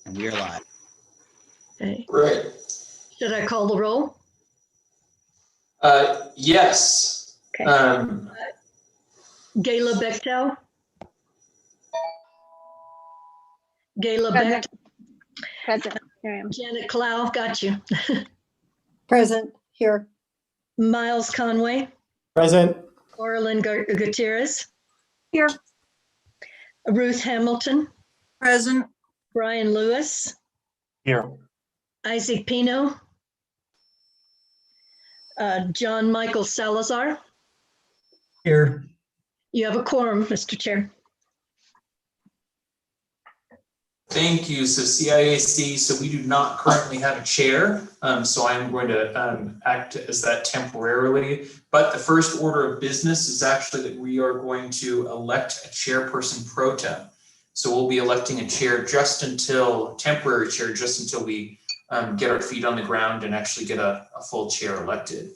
And we are live. Okay. Great. Should I call the roll? Yes. Okay. Gayla Bechtel. Gayla Bechtel. Present. Here I am. Janet Clow, got you. Present, here. Miles Conway. Present. Orlin Gutierrez. Here. Ruth Hamilton. Present. Brian Lewis. Here. Isaac Pino. John Michael Salazar. Here. You have a quorum, Mr. Chair. Thank you. So CIAC, so we do not currently have a chair. So I'm going to act as that temporarily. But the first order of business is actually that we are going to elect a chairperson pro tem. So we'll be electing a chair temporary chair, just until we get our feet on the ground and actually get a full chair elected.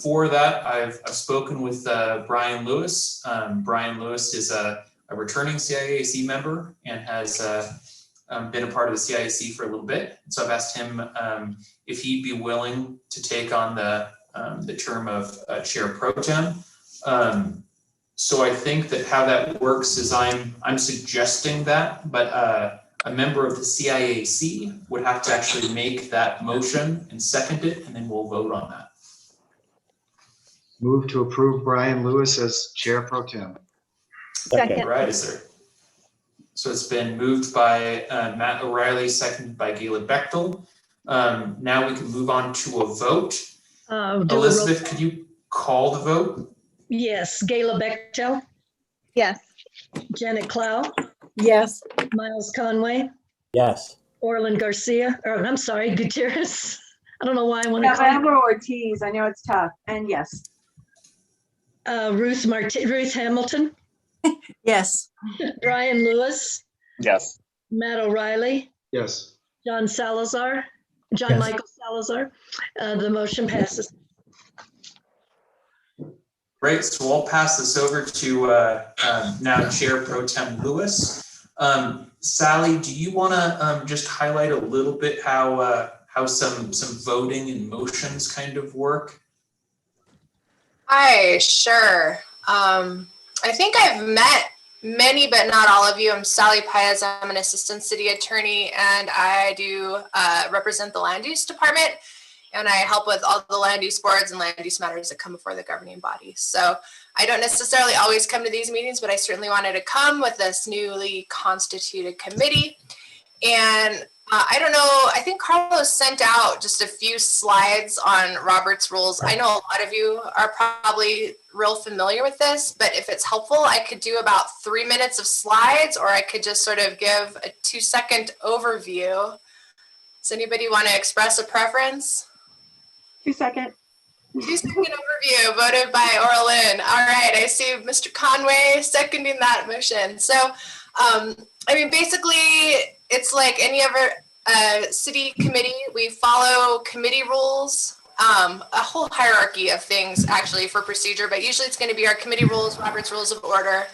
For that, I've spoken with Brian Lewis. Brian Lewis is a returning CIAC member and has been a part of the CIAC for a little bit. So I've asked him if he'd be willing to take on the term of chair pro tem. So I think that how that works is I'm suggesting that, but a member of the CIAC would have to actually make that motion and second it, and then we'll vote on that. Move to approve Brian Lewis as chair pro tem. Second. All right, is there? So it's been moved by Matt O'Reilly, seconded by Gayla Bechtel. Now we can move on to a vote. Elizabeth, could you call the vote? Yes, Gayla Bechtel. Yes. Janet Clow. Yes. Miles Conway. Yes. Orlin Garcia, or I'm sorry, Gutierrez. I don't know why I want to Yeah, call I'm going Ortiz. I know it's tough. And yes. Ruth Hamilton. Yes. Brian Lewis. Yes. Matt O'Reilly. Yes. John Salazar. John Yes. Michael Salazar. The motion passes. Great, so I'll pass this over to now Chair Pro Tem Lewis. Sally, do you want to just highlight a little bit how some voting and motions kind of work? Hi, sure. I think I've met many, but not all of you. I'm Sally Paez. I'm an assistant city attorney, and I do represent the land use department. And I help with all the land use boards and land use matters that come before the governing body. So I don't necessarily always come to these meetings, but I certainly wanted to come with this newly constituted committee. And I don't know, I think Carlos sent out just a few slides on Robert's rules. I know a lot of you are probably real familiar with this, but if it's helpful, I could do about 3 minutes of slides, or I could just sort of give a 2-second overview. Does anybody want to express a preference? 2 seconds. 2-second overview voted by Orlin. All right, I see Mr. Conway seconding that motion. So, I mean, basically, it's like any other city committee. We follow committee rules, a whole hierarchy of things actually for procedure, but usually it's going to be our committee rules, Robert's Rules of Order.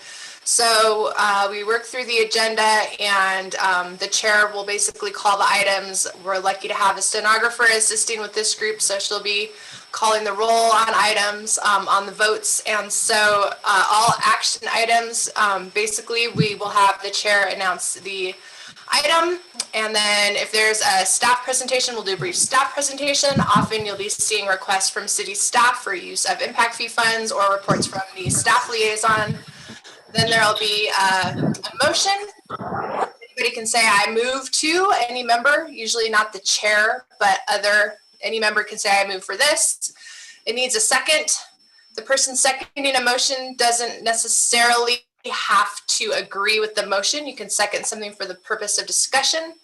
So we work through the agenda, and the chair will basically call the items. We're lucky to have a stenographer assisting with this group, so she'll be calling the roll on items, on the votes. And so all action items, basically we will have the chair announce the item, and then if there's a staff presentation, we'll do a brief staff presentation. Often you'll be seeing requests from city staff for use of impact fee funds or reports from the staff liaison. Then there'll be a motion. Anybody can say, I move to, any member, usually not the chair, but any member can say, I move for this. It needs a second. The person seconding a motion doesn't necessarily have to agree with the motion. You can second something for the purpose of discussion.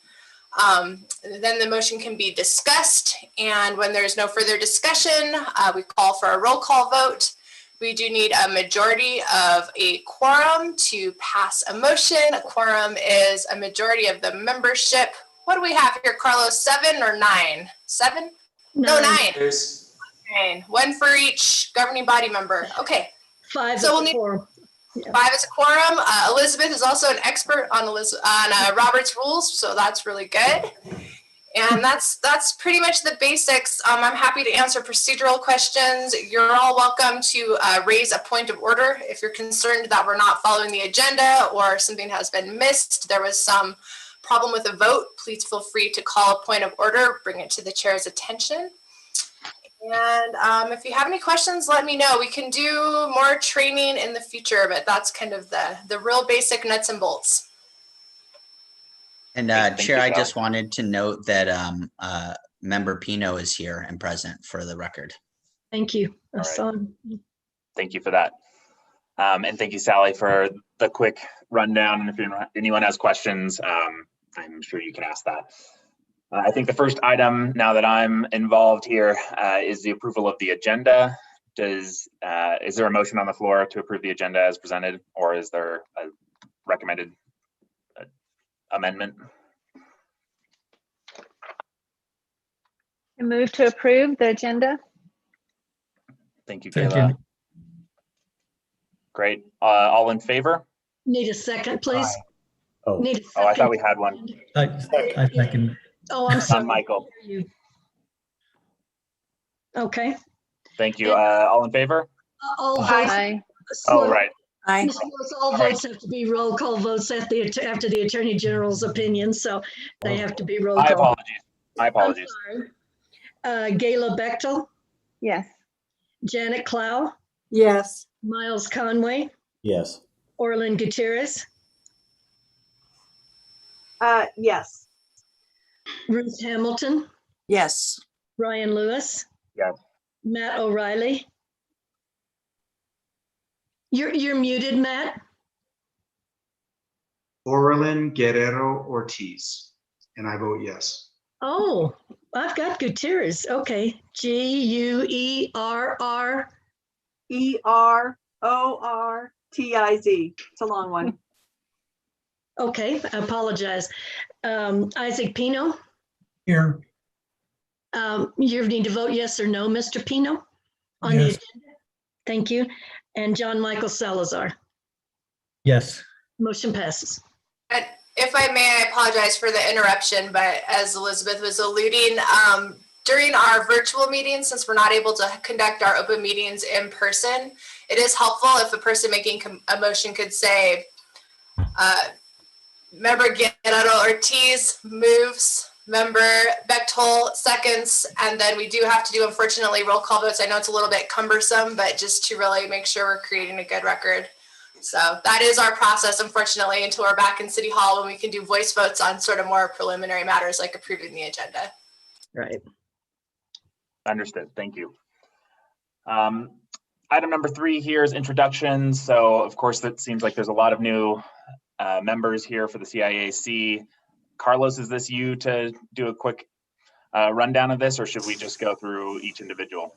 Then the motion can be discussed. And when there's no further discussion, we call for a roll call vote. We do need a majority of a quorum to pass a motion. A quorum is a majority of the membership. What do we have here, Carlos? 7 or 9? 7? No, 9. There's 9. One for each governing body member. Okay. 5 So we'll is need quorum. Yeah. 5 is a quorum. Elizabeth is also an expert on Robert's rules, so that's really good. And that's pretty much the basics. I'm happy to answer procedural questions. You're all welcome to raise a point of order if you're concerned that we're not following the agenda or something has been missed. There was some problem with a vote. Please feel free to call a point of order, bring it to the chair's attention. And if you have any questions, let me know. We can do more training in the future, but that's kind of the real basic nuts and bolts. And Thank you, Chair, I Sal. just wanted to note that Member Pino is here and present for the record. Thank you. I All right. saw him. Thank you for that. And thank you, Sally, for the quick rundown. And if anyone has questions, I'm sure you can ask that. I think the first item, now that I'm involved here, is the approval of the agenda. Is there a motion on the floor to approve the agenda as presented, or is there a recommended amendment? I move to approve the agenda. Thank you, Second. Kayla. Great. All in favor? Need a second, please? Oh, Need a Oh, I thought second. we had one. I second. Oh, I'm sorry. Michael. You. Okay. Thank you. All in favor? All votes. Aye. Oh, right. Aye. Ms. Lewis, all votes have to be roll call votes after the Attorney General's opinion, so they have to be roll My call. apologies. My I'm apologies. sorry. Gayla Bechtel, Yes. Janet Clow, Yes. Miles Conway, Yes. Orlin Gutierrez, Yes. Ruth Hamilton, Yes. Brian Lewis. Yes. Matt O'Reilly. You're muted, Matt. Orlin Guerrero Ortiz, and I vote yes. Oh, I've got Gutierrez. Okay. Guerror. ERORTIZ. It's a long one. Okay, I apologize. Isaac Pino. Here. You need to vote yes or no, Mr. Pino, on the Yes. agenda. Thank you. And John Michael Salazar. Yes. Motion passes. And if I may, I apologize for the interruption, but as Elizabeth was alluding, during our virtual meetings, since we're not able to conduct our open meetings in person, it is helpful if the person making a motion could say, Member Guerrero Ortiz moves, Member Bechtel seconds, and then we do have to do, unfortunately, roll call votes. I know it's a little bit cumbersome, but just to really make sure we're creating a good record. So that is our process, unfortunately, until we're back in City Hall when we can do voice votes on sort of more preliminary matters like approving the agenda. Right. Understood. Thank you. Item number 3 here is introductions. So of course, that seems like there's a lot of new members here for the CIAC. Carlos, is this you to do a quick rundown of this, or should we just go through each individual?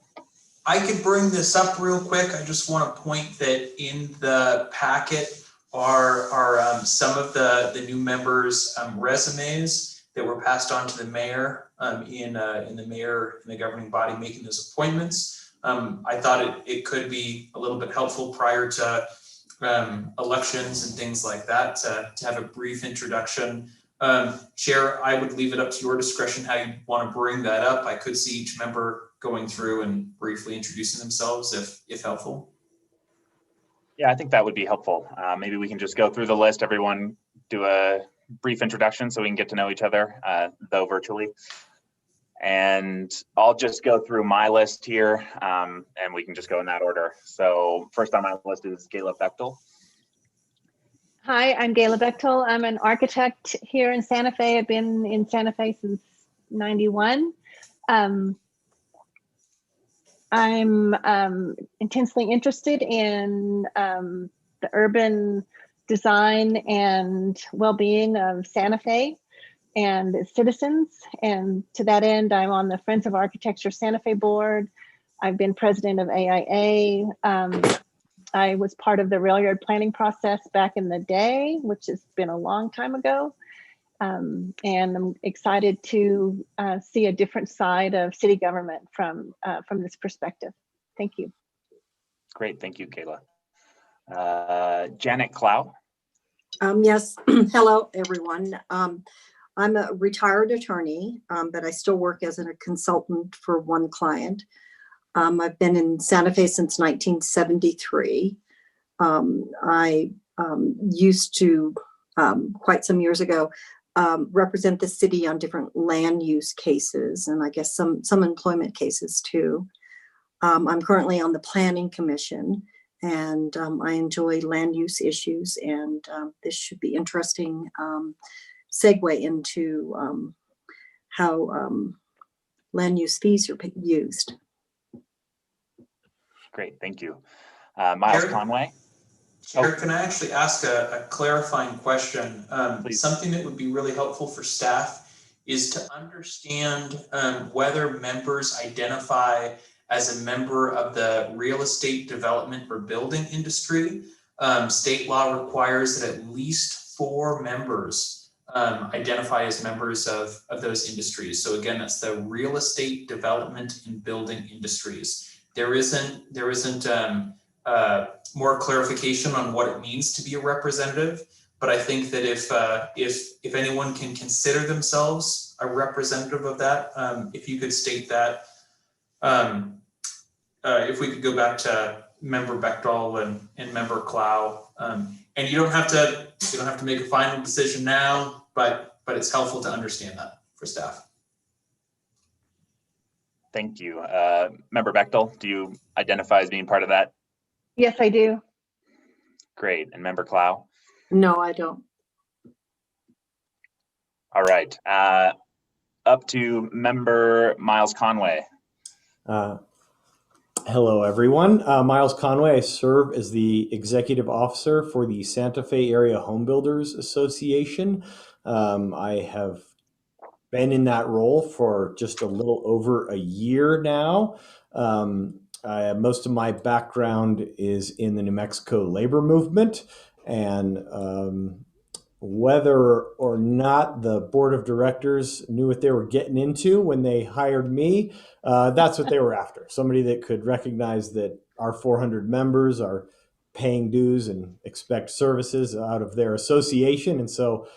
I could bring this up real quick. I just want to point that in the packet are some of the new members' resumes that were passed on to the mayor in the governing body making those appointments. I thought it could be a little bit helpful prior to elections and things like that to have a brief introduction. Chair, I would leave it up to your discretion how you want to bring that up. I could see each member going through and briefly introducing themselves if helpful. Yeah, I think that would be helpful. Maybe we can just go through the list, everyone do a brief introduction so we can get to know each other, though virtually. And I'll just go through my list here and we can just go in that order. So first on my list is Gayla Bechtel. Hi, I'm Gayla Bechtel. I'm an architect here in Santa Fe. I've been in Santa Fe since '91. I'm intensely interested in the urban design and well-being of Santa Fe and its citizens. And to that end, I'm on the Friends of Architecture Santa Fe board. I've been president of AIA. I was part of the rail yard planning process back in the day, which has been a long time ago. And I'm excited to see a different side of city government from this perspective. Thank you. Great, thank you, Kayla. Janet Clow. Yes, hello, everyone. I'm a retired attorney, but I still work as a consultant for one client. I've been in Santa Fe since 1973. I used to, quite some years ago, represent the city on different land use cases, and I guess some employment cases too. I'm currently on the Planning Commission, and I enjoy land use issues, and this should be interesting segue into how land use fees are used. Great, thank you. Miles Chair? Conway. Chair, can I actually ask a clarifying question? Please. Something that would be really helpful for staff is to understand whether members identify as a member of the real estate development or building industry. State law requires that at least 4 members identify as members of those industries. So again, that's the real estate development and building industries. There isn't more clarification on what it means to be a representative, but I think that if anyone can consider themselves a representative of that, if you could state that, if we could go back to Member Bechtel and Member Clow, and you don't have to make a final decision now, but it's helpful to understand that for staff. Thank you. Member Bechtel, do you identify as being part of that? Yes, I do. Great. And Member Clow? No, I don't. All right. Up to Member Miles Conway. Hello, everyone. Miles Conway. I serve as the executive officer for the Santa Fe Area Homebuilders Association. I have been in that role for just a little over a year now. Most of my background is in the New Mexico labor movement, and whether or not the board of directors knew what they were getting into when they hired me, that's what they were after. Somebody that could recognize that our 400 members are paying dues and expect services out of their association. And so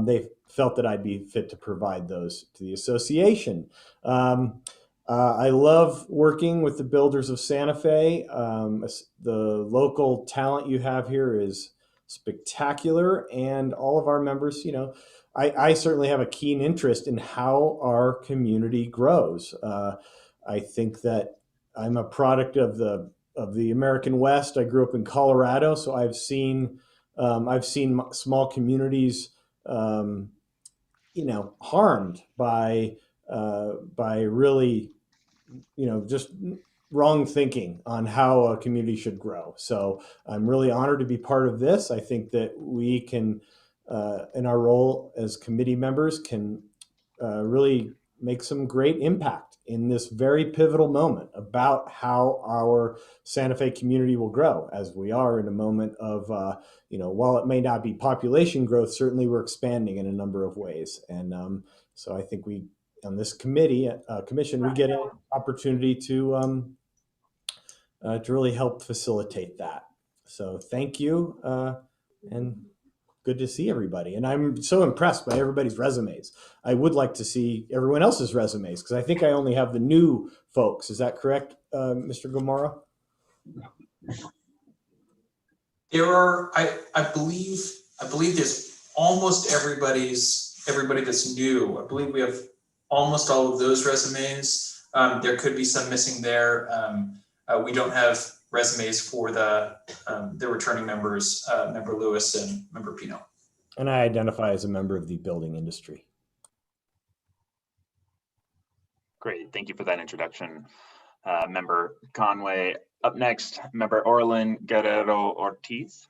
they felt that I'd be fit to provide those to the association. I love working with the builders of Santa Fe. The local talent you have here is spectacular, and all of our members, I certainly have a keen interest in how our community grows. I think that I'm a product of the American West. I grew up in Colorado, so I've seen small communities, harmed by really, just wrong thinking on how a community should grow. So I'm really honored to be part of this. I think that we can, in our role as committee members, can really make some great impact in this very pivotal moment about how our Santa Fe community will grow, as we are in a moment of, while it may not be population growth, certainly we're expanding in a number of ways. And so I think we, on this commission, we get an opportunity to really help facilitate that. So thank you, and good to see everybody. And I'm so impressed by everybody's resumes. I would like to see everyone else's resumes, because I think I only have the new folks. Is that correct, Mr. Gomorrah? There are, I believe there's almost everybody that's new. I believe we have almost all of those resumes. There could be some missing there. We don't have resumes for the returning members, Member Lewis and Member Pino. And I identify as a member of the building industry. Great, thank you for that introduction, Member Conway. Up next, Member Orlin Guerrero Ortiz.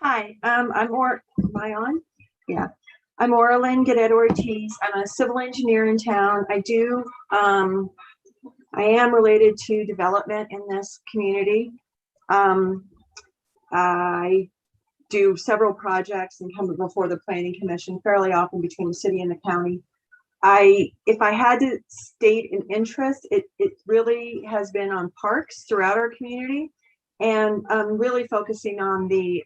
Hi, am I on? Yeah. I'm Orlin Guerrero Ortiz. I'm a civil engineer in town. I am related to development in this community. I do several projects and come before the Planning Commission fairly often between the city and the county. If I had to state an interest, it really has been on parks throughout our community. and really focusing on the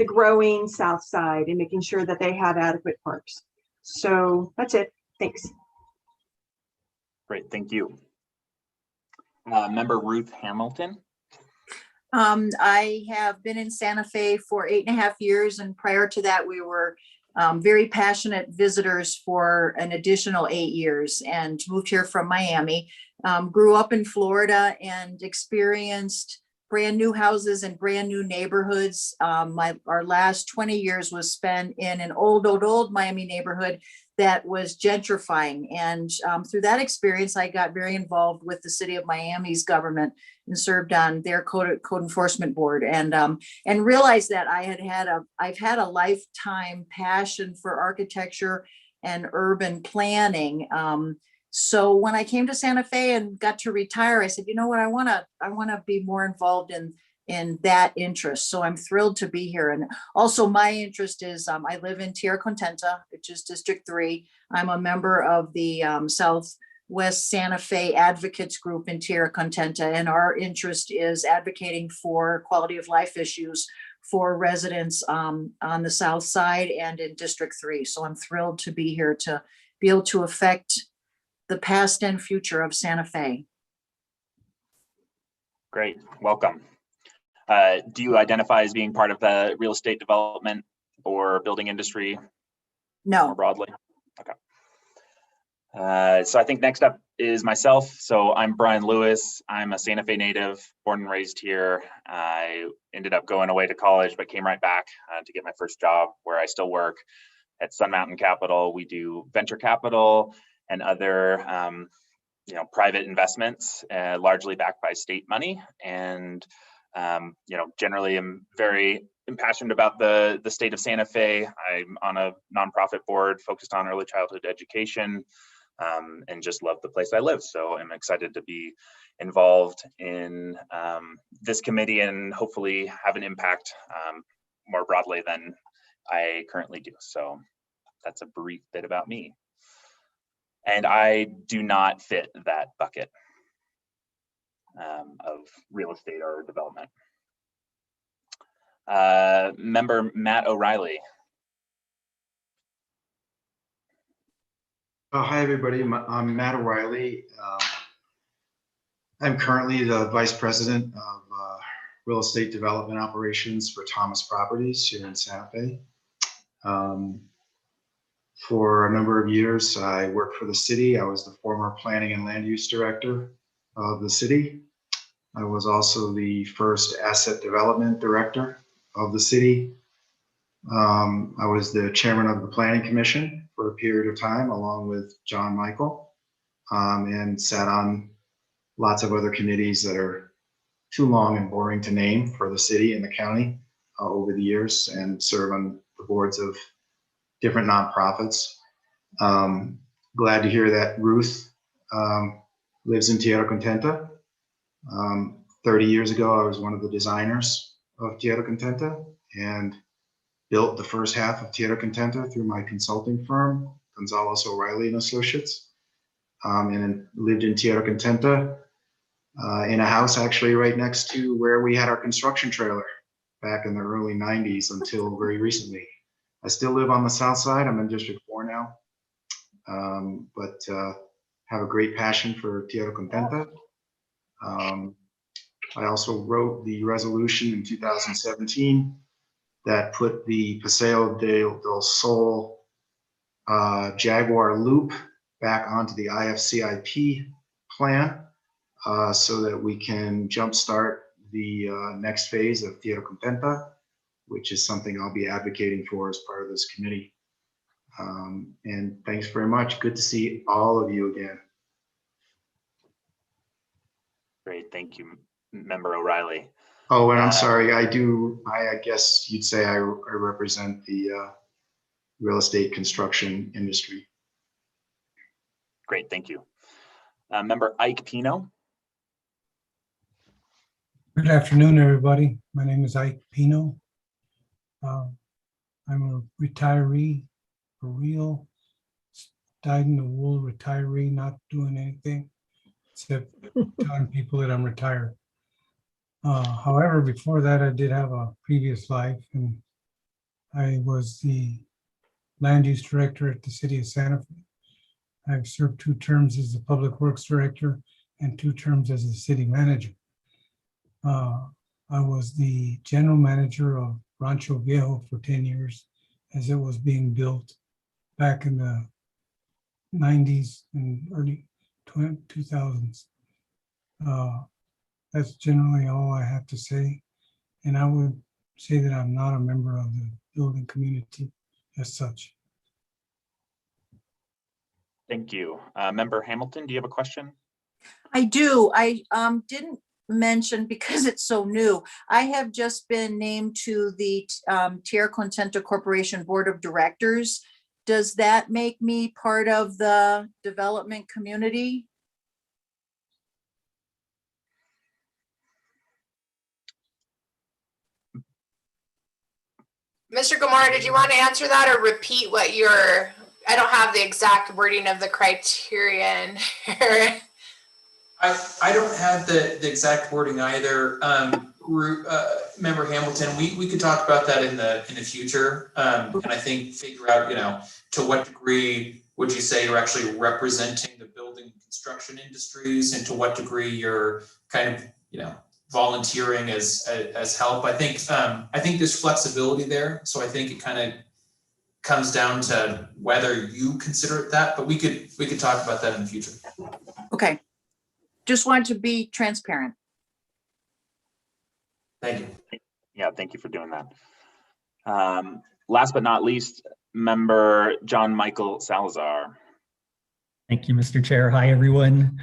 growing South Side and making sure that they have adequate parks. So that's it. Thanks. Great, thank you. Member Ruth Hamilton. I have been in Santa Fe for 8.5 years, and prior to that, we were very passionate visitors for an additional 8 years, and moved here from Miami. Grew up in Florida and experienced brand new houses and brand new neighborhoods. Our last 20 years was spent in an old Miami neighborhood that was gentrifying. And through that experience, I got very involved with the city of Miami's government and served on their code enforcement board, and realized that I've had a lifetime passion for architecture and urban planning. So when I came to Santa Fe and got to retire, I said, you know what, I want to be more involved in that interest. So I'm thrilled to be here. And also my interest is, I live in Tierra Contenta, which is District 3. I'm a member of the Southwest Santa Fe Advocates Group in Tierra Contenta, and our interest is advocating for quality of life issues for residents on the South Side and in District 3. So I'm thrilled to be here to be able to affect the past and future of Santa Fe. Great, welcome. Do you identify as being part of the real estate development or building industry? No. More broadly? Okay. So I think next up is myself. So I'm Brian Lewis. I'm a Santa Fe native, born and raised here. I ended up going away to college, but came right back to get my first job, where I still work at Sun Mountain Capital. We do venture capital and other private investments, largely backed by state money. And generally I'm very impassioned about the state of Santa Fe. I'm on a nonprofit board focused on early childhood education, and just love the place I live. So I'm excited to be involved in this committee and hopefully have an impact more broadly than I currently do. So that's a brief bit about me. And I do not fit that bucket of real estate or development. Member Matt O'Reilly. Hi, everybody. I'm Matt O'Reilly. I'm currently the Vice President of Real Estate Development Operations for Thomas Properties here in Santa Fe. For a number of years, I worked for the city. I was the former Planning and Land Use Director of the city. I was also the first Asset Development Director of the city. I was the Chairman of the Planning Commission for a period of time, along with John Michael, and sat on lots of other committees that are too long and boring to name for the city and the county over the years, and serve on the boards of different nonprofits. Glad to hear that Ruth lives in Tierra Contenta. 30 years ago, I was one of the designers of Tierra Contenta and built the first half of Tierra Contenta through my consulting firm, Gonzalez O'Reilly and Associates, and lived in Tierra Contenta in a house actually right next to where we had our construction trailer back in the early 90s until very recently. I still live on the South Side. I'm in District 4 now, but have a great passion for Tierra Contenta. I also wrote the resolution in 2017 that put the Paseo del Sol Jaguar Loop back onto the IFCIP plan so that we can jumpstart the next phase of Tierra Contenta, which is something I'll be advocating for as part of this committee. And thanks very much. Good to see all of you again. Great, thank you, Member O'Reilly. Oh, and I'm sorry, I guess you'd say I represent the real estate construction industry. Great, thank you. Member Ike Pino. Good afternoon, everybody. My name is Ike Pino. I'm a retiree, for real, dyed-in-the-wool retiree, not doing anything except telling people that I'm retired. However, before that, I did have a previous life, and I was the land use director at the city of Santa Fe. I've served 2 terms as the public works director and 2 terms as the city manager. I was the general manager of Rancho Viejo for 10 years as it was being built back in the 90s and early 2000s. That's generally all I have to say. And I would say that I'm not a member of the building community as such. Thank you. Member Hamilton, do you have a question? I do. I didn't mention because it's so new. I have just been named to the Tierra Contenta Corporation Board of Directors. Does that make me part of the development community? Mr. Gamora, did you want to answer that or repeat what your, I don't have the exact wording of the criterion here. I don't have the exact wording either. Member Hamilton, we could talk about that in the future, and I think figure out, you know, to what degree would you say you're actually representing the building and construction industries, and to what degree you're kind of, you know, volunteering as help. I think there's flexibility there, so I think it kind of comes down to whether you consider it that, but we could talk about that in the future. Okay. Just wanted to be transparent. Thank you. Yeah, thank you for doing that. Last but not least, member John Michael Salazar. Thank you, Mr. Chair. Hi, everyone.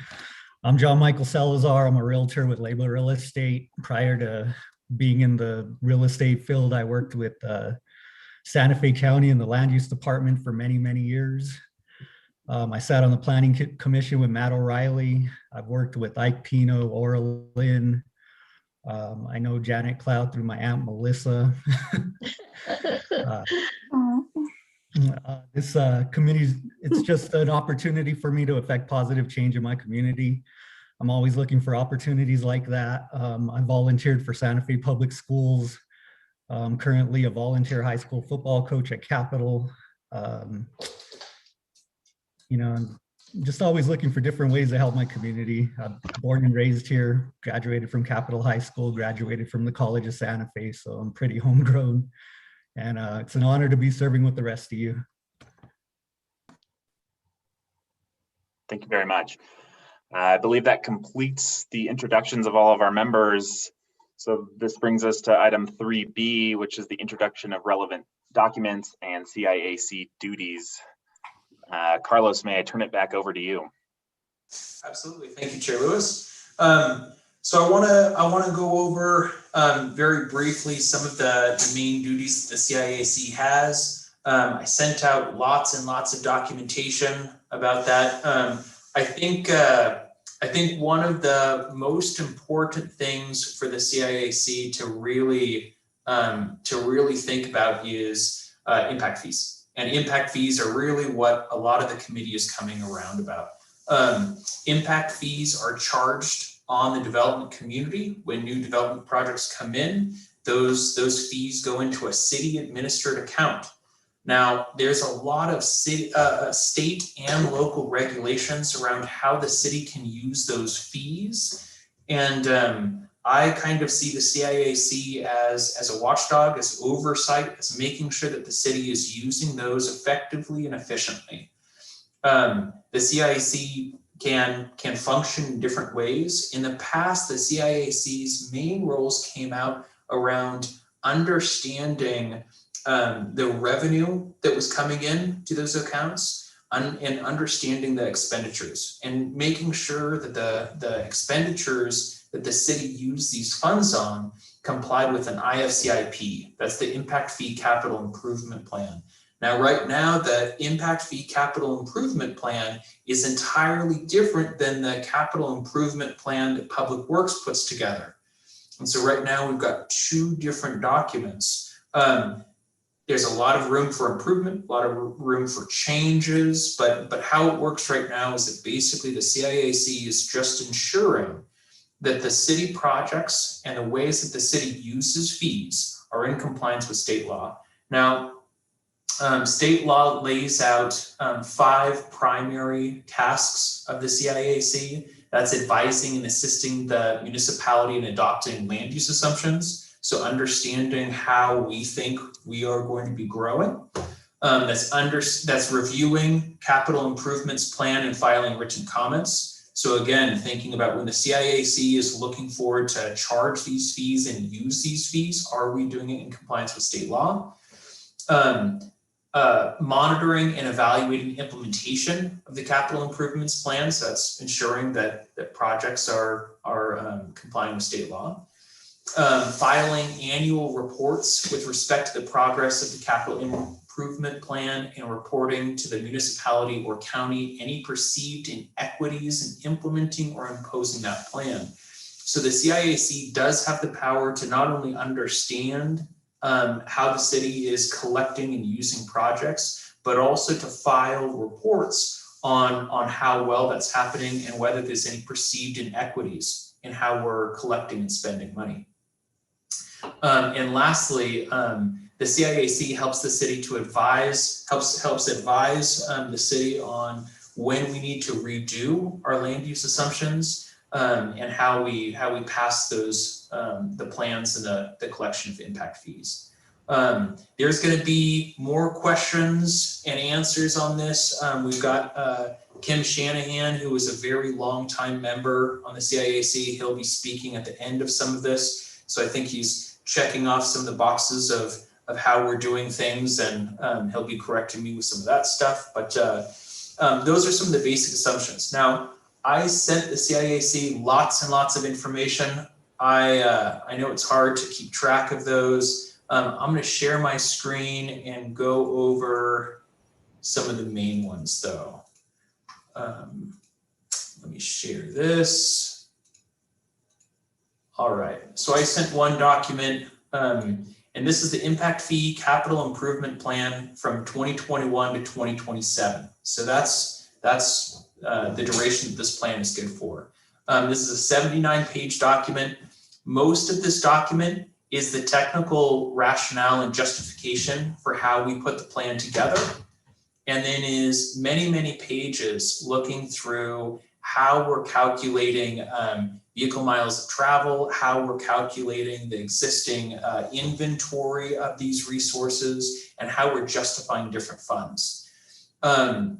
I'm John Michael Salazar. I'm a realtor with Label Real Estate. Prior to being in the real estate field, I worked with Santa Fe County in the land use department for many, many years. I sat on the planning commission with Matt O'Reilly. I've worked with Ike Pino, Aura Lynn. I know Janet Cloud through my aunt Melissa. This committee, it's just an opportunity for me to affect positive change in my community. I'm always looking for opportunities like that. I volunteered for Santa Fe Public Schools. I'm currently a volunteer high school football coach at Capitol. You know, I'm just always looking for different ways to help my community. I'm born and raised here, graduated from Capitol High School, graduated from the College of Santa Fe, so I'm pretty homegrown. And it's an honor to be serving with the rest of you. Thank you very much. I believe that completes the introductions of all of our members. So this brings us to item 3B, which is the introduction of relevant documents and CIAC duties. Carlos, may I turn it back over to you? Absolutely. Thank you, Chair Lewis. So I want to go over very briefly some of the main duties that the CIAC has. I sent out lots and lots of documentation about that. I think one of the most important things for the CIAC to really think about is impact fees. And impact fees are really what a lot of the committee is coming around about. Impact fees are charged on the development community when new development projects come in. Those fees go into a city administered account. Now, there's a lot of state and local regulations around how the city can use those fees. And I kind of see the CIAC as a watchdog, as oversight, as making sure that the city is using those effectively and efficiently. The CIAC can function in different ways. In the past, the CIAC's main roles came out around understanding the revenue that was coming in to those accounts and understanding the expenditures and making sure that the expenditures that the city used these funds on complied with an IFCIP. That's the Impact Fee Capital Improvement Plan. Now, right now, the Impact Fee Capital Improvement Plan is entirely different than the capital improvement plan that Public Works puts together. And so right now we've got 2 different documents. There's a lot of room for improvement, a lot of room for changes, but how it works right now is that basically the CIAC is just ensuring that the city projects and the ways that the city uses fees are in compliance with state law. Now, state law lays out 5 primary tasks of the CIAC. That's advising and assisting the municipality in adopting land use assumptions. So understanding how we think we are going to be growing. That's reviewing capital improvements plan and filing written comments. So again, thinking about when the CIAC is looking forward to charge these fees and use these fees, are we doing it in compliance with state law? Monitoring and evaluating implementation of the capital improvements plan. So that's ensuring that projects are complying with state law. Filing annual reports with respect to the progress of the capital improvement plan and reporting to the municipality or county any perceived inequities in implementing or imposing that plan. So the CIAC does have the power to not only understand how the city is collecting and using projects, but also to file reports on how well that's happening and whether there's any perceived inequities in how we're collecting and spending money. And lastly, the CIAC helps the city to advise, helps advise the city on when we need to redo our land use assumptions and how we pass those the plans and the collection of impact fees. There's going to be more questions and answers on this. We've got Kim Shanahan, who is a very long time member on the CIAC. He'll be speaking at the end of some of this. So I think he's checking off some of the boxes of how we're doing things, and he'll be correcting me with some of that stuff. But those are some of the basic assumptions. Now, I sent the CIAC lots and lots of information. I know it's hard to keep track of those. I'm going to share my screen and go over some of the main ones, though. Let me share this. All right, so I sent one document, and this is the impact fee capital improvement plan from 2021 to 2027. So that's the duration that this plan is good for. This is a 79-page document. Most of this document is the technical rationale and justification for how we put the plan together. And then is many, many pages looking through how we're calculating vehicle miles of travel, how we're calculating the existing inventory of these resources, and how we're justifying different funds. The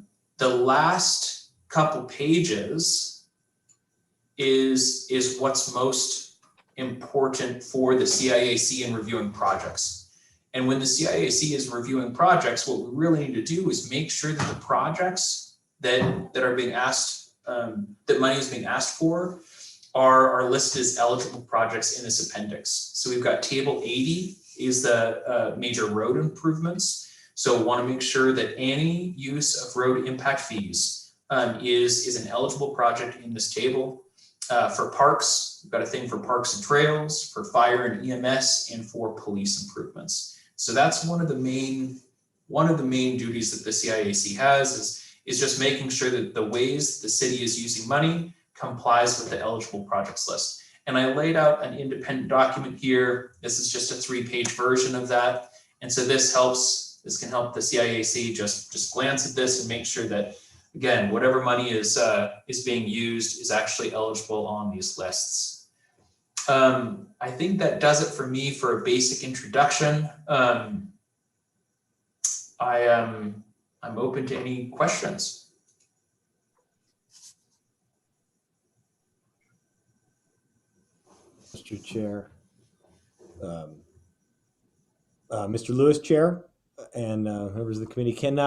last couple pages is what's most important for the CIAC in reviewing projects. And when the CIAC is reviewing projects, what we really need to do is make sure that the projects that are being asked, that money is being asked for, are listed as eligible projects in this appendix. So we've got table 80 is the major road improvements. So want to make sure that any use of road impact fees is an eligible project in this table. For parks, we've got a thing for parks and trails, for fire and EMS, and for police improvements. So that's one of the main duties that the CIAC has is just making sure that the ways the city is using money complies with the eligible projects list. And I laid out an independent document here. This is just a 3-page version of that. And so this can help the CIAC just glance at this and make sure that, again, whatever money is being used is actually eligible on these lists. I think that does it for me for a basic introduction. I'm open to any questions. Mr. Chair, Mr. Lewis, Chair, and members of the committee, can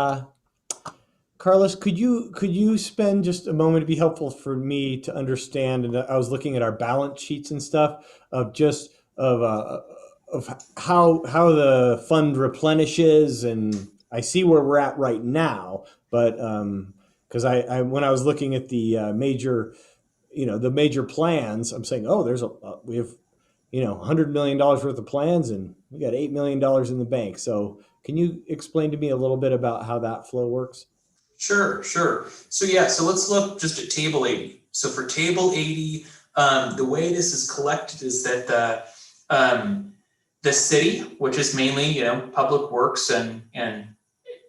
Carlos, could you spend just a moment to be helpful for me to understand? And I was looking at our balance sheets and stuff of how the fund replenishes, and I see where we're at right now, but because I when I was looking at the major plans, I'm saying, oh, we have $100 million worth of plans, and we got $8 million in the bank. So can you explain to me a little bit about how that flow works? Sure. So yeah, so let's look just at table 80. So for table 80, The way this is collected is that the city, which is mainly, public works and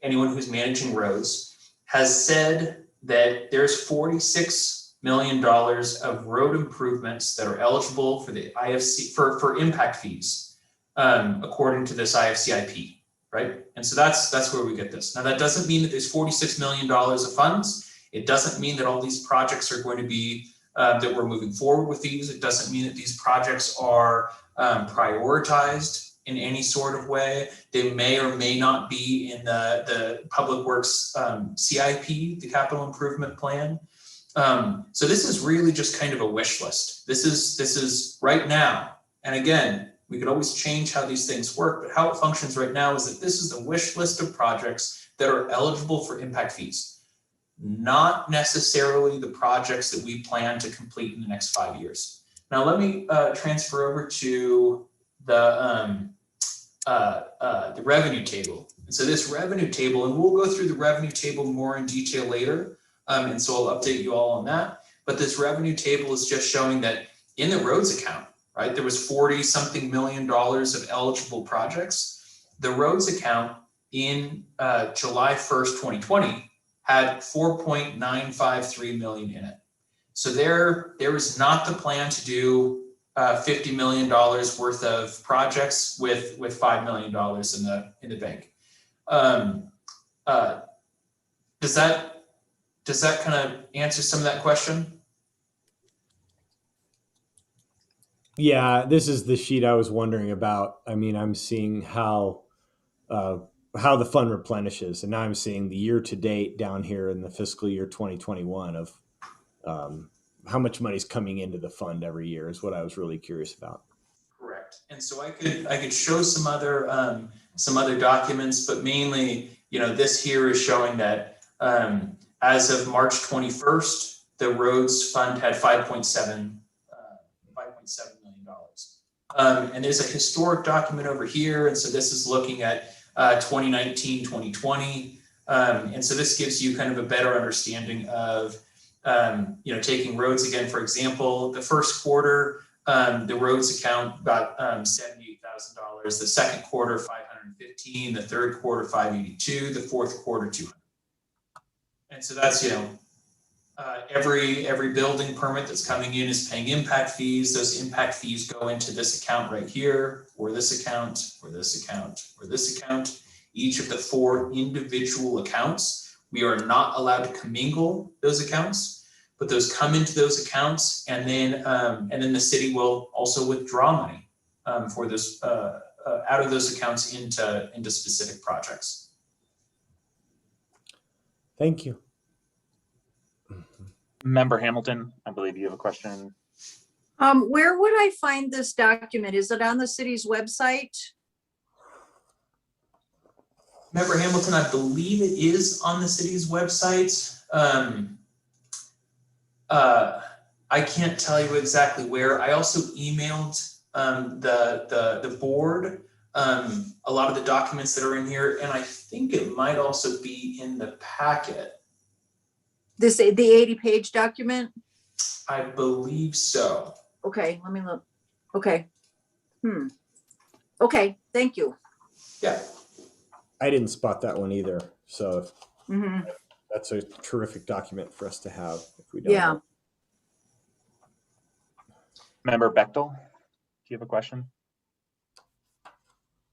anyone who's managing roads, has said that there's $46 million of road improvements that are eligible for the IFC for impact fees, according to this IFCIP, right? And so that's where we get this. Now that doesn't mean that there's $46 million of funds. It doesn't mean that all these projects are going to be that we're moving forward with these. It doesn't mean that these projects are prioritized in any sort of way. They may or may not be in the Public Works CIP, the Capital Improvement Plan. So this is really just kind of a wish list. This is right now. And again, we could always change how these things work, but how it functions right now is that this is the wish list of projects that are eligible for impact fees, not necessarily the projects that we plan to complete in the next 5 years. Now let me transfer over to the revenue table. And so this revenue table, and we'll go through the revenue table more in detail later. And so I'll update you all on that. But this revenue table is just showing that in the roads account, right, there was 40 something million dollars of eligible projects. The roads account in July 1st, 2020 had 4.953 million in it. So there was not the plan to do $50 million worth of projects with $5 million in the bank. Does that kind of answer some of that question? Yeah, this is the sheet I was wondering about. I mean, I'm seeing how the fund replenishes, and now I'm seeing the year to date down here in the fiscal year 2021 of how much money is coming into the fund every year is what I was really curious about. Correct. And so I could show some other documents, but mainly, this here is showing that as of March 21st, the roads fund had $5.7 million. And there's a historic document over here. And so this is looking at 2019, 2020. And so this gives you kind of a better understanding of, taking roads again, for example, the first quarter, the roads account got $78,000. The second quarter, $515,000. The third quarter, $582,000. The fourth quarter, $200,000. And so that's, every building permit that's coming in is paying impact fees. Those impact fees go into this account right here, or this account, or this account, or this account. Each of the 4 individual accounts, we are not allowed to commingle those accounts, but those come into those accounts, and then the city will also withdraw money for this out of those accounts into specific projects. Thank you. Member Hamilton, I believe you have a question. Where would I find this document? Is it on the city's website? Member Hamilton, I believe it is on the city's website. I can't tell you exactly where. I also emailed the board a lot of the documents that are in here, and I think it might also be in the packet. The 80-page document? I believe so. Okay, let me look. Okay. Okay, thank you. Yeah. I didn't spot that one either. So Mm-hmm. that's a terrific document for us to have if we don't. Yeah. know. Member Bechtel, do you have a question?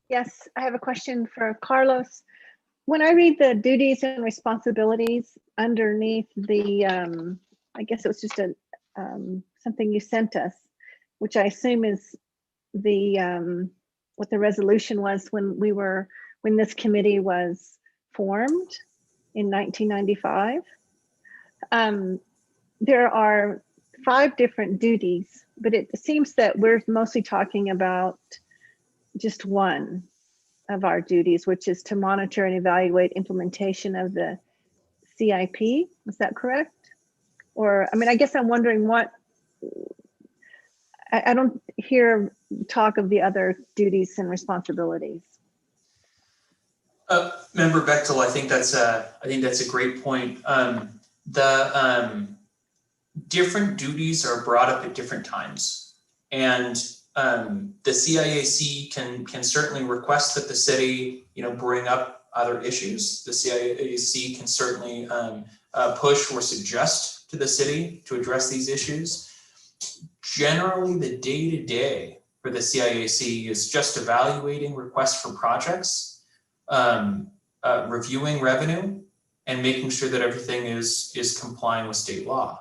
Yes, I have a question for Carlos. When I read the duties and responsibilities underneath the, I guess it was just a something you sent us, which I assume is the what the resolution was when this committee was formed in 1995. There are 5 different duties, but it seems that we're mostly talking about just one of our duties, which is to monitor and evaluate implementation of the CIP. Is that correct? Or, I mean, I guess I'm wondering what, I don't hear talk of the other duties and responsibilities. Member Bechtel, I think that's a great point. The different duties are brought up at different times. And the CIAC can certainly request that the city, bring up other issues. The CIAC can certainly push or suggest to the city to address these issues. Generally, the day-to-day for the CIAC is just evaluating requests for projects, reviewing revenue, and making sure that everything is complying with state law.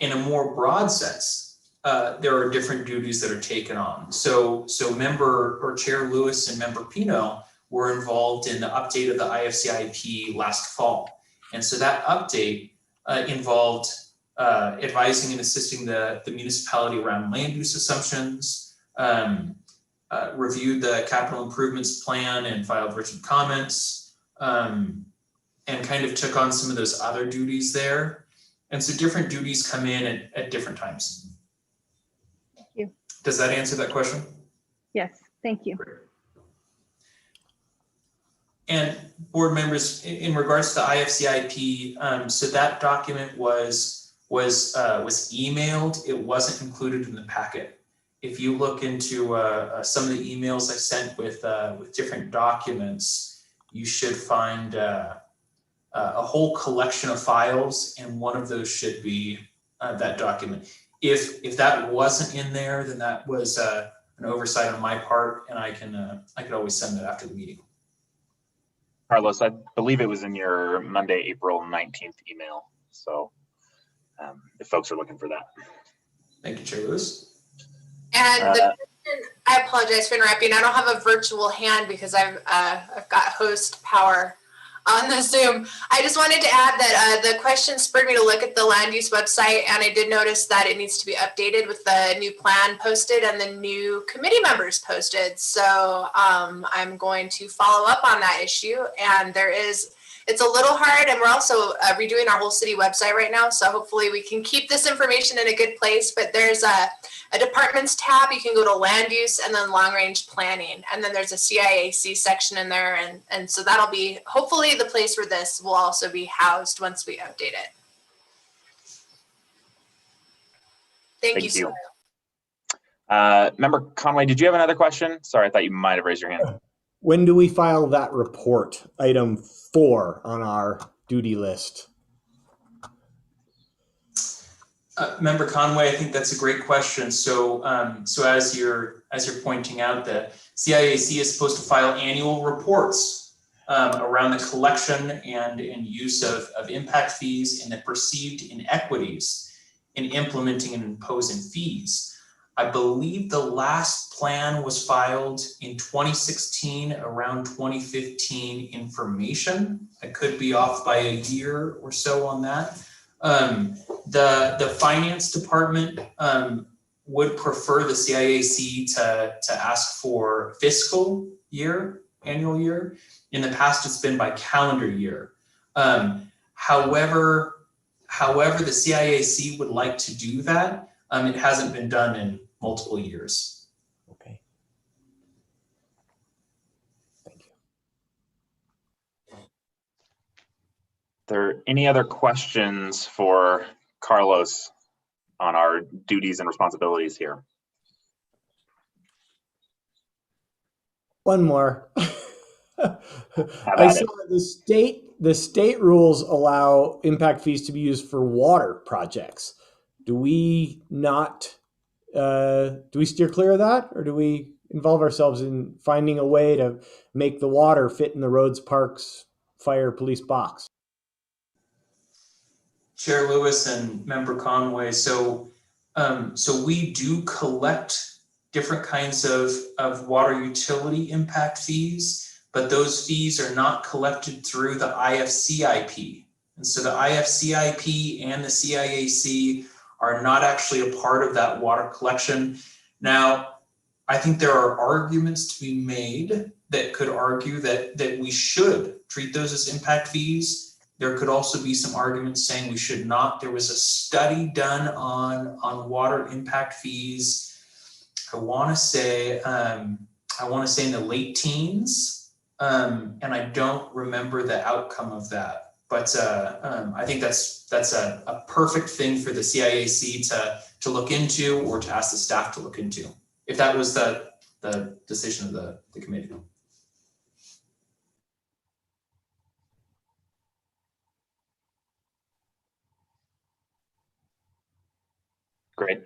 In a more broad sense, there are different duties that are taken on. So member or Chair Lewis and member Pino were involved in the update of the IFCIP last fall. And so that update involved advising and assisting the municipality around land use assumptions, reviewed the capital improvements plan and filed written comments, and kind of took on some of those other duties there. And so different duties come in at different times. Thank you. Does that answer that question? Yes, thank you. Great. And board members, in regards to IFCIP, so that document was emailed. It wasn't included in the packet. If you look into some of the emails I sent with different documents, you should find a whole collection of files, and one of those should be that document. If that wasn't in there, then that was an oversight on my part, and I could always send that after the meeting. Carlos, I believe it was in your Monday, April 19th email. So if folks are looking for that. Thank you, Chair Lewis. And I apologize for interrupting. I don't have a virtual hand because I've got host power on the Zoom. I just wanted to add that the question spurred me to look at the land use website, and I did notice that it needs to be updated with the new plan posted and the new committee members posted. So I'm going to follow up on that issue. And it's a little hard, and we're also redoing our whole city website right now. So hopefully we can keep this information in a good place, but there's a departments tab. You can go to land use and then long range planning. And then there's a CIAC section in there. And so that'll be hopefully the place where this will also be housed once we update it. Thank you so much. Member Conway, did you have another question? Sorry, I thought you might have raised your hand. When do we file that report? Item 4 on our duty list. Member Conway, I think that's a great question. So, as you're pointing out, the CIAC is supposed to file annual reports around the collection and use of impact fees and the perceived inequities in implementing and imposing fees. I believe the last plan was filed in 2016, around 2015 information. I could be off by a year or so on that. The finance department would prefer the CIAC to ask for fiscal year, annual year. In the past, it's been by calendar year. However, the CIAC would like to do that. It hasn't been done in multiple years. Okay. Thank you. Are there any other questions for Carlos on our duties and responsibilities here? One more. I saw the state rules allow impact fees to be used for water projects. Do we not, do we steer clear of that, or do we involve ourselves in finding a way to make the water fit in the roads, parks, fire, police box? Chair Lewis and Member Conway, so we do collect different kinds of water utility impact fees, but those fees are not collected through the IFCIP. And so the IFCIP and the CIAC are not actually a part of that water collection. Now, I think there are arguments to be made that could argue that we should treat those as impact fees. There could also be some arguments saying we should not. There was a study done on water impact fees. I want to say in the late teens, and I don't remember the outcome of that. But I think that's a perfect thing for the CIAC to look into, or to ask the staff to look into, if that was the decision of the committee. Great.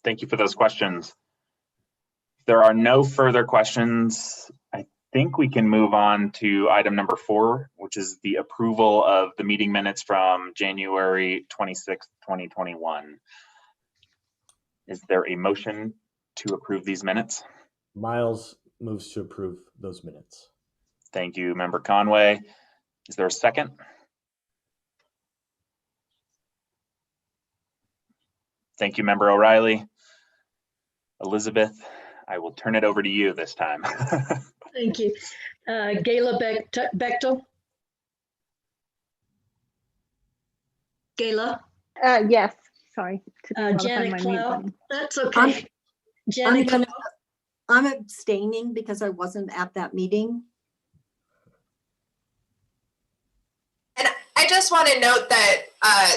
Thank you for those questions. If there are no further questions, I think we can move on to item number 4, which is the approval of the meeting minutes from January 26th, 2021. Is there a motion to approve these minutes? Miles moves to approve those minutes. Thank you, Member Conway. Is there a second? Thank you, Member O'Reilly. Elizabeth, I will turn it over to you this time. Thank you. Gayla Bechtel? Gayla? Yes, sorry. Janet Clow? That's okay. Janet I'm abstaining because I wasn't at that meeting. And I just want to note that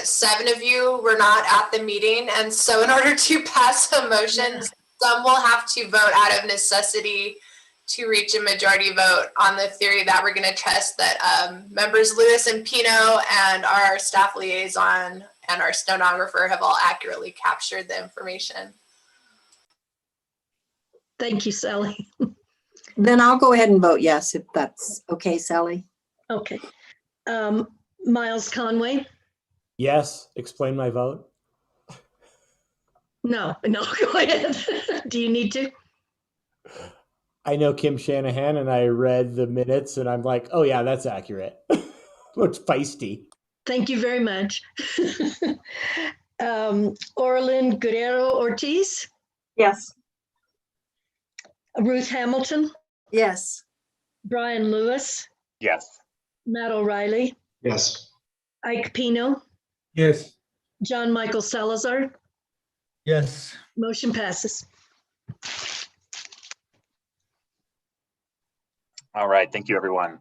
7 of you were not at the meeting. And so in order to pass a motion, some will have to vote out of necessity to reach a majority vote, on the theory that we're going to trust that members Lewis and Pino and our staff liaison and our stenographer have all accurately captured the information. Thank you, Sally. Then I'll go ahead and vote yes, if that's okay, Sally. Okay. Miles Conway? Yes, explain my vote. No, go ahead. Do you need to? I know Kim Shanahan and I read the minutes and I'm like, oh yeah, that's accurate. Looks feisty. Thank you very much. Orlin Guerrero Ortiz? Yes. Ruth Hamilton? Yes. Brian Lewis? Yes. Matt O'Reilly? Yes. Ike Pino? Yes. John Michael Salazar? Yes. Motion passes. All right, thank you, everyone.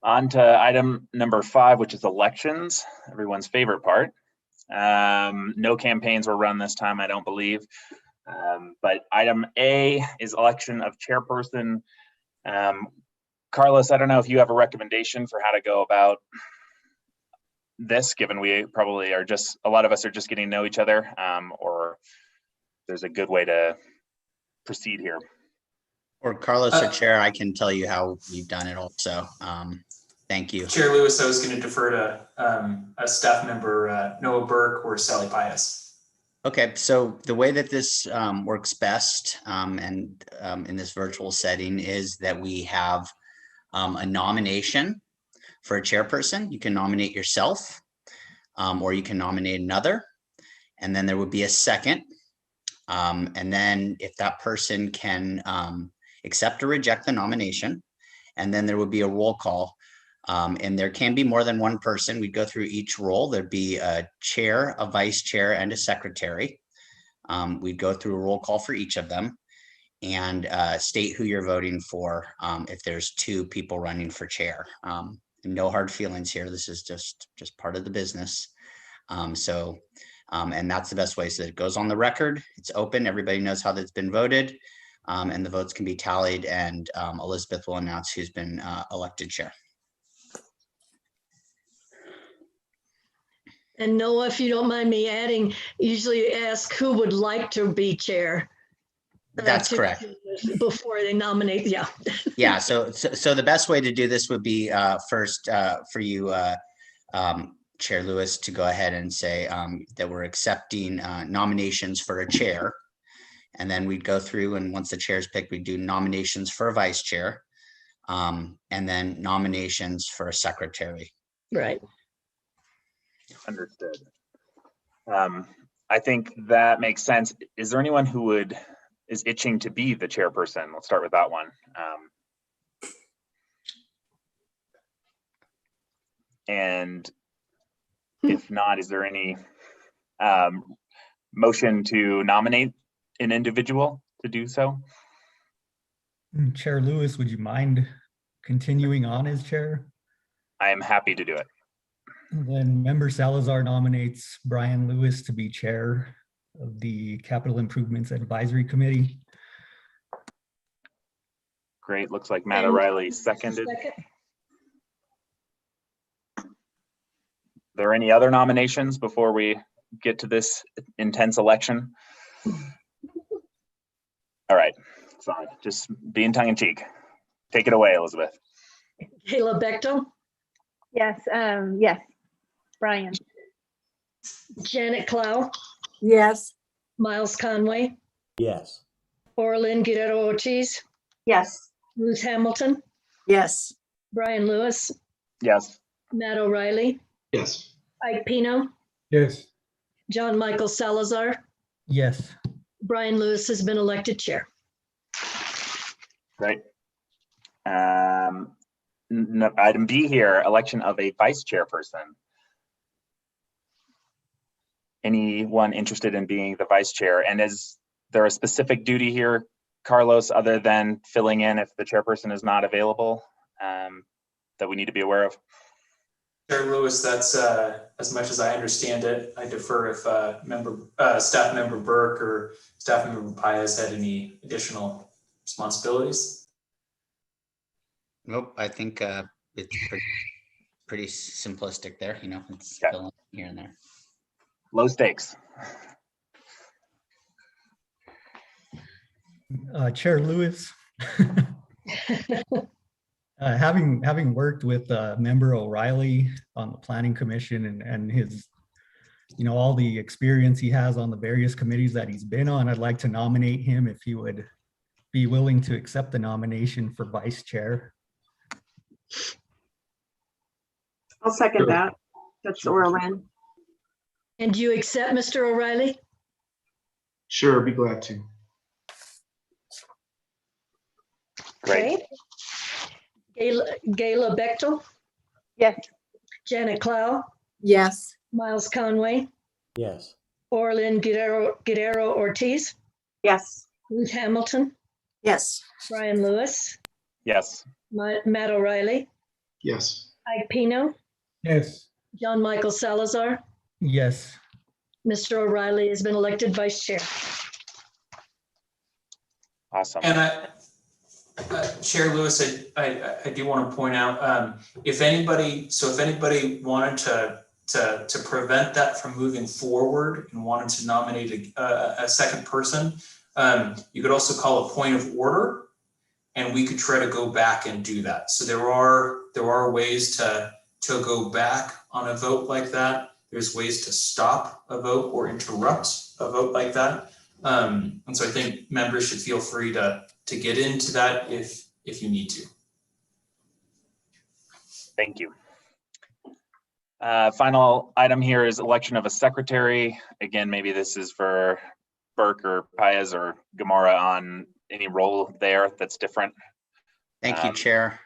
On to item number 5, which is elections, everyone's favorite part. No campaigns were run this time, I don't believe. But item A is election of chairperson. Carlos, I don't know if you have a recommendation for how to go about this, given we probably are just, a lot of us are just getting to know each other, or there's a good way to proceed here. Or Carlos or Chair, I can tell you how we've done it also. Thank you. Chair Lewis, I was going to defer to a staff member, Noah Burke or Sally Pius. Okay, so the way that this works best in this virtual setting is that we have a nomination for a chairperson. You can nominate yourself or you can nominate another, and then there would be a second. And then if that person can accept or reject the nomination, and then there would be a roll call. And there can be more than one person. We'd go through each role. There'd be a chair, a vice chair, and a secretary. We'd go through a roll call for each of them and state who you're voting for if there's 2 people running for chair. No hard feelings here. This is just part of the business. And that's the best way, so that it goes on the record. It's open. Everybody knows how that's been voted. And the votes can be tallied, and Elizabeth will announce who's been elected chair. And Noah, if you don't mind me adding, usually ask who would like to be chair. That's correct. Before they nominate, yeah. Yeah, so the best way to do this would be first for you, Chair Lewis, to go ahead and say that we're accepting nominations for a chair. And then we'd go through, and once the chair is picked, we'd do nominations for a vice chair, and then nominations for a secretary. Right. Understood. I think that makes sense. Is there anyone who is itching to be the chairperson? Let's start with that one. And if not, is there any motion to nominate an individual to do so? Chair Lewis, would you mind continuing on as chair? I am happy to do it. Then Member Salazar nominates Brian Lewis to be chair of the Capital Improvements Advisory Committee. Great. Looks like Matt And- O'Reilly seconded. Second. Are there any other nominations before we get to this intense election? All right, fine. Just being tongue in cheek. Take it away, Elizabeth. Kayla Bechtel, Yes, yes. Brian. Janet Clow, Yes. Miles Conway, Yes. Orlin Guerrero Ortiz, Yes. Ruth Hamilton, Yes. Brian Lewis, Yes. Matt O'Reilly, Yes. Ike Pino, Yes. John Michael Salazar. Yes. Brian Lewis has been elected chair. Great. Item B here, election of a vice chairperson. Anyone interested in being the vice chair? And is there a specific duty here, Carlos, other than filling in if the chairperson is not available, that we need to be aware of? Chair Lewis, that's as much as I understand it. I defer if staff member Burke or staff member Paez had any additional responsibilities. Nope, I think it's pretty simplistic there, you know, it's Okay. filling here and there. Low stakes. Chair Lewis. Having worked with Member O'Reilly on the Planning Commission and his, you know, all the experience he has on the various committees that he's been on, I'd like to nominate him if he would be willing to accept the nomination for vice chair. I'll second that. That's Orlin. And do you accept, Mr. O'Reilly? Sure, be glad to. Great. Okay. Gayla Bechtel, Yes. Janet Clow, Yes. Miles Conway, Yes. Orlin Guerrero Ortiz, Yes. Ruth Hamilton, Yes. Brian Lewis, Yes. Matt O'Reilly, Yes. Ike Pino, Yes. John Michael Salazar. Yes. Mr. O'Reilly has been elected vice chair. Awesome. And Chair Lewis, I do want to point out, if anybody wanted to prevent that from moving forward and wanted to nominate a second person, you could also call a point of order, and we could try to go back and do that. So there are ways to go back on a vote like that. There's ways to stop a vote or interrupt a vote like that. And so I think members should feel free to get into that if you need to. Thank you. Final item here is election of a secretary. Again, maybe this is for Burke or Paez or Gamora on any role there that's different. Thank you, Chair.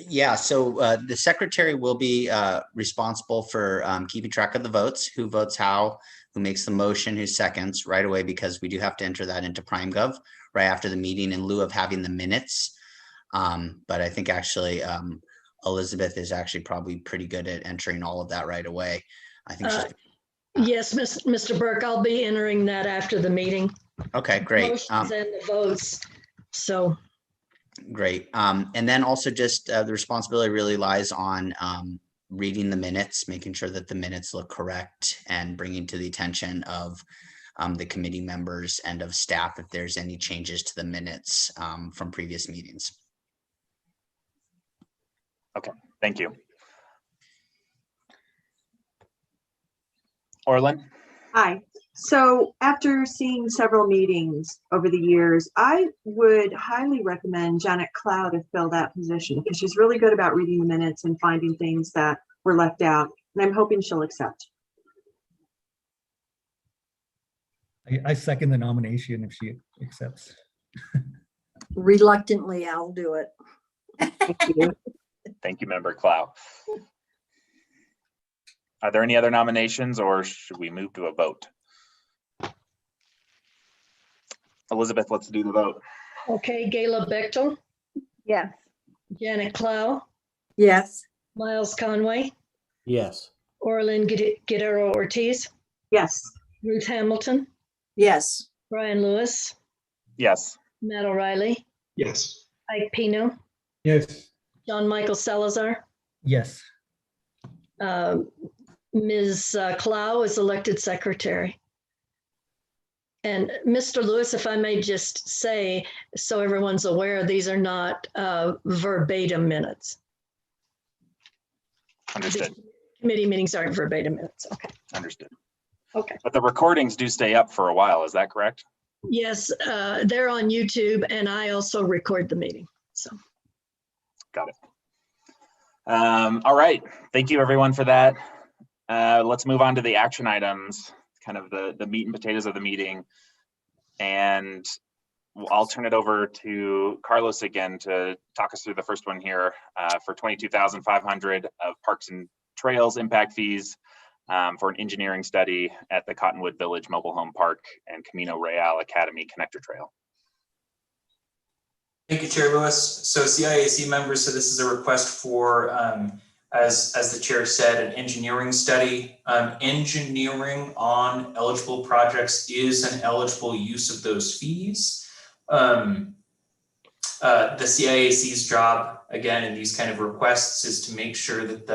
Yeah, so the secretary will be responsible for keeping track of the votes, who votes how, who makes the motion, who seconds right away, because we do have to enter that into PrimeGov right after the meeting in lieu of having the minutes. But I think actually Elizabeth is actually probably pretty good at entering all of that right away. I think she's Yes, Mr. Burke, I'll be entering that after the meeting. okay, great. Motions and the votes. So. Great. And then also just the responsibility really lies on reading the minutes, making sure that the minutes look correct, and bringing to the attention of the committee members and of staff if there's any changes to the minutes from previous meetings. Okay, thank you. Orlin? Hi. So after seeing several meetings over the years, I would highly recommend Janet Clow to fill that position because she's really good about reading the minutes and finding things that were left out. And I'm hoping she'll accept. I second the nomination if she accepts. Reluctantly, I'll do it. Thank you. Thank you, Member Clow. Are there any other nominations, or should we move to a vote? Elizabeth, let's do the vote. Okay, Gayla Bechtel, Yes. Janet Clow, Yes. Miles Conway, Yes. Orlin Guerrero Ortiz, Yes. Ruth Hamilton, Yes. Brian Lewis, Yes. Matt O'Reilly, Yes. Ike Pino, Yes. John Michael Salazar. Yes. Ms. Clow is elected secretary. And Mr. Lewis, if I may just say, so everyone's aware, these are not verbatim minutes. Understood. Committee meetings aren't verbatim minutes. Okay. Understood. Okay. But the recordings do stay up for a while. Is that correct? Yes, they're on YouTube, and I also record the meeting. So. Got it. All right. Thank you, everyone, for that. Let's move on to the action items, kind of the meat and potatoes of the meeting. And I'll turn it over to Carlos again to talk us through the first one here for $22,500 of Parks and Trails impact fees for an engineering study at the Cottonwood Village Mobile Home Park and Camino Real Academy Connector Trail. Thank you, Chair Lewis. So CIAC members, so this is a request for, as the chair said, an engineering study. Engineering on eligible projects is an eligible use of those fees. The CIAC's job, again, in these kind of requests is to make sure that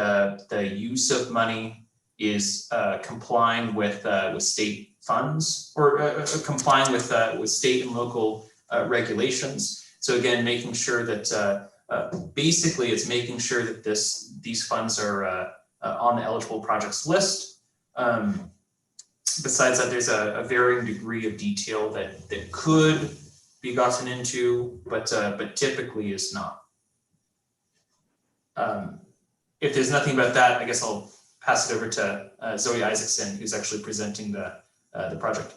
the use of money is complying with state funds or complying with state and local regulations. So again, making sure that basically it's making sure that these funds are on the eligible projects list. Besides that, there's a varying degree of detail that could be gotten into, but typically is not. If there's nothing about that, I guess I'll pass it over to Zoe Isaacson, who's actually presenting the project.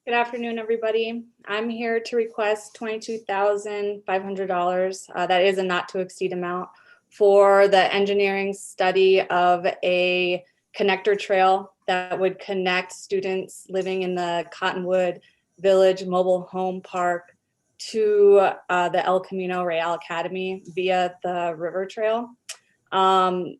Good afternoon, everybody. I'm here to request $22,500. That is a not to exceed amount for the engineering study of a connector trail that would connect students living in the Cottonwood Village Mobile Home Park to the El Camino Real Academy via the river trail.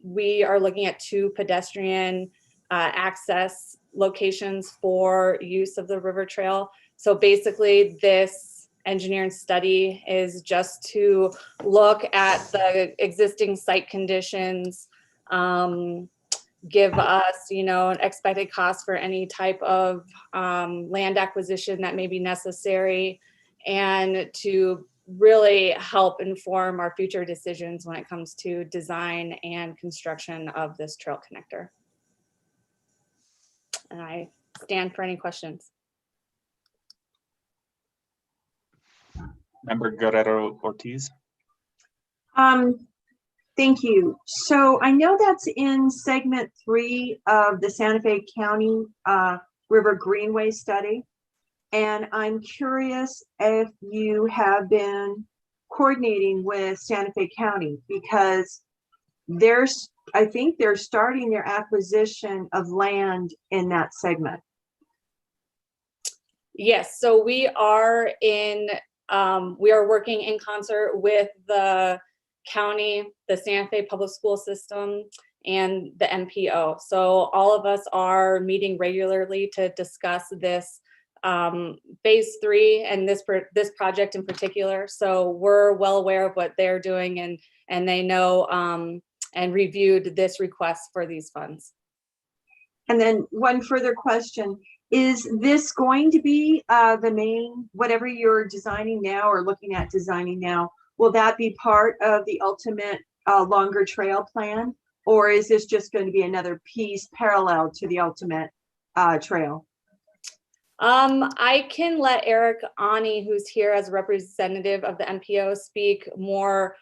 We are looking at 2 pedestrian access locations for use of the river trail. So basically this engineering study is just to look at the existing site conditions, give us, an expected cost for any type of land acquisition that may be necessary, and to really help inform our future decisions when it comes to design and construction of this trail connector. And I stand for any questions. Member Guerrero Ortiz. Thank you. So I know that's in segment 3 of the Santa Fe County River Greenway study. And I'm curious if you have been coordinating with Santa Fe County, because I think they're starting their acquisition of land in that segment. Yes, so we are working in concert with the county, the Santa Fe public school system, and the MPO. So all of us are meeting regularly to discuss this phase 3 and this project in particular. So we're well aware of what they're doing, and they know and reviewed this request for these funds. And then one further question, is this going to be the main, whatever you're designing now or looking at designing now, will that be part of the ultimate longer trail plan? Or is this just going to be another piece parallel to the ultimate trail? I can let Eric Ani, who's here as a representative of the MPO, speak more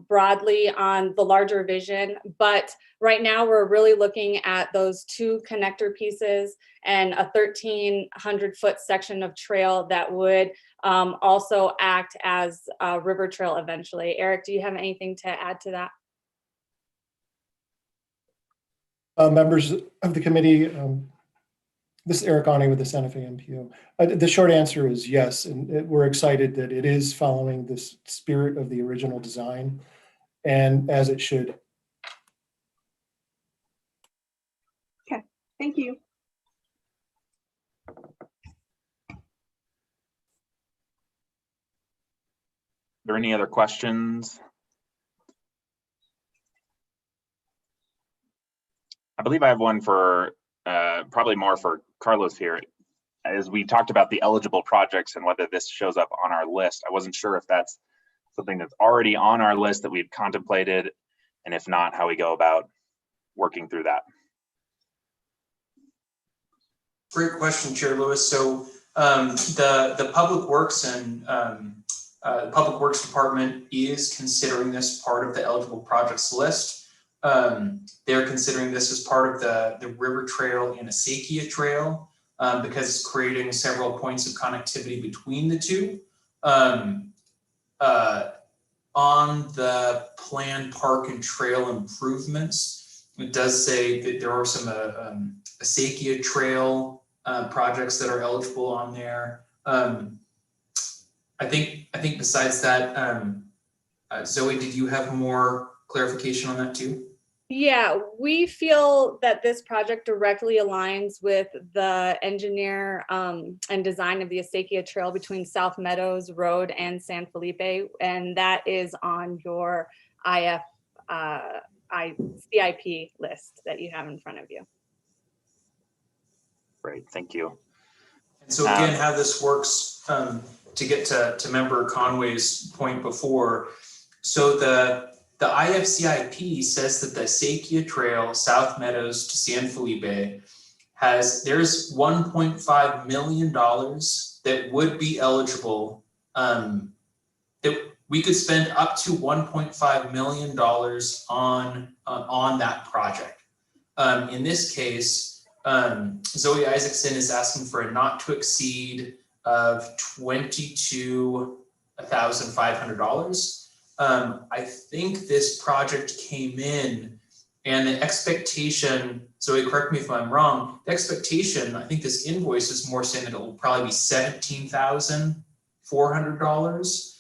broadly on the larger vision, but right now we're really looking at those 2 connector pieces and a 1,300-foot section of trail that would also act as a river trail eventually. Eric, do you have anything to add to that? Members of the committee, this is Eric Ani with the Santa Fe MPO. The short answer is yes, and we're excited that it is following the spirit of the original design, and as it should. Thank you. Are there any other questions? I believe I have one for probably more for Carlos here. As we talked about the eligible projects and whether this shows up on our list, I wasn't sure if that's something that's already on our list that we've contemplated, and if not, how we go about working through that. Great question, Chair Lewis. So the Public Works and the Public Works Department is considering this part of the eligible projects list. They're considering this as part of the River Trail and Acequia Trail because it's creating several points of connectivity between the two. On the planned park and trail improvements, it does say that there are some Acequia Trail projects that are eligible on there. I think besides that, Zoe, did you have more clarification on that too? Yeah, we feel that this project directly aligns with the engineer and design of the Acequia Trail between South Meadows Road and San Felipe, and that is on your CIP list that you have in front of you. Great, thank you. And so again, how this works, to get to Member Conway's point before, so the IFCIP says that the Acequia Trail, South Meadows to San Felipe, there's $1.5 million that would be eligible, that we could spend up to $1.5 million on that project. In this case, Zoe Isaacson is asking for a not to exceed of $22,500. I think this project came in and the expectation, Zoe, correct me if I'm wrong, the expectation, I think this invoice is more saying that it will probably be $17,400.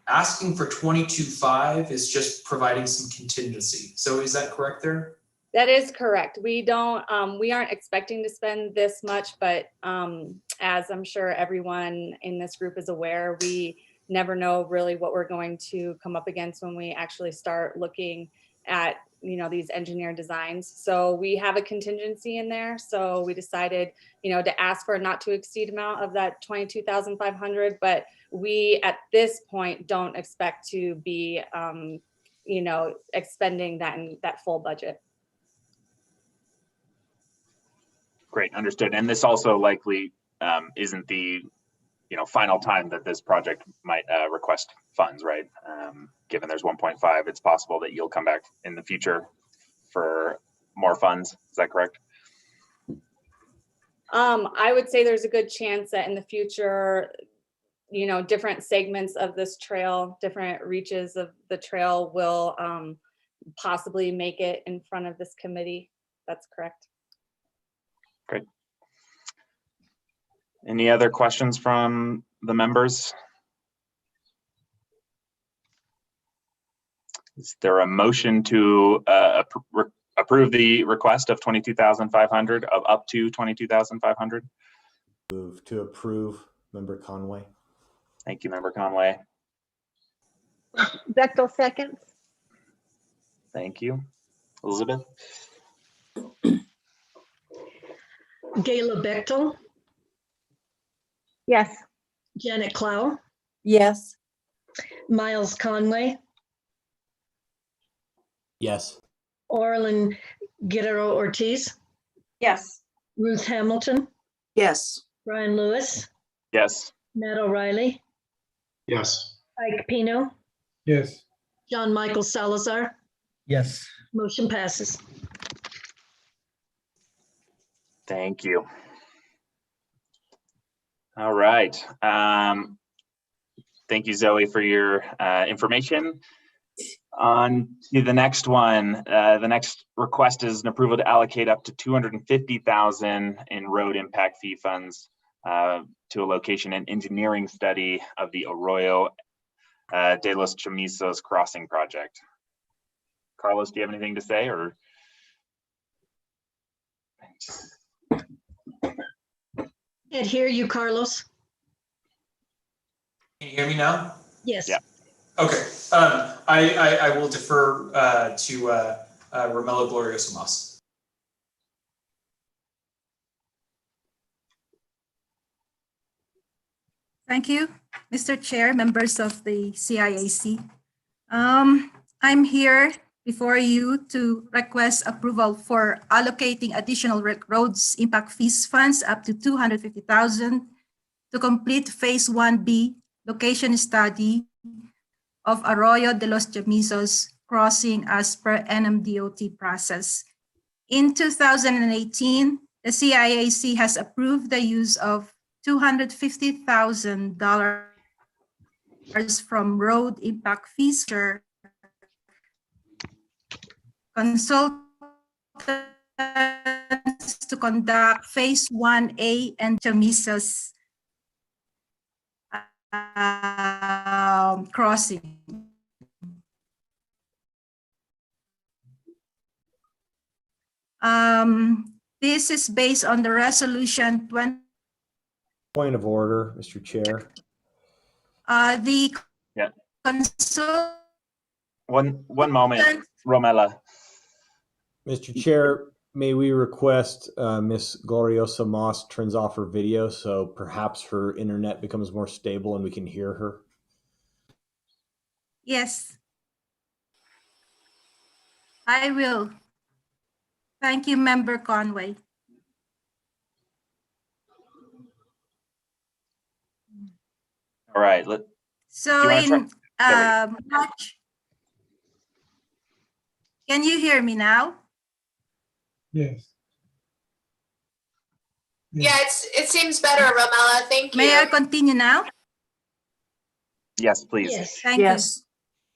Asking for $22,500 is just providing some contingency. So is that correct there? That is correct. We aren't expecting to spend this much, but as I'm sure everyone in this group is aware, we never know really what we're going to come up against when we actually start looking at, these engineer designs. So we have a contingency in there. So we decided, to ask for a not to exceed amount of that $22,500, but we at this point don't expect to be, expending that full budget. Great, understood. And this also likely isn't the final time that this project might request funds, right? Given there's 1.5, it's possible that you'll come back in the future for more funds. Is that correct? I would say there's a good chance that in the future, different segments of this trail, different reaches of the trail will possibly make it in front of this committee. That's correct. Great. Any other questions from the members? Is there a motion to approve the request of $22,500 of up to $22,500? Move to approve, Member Conway. Thank you, Member Conway. Bechtel seconds. Thank you. Elizabeth? Gayla Bechtel, Yes. Janet Clow, Yes. Miles Conway, Yes. Orlin Guerrero Ortiz, Yes. Ruth Hamilton, Yes. Brian Lewis, Yes. Matt O'Reilly, Yes. Ike Pino, Yes. John Michael Salazar. Yes. Motion passes. Thank you. All right. Thank you, Zoe, for your information. On to the next one. The next request is an approval to allocate up to $250,000 in road impact fee funds to a location and engineering study of the Arroyo de los Chamisos crossing project. Carlos, do you have anything to say, or Can't hear you, Carlos. Can you hear me now? Yes. Yeah. Okay. I will defer to Romello Glorioso Mas. Thank you, Mr. Chair, members of the CIAC. I'm here before you to request approval for allocating additional roads impact fees funds up to $250,000 to complete phase 1B location study of Arroyo de los Chamisos crossing as per NMDOT process. In 2018, the CIAC has approved the use of $250,000 from road impact fees consultants to conduct phase 1A and Chamisos crossing. This is based on the resolution 20. Point of order, Mr. Chair. Yeah. Consult. One moment, Romella. Mr. Chair, may we request Ms. Gloriosa Mas turns off her video so perhaps her internet becomes more stable and we can hear her? Yes, I will. Thank you, Member Conway. All right. So in March, can you hear me now? Yes. Yeah, it seems better, Romella. Thank you. May I continue now? Yes, please. Yes. Thank you.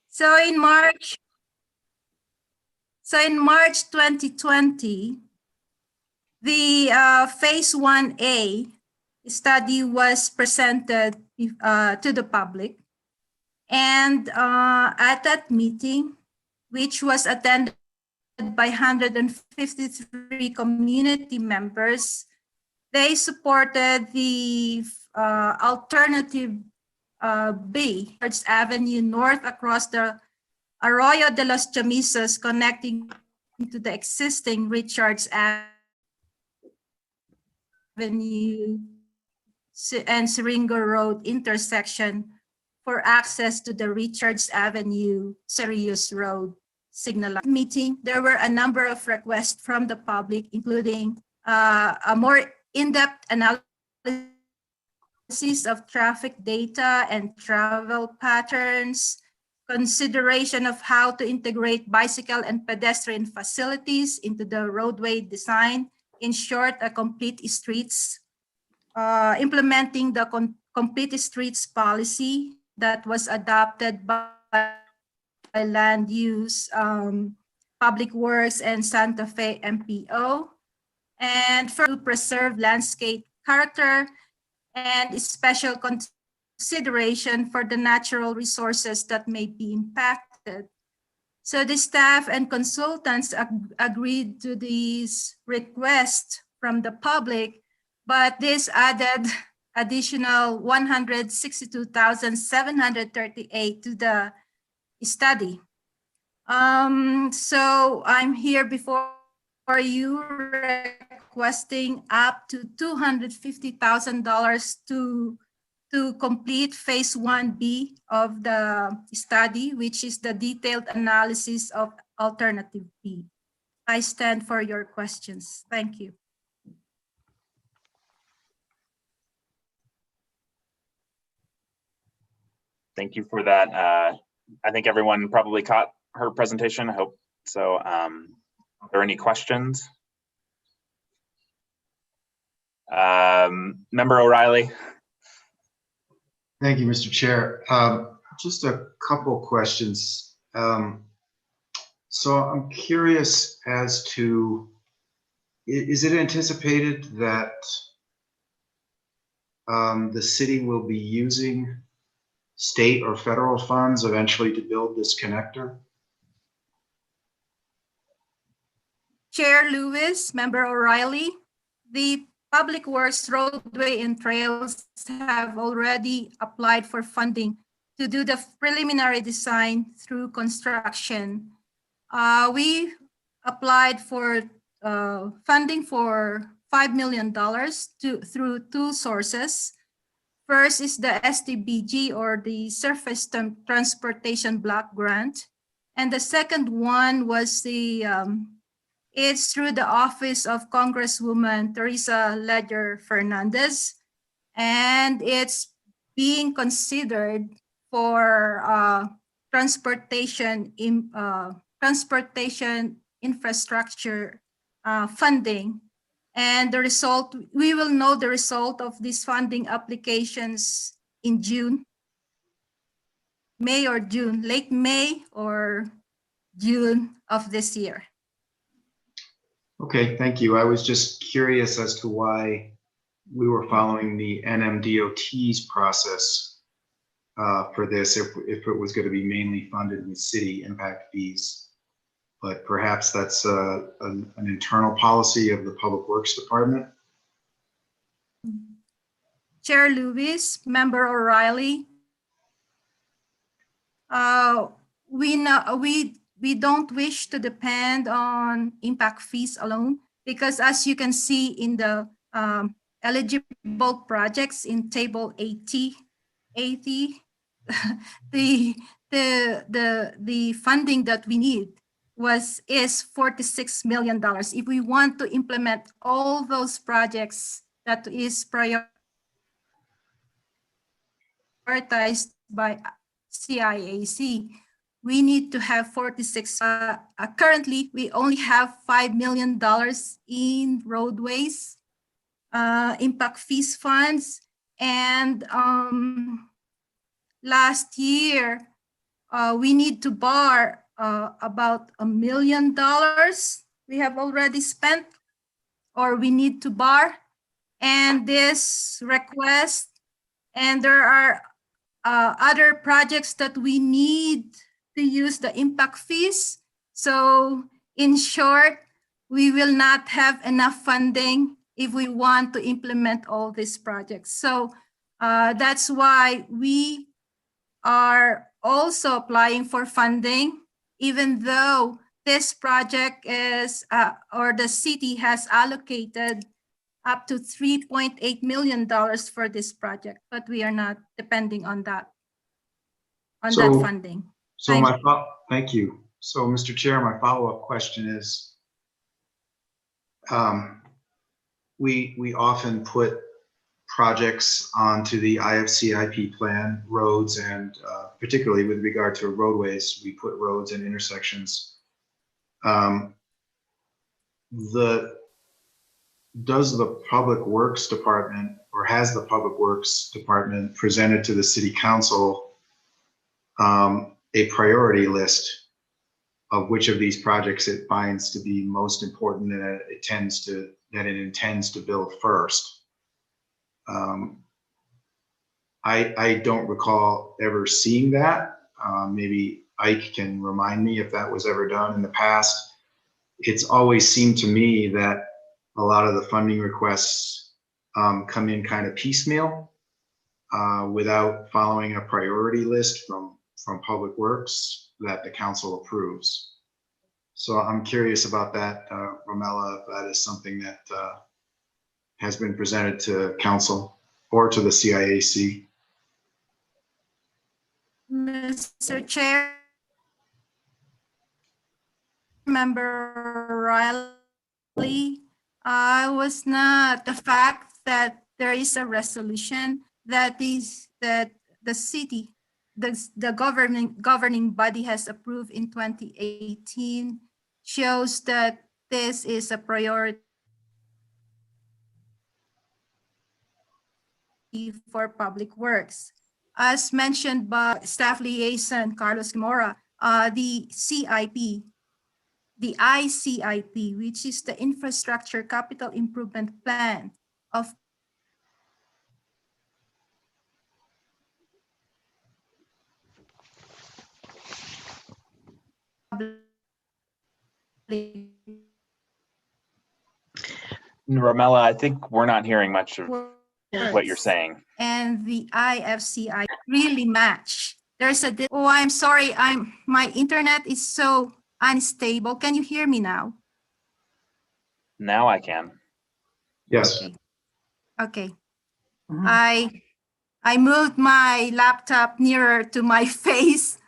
So in March 2020, the phase 1A study was presented to the public. And at that meeting, which was attended by 153 community members, they supported the alternative B, Richards Avenue North across the Arroyo de los Chamisos connecting to the existing Richards Avenue and Siringo Road intersection for access to the Richards Avenue Serious Road signal meeting. There were a number of requests from the public, including a more in-depth analysis of traffic data and travel patterns, consideration of how to integrate bicycle and pedestrian facilities into the roadway design, in short, a complete streets, implementing the complete streets policy that was adopted by Land Use, Public Works, and Santa Fe MPO, and to preserve landscape character and special consideration for the natural resources that may be impacted. So the staff and consultants agreed to these requests from the public, but this added additional $162,738 to the study. So I'm here before you requesting up to $250,000 to complete phase 1B of the study, which is the detailed analysis of alternative B. I stand for your questions. Thank you. Thank you for that. I think everyone probably caught her presentation. I hope so. Are there any questions? Member O'Reilly. Thank you, Mr. Chair. Just a couple questions. So I'm curious as to, is it anticipated that the city will be using state or federal funds eventually to build this connector? Chair Lewis, Member O'Reilly, the Public Works, Roadway, and Trails have already applied for funding to do the preliminary design through construction. We applied for funding for $5 million through two sources. First is the STBG, or the Surface Transportation Block Grant. And the second one was it's through the Office of Congresswoman Teresa Ledger Fernandez. And it's being considered for transportation infrastructure funding. And the result, we will know the result of these funding applications in June, May or June, late May or June of this year. Okay, thank you. I was just curious as to why we were following the NMDOT's process for this, if it was going to be mainly funded with city impact fees. But perhaps that's an internal policy of the Public Works Department. Chair Lewis, Member O'Reilly, we don't wish to depend on impact fees alone, because as you can see in the eligible projects in Table 80, the funding that we need is $46 million. If we want to implement all those projects that is prioritized by CIAC, we need to have 46. Currently, we only have $5 million in roadways, impact fees funds, and last year, we need to borrow about $1 million we have already spent, or we need to borrow. And this request, and there are other projects that we need to use the impact fees. So in short, we will not have enough funding if we want to implement all these projects. So that's why we are also applying for funding, even though this project is, or the city has allocated up to $3.8 million for this project, but we are not depending on that, that funding. So thank you. So Mr. Chair, my follow-up question is, we often put projects onto the IFCIP plan, roads, and particularly with regard to roadways, we put roads and intersections. Does the Public Works Department, or has the Public Works Department presented to the City Council a priority list of which of these projects it finds to be most important and that it intends to build first? I don't recall ever seeing that. Maybe Ike can remind me if that was ever done in the past. It's always seemed to me that a lot of the funding requests come in kind of piecemeal without following a priority list from Public Works that the council approves. So I'm curious about that, Romella, if that is something that has been presented to council or to the CIAC. Mr. Chair, Member Riley, I was not the fact that there is a resolution that the city, the governing body has approved in 2018 shows that this is a priority for Public Works. As mentioned by Staff Liaison Carlos Gamora, the CIP, the ICIP, which is the Infrastructure Capital Improvement Plan of Ramella, I think we're not hearing much of Yeah. what you're saying. And the IFCI really match. There's a, oh, I'm sorry, my internet is so unstable. Can you hear me now? Now I can. Yes. Okay. Okay. I moved my laptop nearer to my face.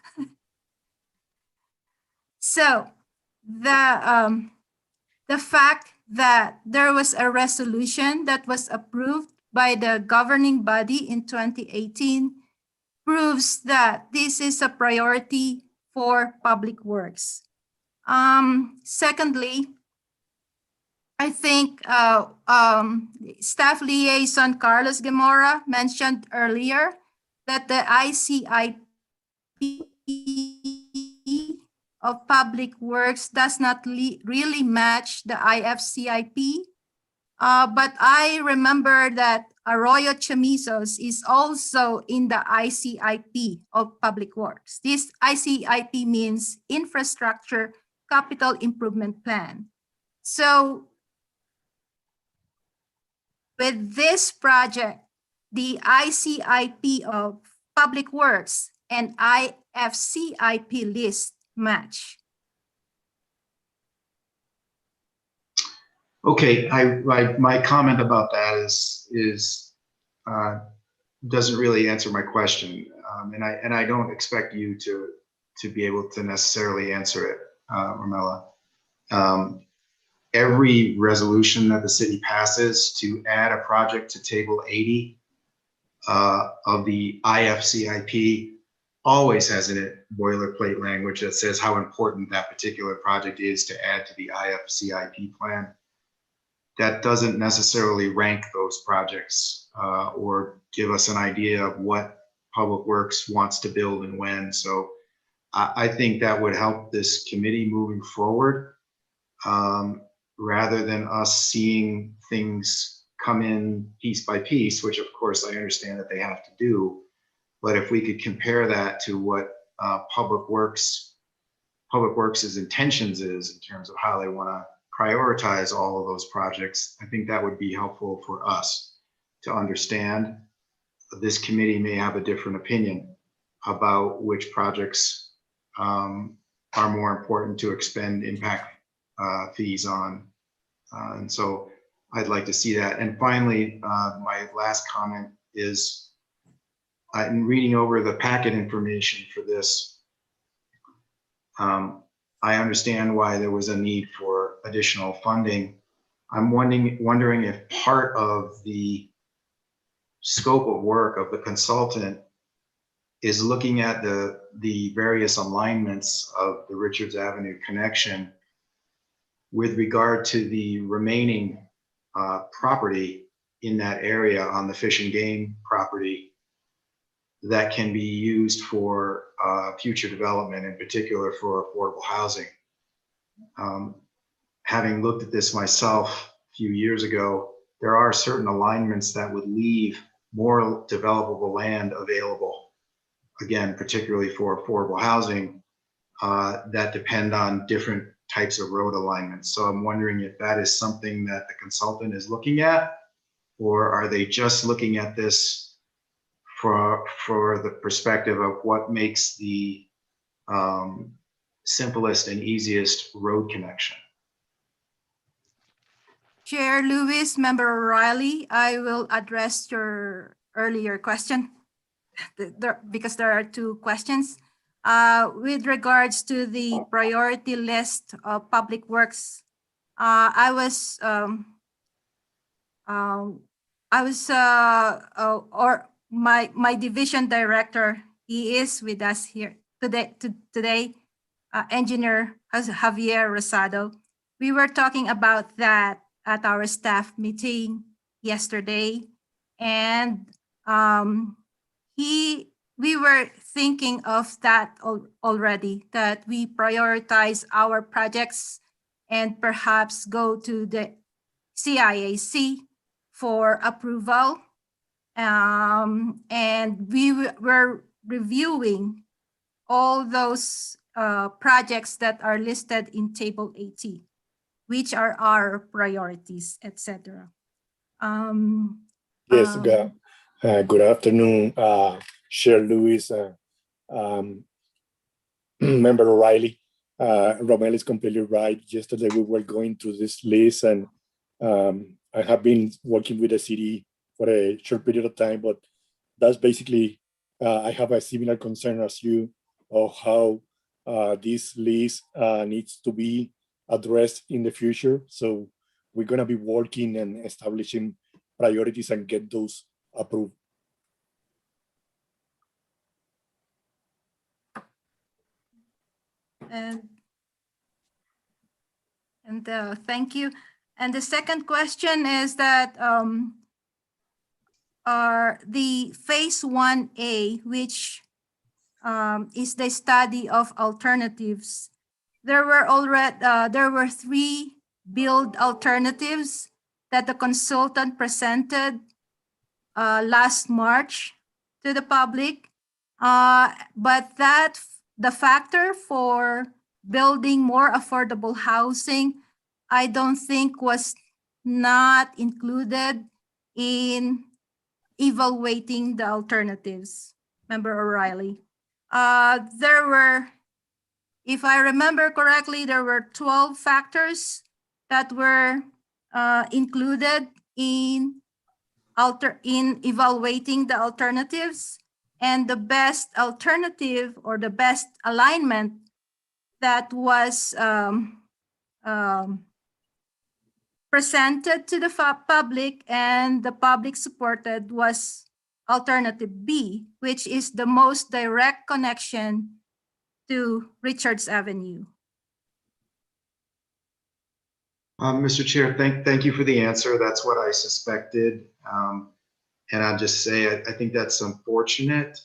So the fact that there was a resolution that was approved by the governing body in 2018 proves that this is a priority for public works. Secondly, I think Staff Liaison Carlos Gemora mentioned earlier that the ICIP of Public Works does not really match the IFCIP. But I remember that Arroyo Chamisos is also in the ICIP of Public Works. This ICIP means Infrastructure Capital Improvement Plan. So with this project, the ICIP of Public Works and IFCIP list match. Okay, my comment about that is doesn't really answer my question, and I don't expect you to be able to necessarily answer it, Ramella. Every resolution that the city passes to add a project to table 80 of the IFCIP always has in it boilerplate language that says how important that particular project is to add to the IFCIP plan. That doesn't necessarily rank those projects or give us an idea of what Public Works wants to build and when. So I think that would help this committee moving forward, rather than us seeing things come in piece by piece, which of course I understand that they have to do. But if we could compare that to what Public Works' intentions is in terms of how they want to prioritize all of those projects, I think that would be helpful for us to understand. This committee may have a different opinion about which projects are more important to expend impact fees on. And so I'd like to see that. And finally, my last comment is, in reading over the packet information for this, I understand why there was a need for additional funding. I'm wondering if part of the scope of work of the consultant is looking at the various alignments of the Richards Avenue connection with regard to the remaining property in that area on the Fish and Game property that can be used for future development, in particular for affordable housing. Having looked at this myself a few years ago, there are certain alignments that would leave more developable land available, again, particularly for affordable housing, that depend on different types of road alignments. So I'm wondering if that is something that the consultant is looking at, or are they just looking at this for the perspective of what makes the simplest and easiest road connection? Chair Lewis, Member O'Reilly, I will address your earlier question because there are two questions. With regards to the priority list of Public Works, my division director, he is with us here today, Engineer Javier Rosado. We were talking about that at our staff meeting yesterday, and we were thinking of that already, that we prioritize our projects and perhaps go to the CIAC for approval. And we were reviewing all those projects that are listed in Table 80. which are our priorities, etc. Yes, good afternoon, Chair Lewis, Member O'Reilly. Romel is completely right. Yesterday we were going through this list, and I have been working with the city for a short period of time, but that's basically, I have a similar concern as you of how this list needs to be addressed in the future. So we're gonna be working and establishing priorities and get those approved. Thank you. And the second question is that the phase 1A, which is the study of alternatives. There were 3 build alternatives that the consultant presented last March to the public, but the factor for building more affordable housing, I don't think was not included in evaluating the alternatives, Member O'Reilly. There were, if I remember correctly, there were 12 factors that were included in evaluating the alternatives, and the best alternative or the best alignment that was presented to the public and the public supported was alternative B, which is the most direct connection to Richards Avenue. Mr. Chair, thank you for the answer. That's what I suspected. And I'll just say, I think that's unfortunate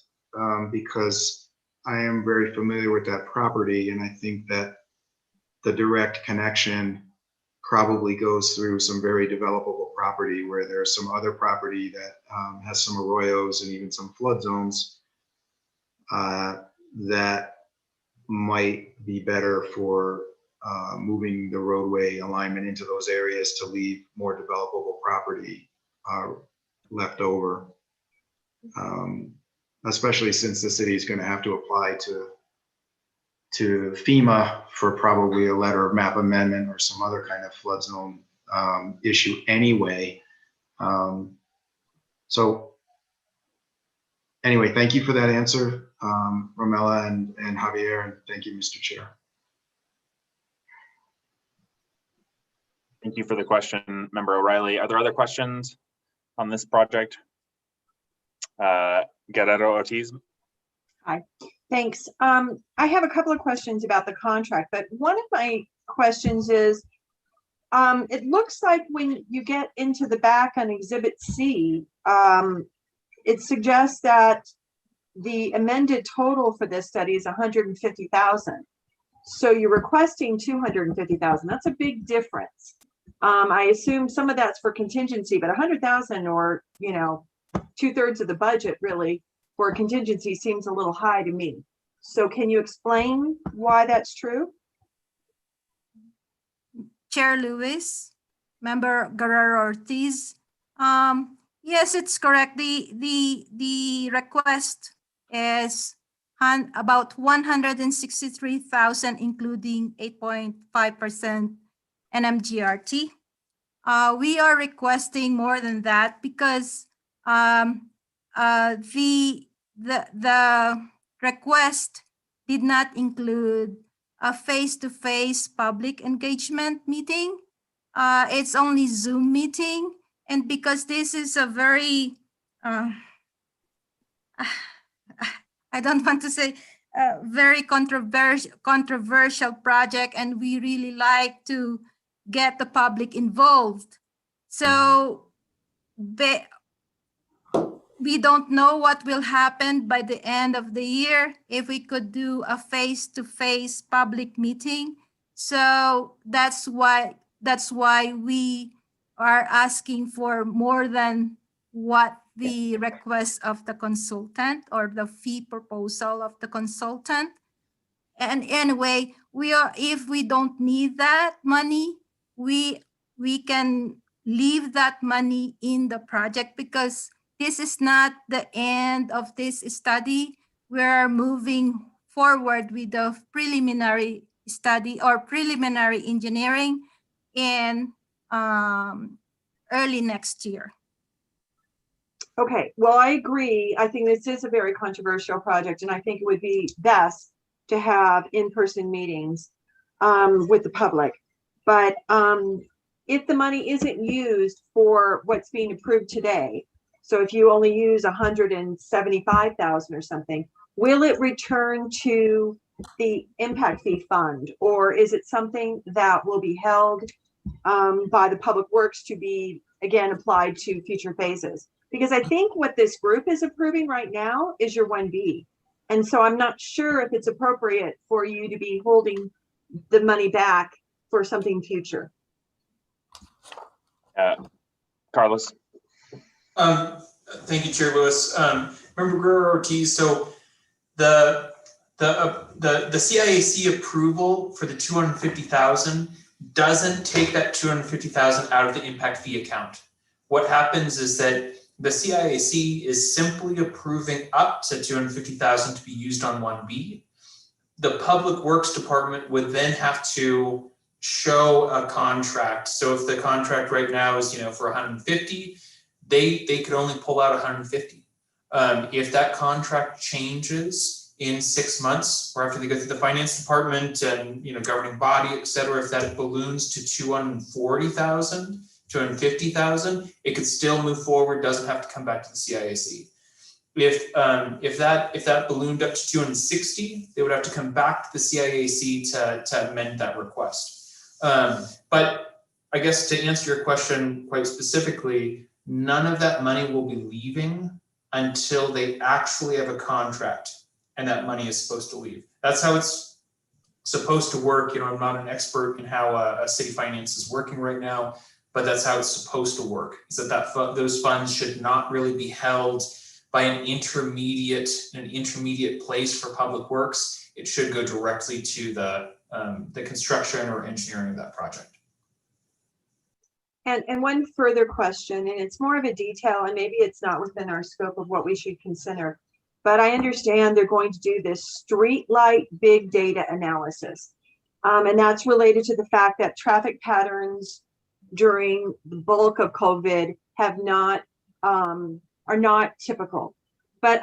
because I am very familiar with that property, and I think that the direct connection probably goes through some very developable property where there's some other property that has some arroyos and even some flood zones that might be better for moving the roadway alignment into those areas to leave more developable property left over. Especially since the city is going to have to apply to FEMA for probably a letter of map amendment or some other kind of flood zone issue anyway. So anyway, thank you for that answer, Romela and Javier, and thank you, Mr. Chair. Thank you for the question, Member O'Reilly. Are there other questions on this project? Guerrero Ortiz. Hi, thanks. I have a couple of questions about the contract, but one of my questions is, it looks like when you get into the back on Exhibit C, it suggests that the amended total for this study is 150,000. So you're requesting 250,000. That's a big difference. I assume some of that's for contingency, but 100,000 or, 2/3 of the budget really for a contingency seems a little high to me. So can you explain why that's true? Chair Lewis, Member Guerrero Ortiz. Yes, it's correct. The request is about 163,000, including 8.5% NMGRT. We are requesting more than that because the request did not include a face-to-face public engagement meeting. It's only Zoom meeting. And because this is a very, I don't want to say very controversial project, and we really like to get the public involved. So we don't know what will happen by the end of the year if we could do a face-to-face public meeting. So that's why we are asking for more than what the request of the consultant or the fee proposal of the consultant. And anyway, if we don't need that money, we can leave that money in the project, because this is not the end of this study. We're moving forward with the preliminary study or preliminary engineering in early next year. Okay, well, I agree. I think this is a very controversial project, and I think it would be best to have in-person meetings with the public. But if the money isn't used for what's being approved today, so if you only use 175,000 or something, will it return to the impact fee fund, or is it something that will be held by the Public Works to be again applied to future phases? Because I think what this group is approving right now is your 1B. And so I'm not sure if it's appropriate for you to be holding the money back for something future. Carlos. Thank you, Chair Lewis. Member Guerrero-Ortiz, so the CIAC approval for the 250,000 doesn't take that 250,000 out of the impact fee account. What happens is that the CIAC is simply approving up to 250,000 to be used on 1B. The Public Works Department would then have to show a contract. So if the contract right now is, for 150, they could only pull out 150. If that contract changes in 6 months, or after they go through the finance department and governing body, et cetera, if that balloons to 240,000, 250,000, it could still move forward, doesn't have to come back to the CIAC. If that ballooned up to 260, they would have to come back to the CIAC to amend that request. But I guess to answer your question quite specifically, none of that money will be leaving until they actually have a contract and that money is supposed to leave. That's how it's supposed to work. I'm not an expert in how a city finance is working right now, but that's how it's supposed to work, is that those funds should not really be held by an intermediate place for Public Works. It should go directly to the construction or engineering of that project. And one further question, and it's more of a detail, and maybe it's not within our scope of what we should consider, but I understand they're going to do this streetlight big data analysis. And that's related to the fact that traffic patterns during the bulk of COVID are not typical. But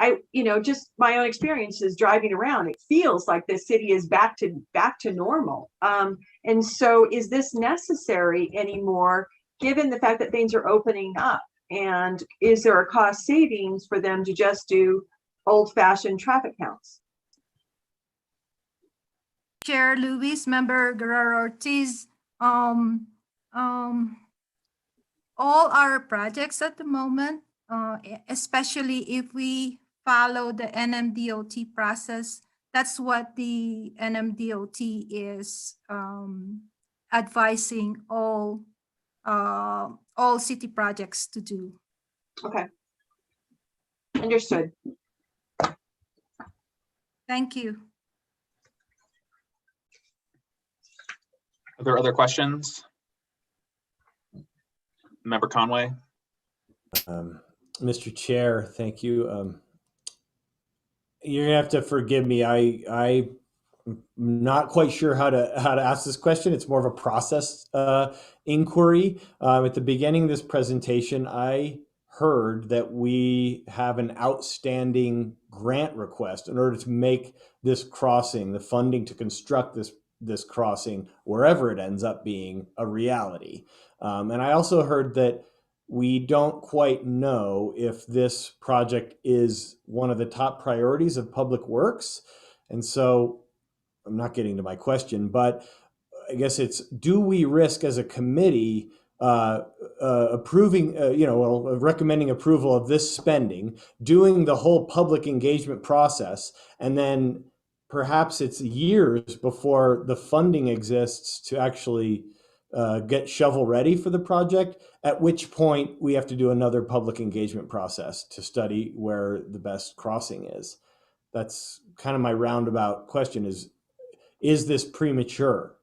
just my own experiences driving around, it feels like the city is back to normal. And so is this necessary anymore, given the fact that things are opening up? And is there a cost savings for them to just do old-fashioned traffic counts? Chair Lewis, Member Guerrero-Ortiz, all our projects at the moment, especially if we follow the NMDOT process, that's what the NMDOT is advising all city projects to do. Okay, understood. Thank you. Are there other questions? Member Conway. Mr. Chair, thank you. You're gonna have to forgive me. I'm not quite sure how to ask this question. It's more of a process inquiry. At the beginning of this presentation, I heard that we have an outstanding grant request in order to make this crossing, the funding to construct this crossing, wherever it ends up being, a reality. And I also heard that we don't quite know if this project is one of the top priorities of Public Works. And so I'm not getting to my question, but I guess it's, do we risk as a committee approving, recommending approval of this spending, doing the whole public engagement process, and then perhaps it's years before the funding exists to actually get shovel ready for the project, at which point we have to do another public engagement process to study where the best crossing is. That's kind of my roundabout question, is this premature,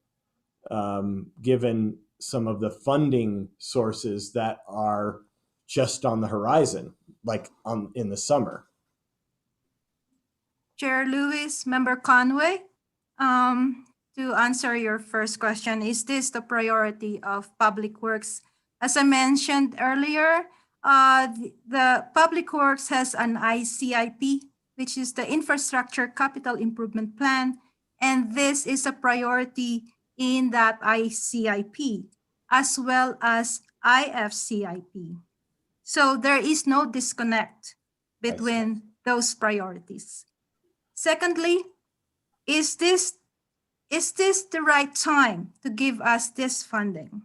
given some of the funding sources that are just on the horizon, like in the summer. Chair Lewis, Member Conway, to answer your first question, is this the priority of Public Works? As I mentioned earlier, the Public Works has an ICIP, which is the Infrastructure Capital Improvement Plan, and this is a priority in that ICIP, as well as IFCIP. So there is no disconnect between those priorities. Secondly, is this the right time to give us this funding?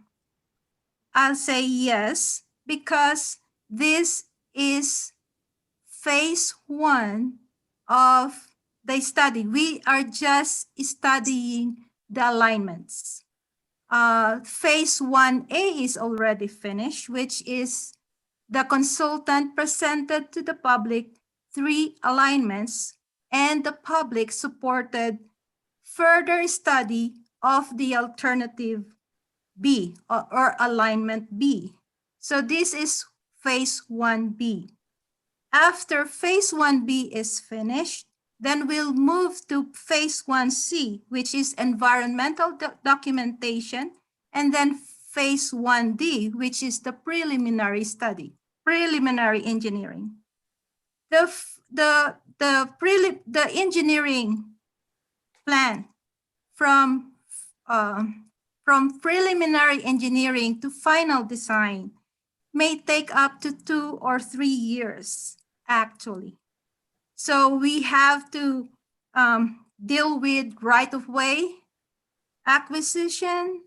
I'll say yes, because this is phase 1 of the study. We are just studying the alignments. Phase 1A is already finished, which is the consultant presented to the public 3 alignments, and the public supported further study of the alternative B or alignment B. So this is phase 1B. After phase 1B is finished, then we'll move to phase 1C, which is environmental documentation, and then phase 1D, which is the preliminary study, preliminary engineering. The engineering plan from preliminary engineering to final design may take up to 2 or 3 years, actually. So we have to deal with right-of-way acquisition,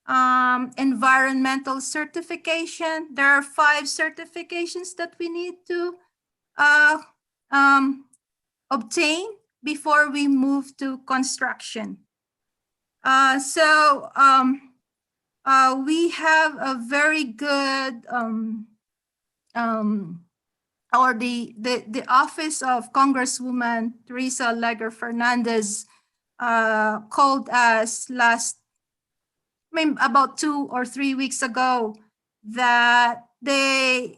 environmental certification. There are 5 certifications that we need to obtain before we move to construction. We have a very good, or the office of Congresswoman Teresa Leger Fernandez called us about 2 or 3 weeks ago, that they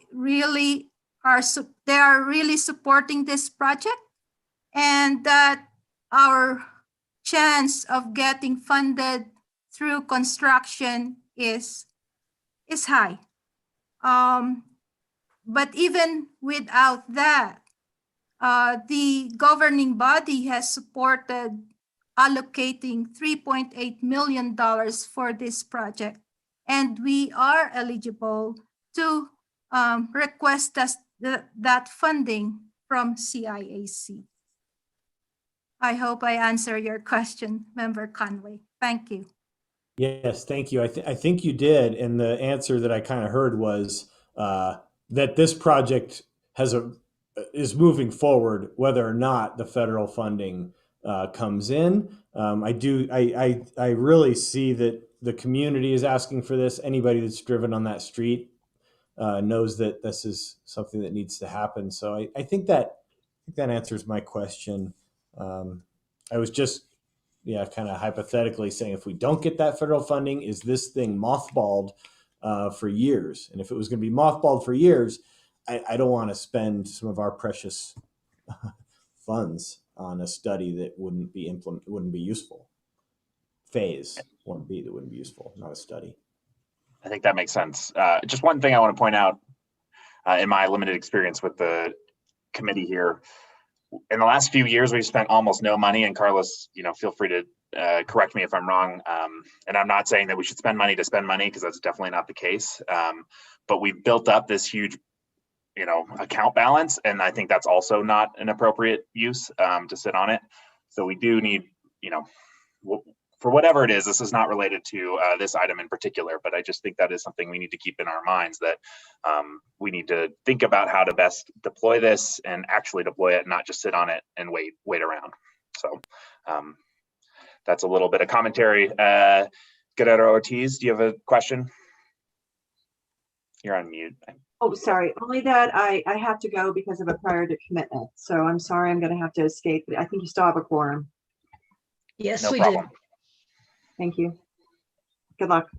are really supporting this project, and that our chance of getting funded through construction is high. But even without that, the governing body has supported allocating $3.8 million for this project, and we are eligible to request that funding from CIAC. I hope I answer your question, Member Conway. Thank you. Yes, thank you. I think you did, and the answer that I kind of heard was that this project is moving forward, whether or not the federal funding comes in. I really see that the community is asking for this. Anybody that's driven on that street knows that this is something that needs to happen. So I think that answers my question. I was just, kind of hypothetically saying, if we don't get that federal funding, is this thing mothballed for years? And if it was going to be mothballed for years, I don't want to spend some of our precious funds on a study that wouldn't be useful. Phase 1B that wouldn't be useful, not a study. I think that makes sense. Just one thing I want to point out in my limited experience with the committee here. In the last few years, we've spent almost no money, and Carlos, feel free to correct me if I'm wrong. And I'm not saying that we should spend money to spend money, because that's definitely not the case. But we've built up this huge, account balance, and I think that's also not an appropriate use to sit on it. So we do need, for whatever it is, this is not related to this item in particular, but I just think that is something we need to keep in our minds, that we need to think about how to best deploy this and actually deploy it, not just sit on it and wait around. So that's a little bit of commentary. Guerrero Ortiz, do you have a question? You're on mute. Oh, sorry. Only that I have to go because of a prior to commitment. So I'm sorry, I'm going to have to escape. I think you still have a quorum. Yes, No we problem. do. Thank you. Good luck.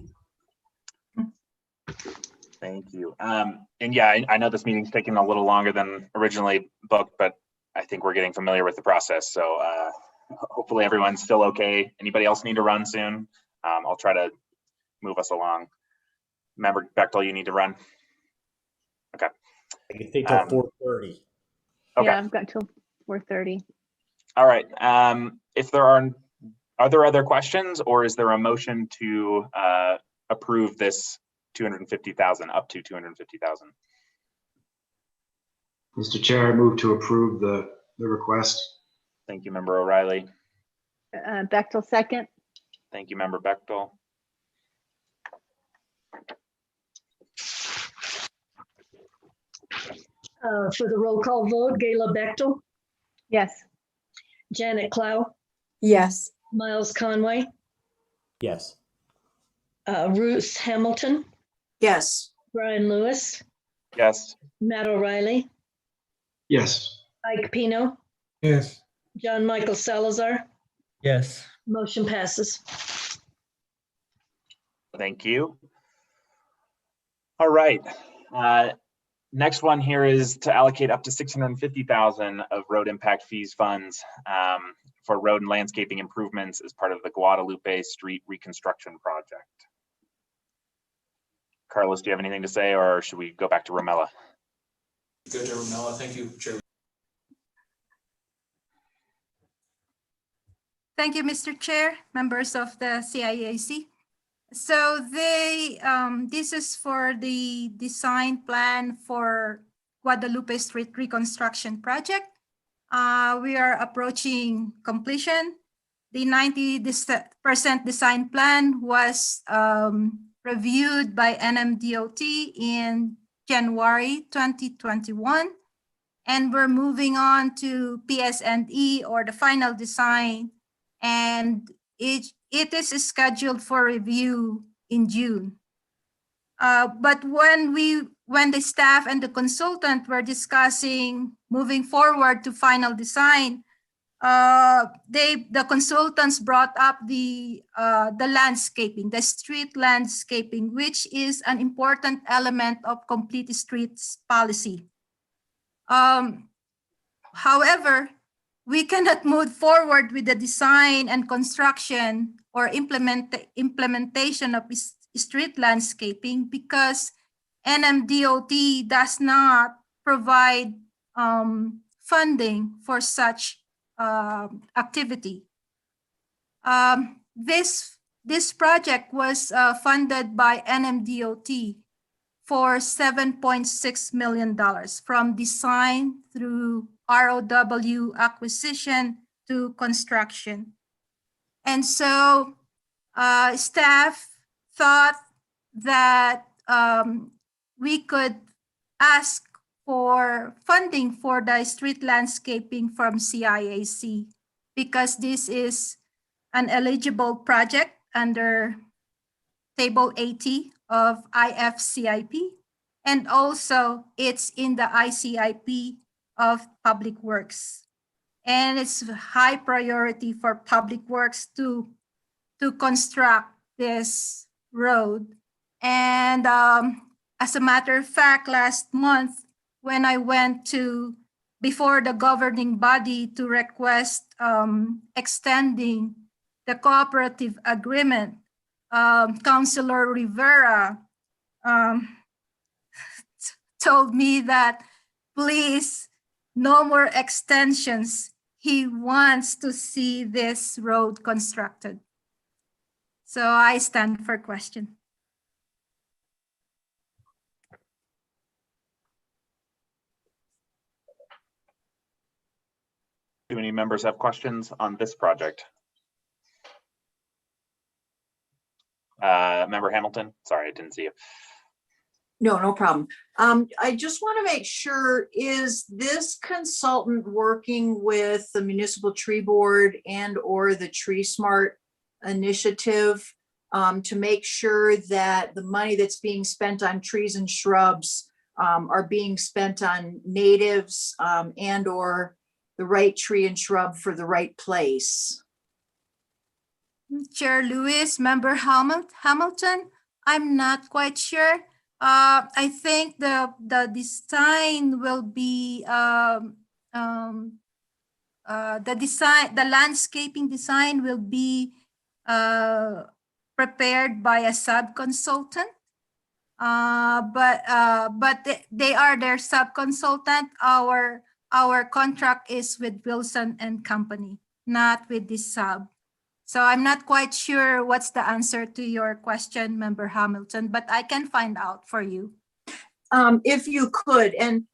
Thank you. And yeah, I know this meeting's taking a little longer than originally booked, but I think we're getting familiar with the process. So hopefully everyone's still okay. Anybody else need to run soon? I'll try to move us along. Member Bechtel, you need to run? Okay. I can stay till 4:30. Okay. Yeah, I've got till 4:30. All right. If there are there other questions, or is there a motion to approve this 250,000 up to 250,000? Mr. Chair, I move to approve the request. Thank you, Member O'Reilly. Bechtel second. Thank you, Member Bechtel. For the roll call vote, Gayla Bechtel, Yes. Janet Clow, Yes. Miles Conway, Yes. Ruth Hamilton, Yes. Brian Lewis, Yes. Matt O'Reilly, Yes. Ike Pino, Yes. John Michael Salazar. Yes. Motion passes. Thank you. All right. Next one here is to allocate up to 650,000 of road impact fees funds for road and landscaping improvements as part of the Guadalupe Street reconstruction project. Carlos, do you have anything to say, or should we go back to Romella? Go to Romella. Thank you, Chair. Thank you, Mr. Chair, members of the CIAC. So this is for the design plan for Guadalupe Street reconstruction project. We are approaching completion. The 90% design plan was reviewed by NMDOT in January 2021. And we're moving on to PS&E, or the final design. And it is scheduled for review in June. But when the staff and the consultant were discussing moving forward to final design, the consultants brought up the landscaping, the street landscaping, which is an important element of complete streets policy. However, we cannot move forward with the design and construction or implementation of street landscaping because NMDOT does not provide funding for such activity. This project was funded by NMDOT for $7.6 million from design through ROW acquisition to construction. And so staff thought that we could ask for funding for the street landscaping from CIAC because this is an eligible project under Table 80 of IFCIP, and also it's in the ICIP of Public Works. And it's high priority for Public Works to construct this road. And as a matter of fact, last month, when I went before the governing body to request extending the cooperative agreement, Councilor Rivera told me that, please, no more extensions. He wants to see this road constructed. So I stand for question. Do any members have questions on this project? Member Hamilton, sorry, I didn't see you. No problem. I just want to make sure, is this consultant working with the Municipal Tree Board and or the Tree Smart initiative to make sure that the money that's being spent on trees and shrubs are being spent on natives and or the right tree and shrub for the right place? Chair Lewis, Member Hamilton, I'm not quite sure. I think the design will be the landscaping design will be prepared by a sub-consultant. But they are their sub-consultant. Our contract is with Wilson and Company, not with this sub. So I'm not quite sure what's the answer to your question, Member Hamilton, but I can find out for you. If you could, and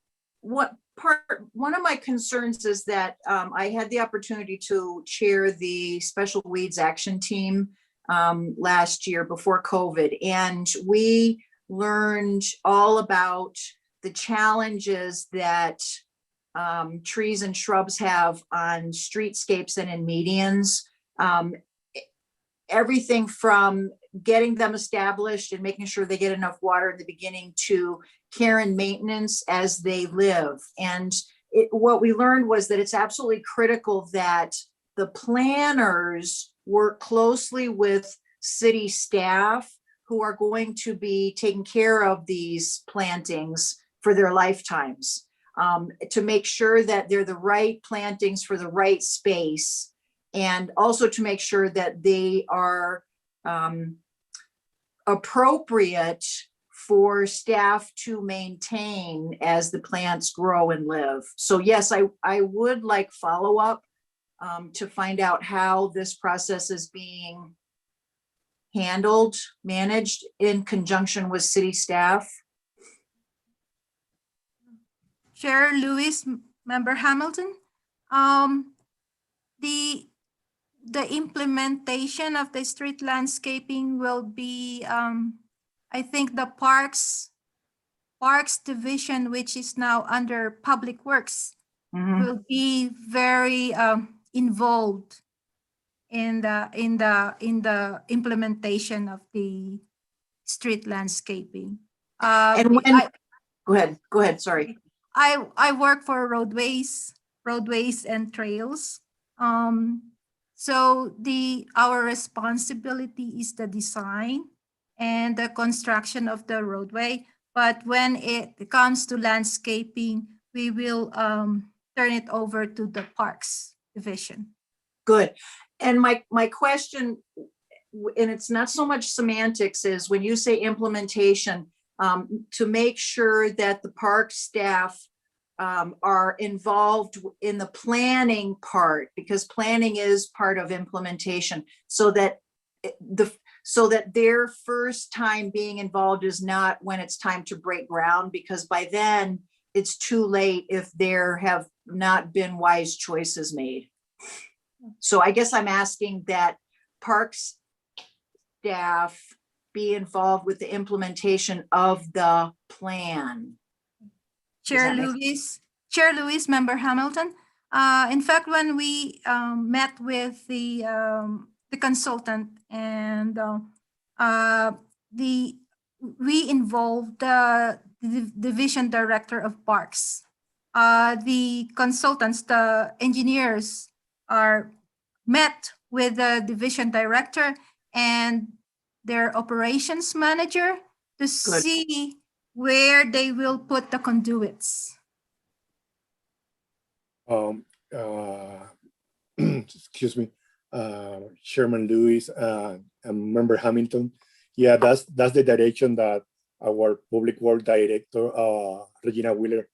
one of my concerns is that I had the opportunity to chair the Special Weeds Action Team last year before COVID, and we learned all about the challenges that trees and shrubs have on streetscapes and in medians. Everything from getting them established and making sure they get enough water in the beginning to care and maintenance as they live. And what we learned was that it's absolutely critical that the planners work closely with city staff who are going to be taking care of these plantings for their lifetimes, to make sure that they're the right plantings for the right space, and also to make sure that they are appropriate for staff to maintain as the plants grow and live. So yes, I would like follow-up to find out how this process is being handled, managed in conjunction with city staff. Chair Lewis, Member Hamilton, the implementation of the street landscaping will be, I think the Parks Division, which is now under Public Works, will be very involved in the implementation of the street landscaping. And when, go ahead, sorry. I work for roadways and trails. So our responsibility is the design and the construction of the roadway. But when it comes to landscaping, we will turn it over to the Parks Division. Good. And my question, and it's not so much semantics, is when you say implementation, to make sure that the park staff are involved in the planning part, because planning is part of implementation, so that their first time being involved is not when it's time to break ground, because by then it's too late if there have not been wise choices made. So I guess I'm asking that parks staff be involved with the implementation of the plan. Chair Lewis, Member Hamilton. In fact, when we met with the consultant and we involved the division director of parks. The consultants, the engineers, are met with the division director and their operations manager to see where they will put the conduits. Excuse me, Chairman Lewis and Member Hamilton. Yeah, that's the direction that our public work director, Regina Wheeler,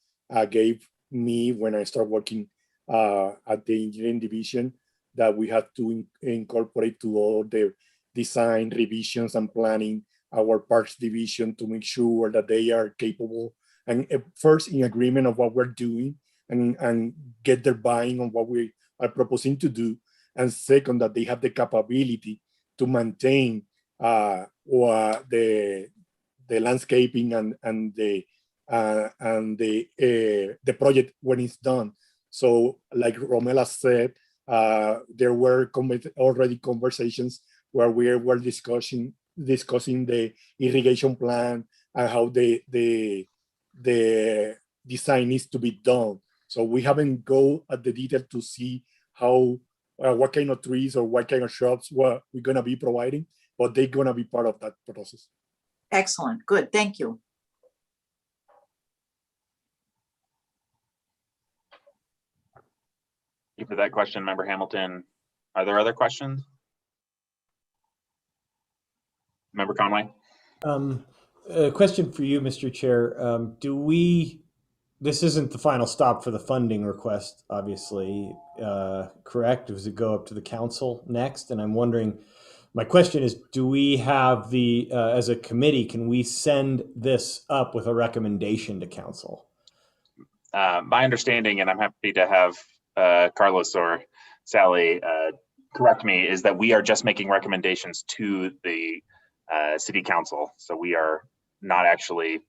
gave me when I started working at the engineering division, that we have to incorporate to all the design revisions and planning our parks division to make sure that they are capable and first in agreement of what we're doing and get their buy-in on what we are proposing to do, and second, that they have the capability to maintain the landscaping and the project when it's done. So like Romela said, there were already conversations where we were discussing the irrigation plan and how the design needs to be done. So we haven't go at the detail to see how what kind of trees or what kind of shrubs we're gonna be providing, but they're gonna be part of that process. Excellent, good, thank you. you for that question, Member Hamilton. Are there other questions? Member Conway? A question for you, Mr. Chair. This isn't the final stop for the funding request, obviously, correct? Does it go up to the council next? And I'm wondering, my question is, do we have as a committee, can we send this up with a recommendation to council? My understanding, and I'm happy to have Carlos or Sally correct me, is that we are just making recommendations to the city council. So we are not actually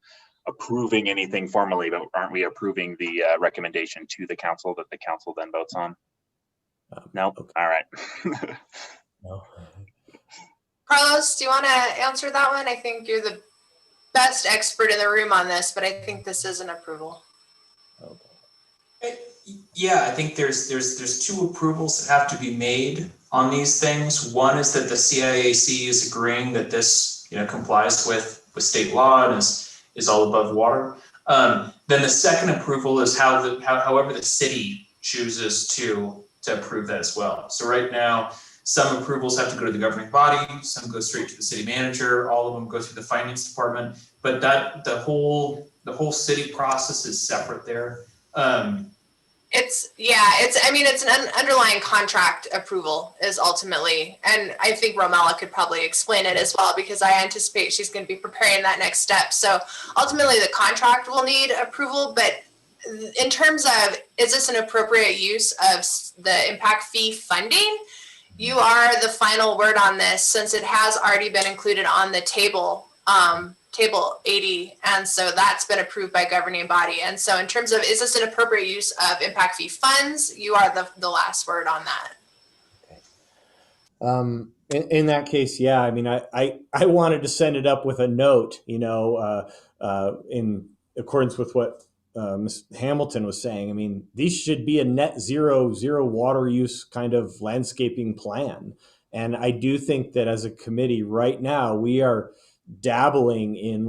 approving anything formally, but aren't we approving the recommendation to the council that the council then votes on? No? Okay. All right. No. Carlos, do you want to answer that one? I think you're the best expert in the room on this, but I think this is an approval. Yeah, I think there's two approvals that have to be made on these things. One is that the CIAC is agreeing that this complies with state law and is all above water. Then the second approval is however the city chooses to approve that as well. So right now, some approvals have to go to the governing body, some go straight to the city manager, all of them go through the finance department, but the whole city process is separate there. It's an underlying contract approval is ultimately, and I think Romella could probably explain it as well, because I anticipate she's going to be preparing that next step. So ultimately the contract will need approval, but in terms of, is this an appropriate use of the impact fee funding? You are the final word on this, since it has already been included on the table, table 80, and so that's been approved by governing body. And so in terms of, is this an appropriate use of impact fee funds, you are the last word on that. Okay. In that case, yeah, I mean, I wanted to send it up with a note, in accordance with what Ms. Hamilton was saying. I mean, these should be a net zero water use kind of landscaping plan. And I do think that as a committee right now, we are dabbling in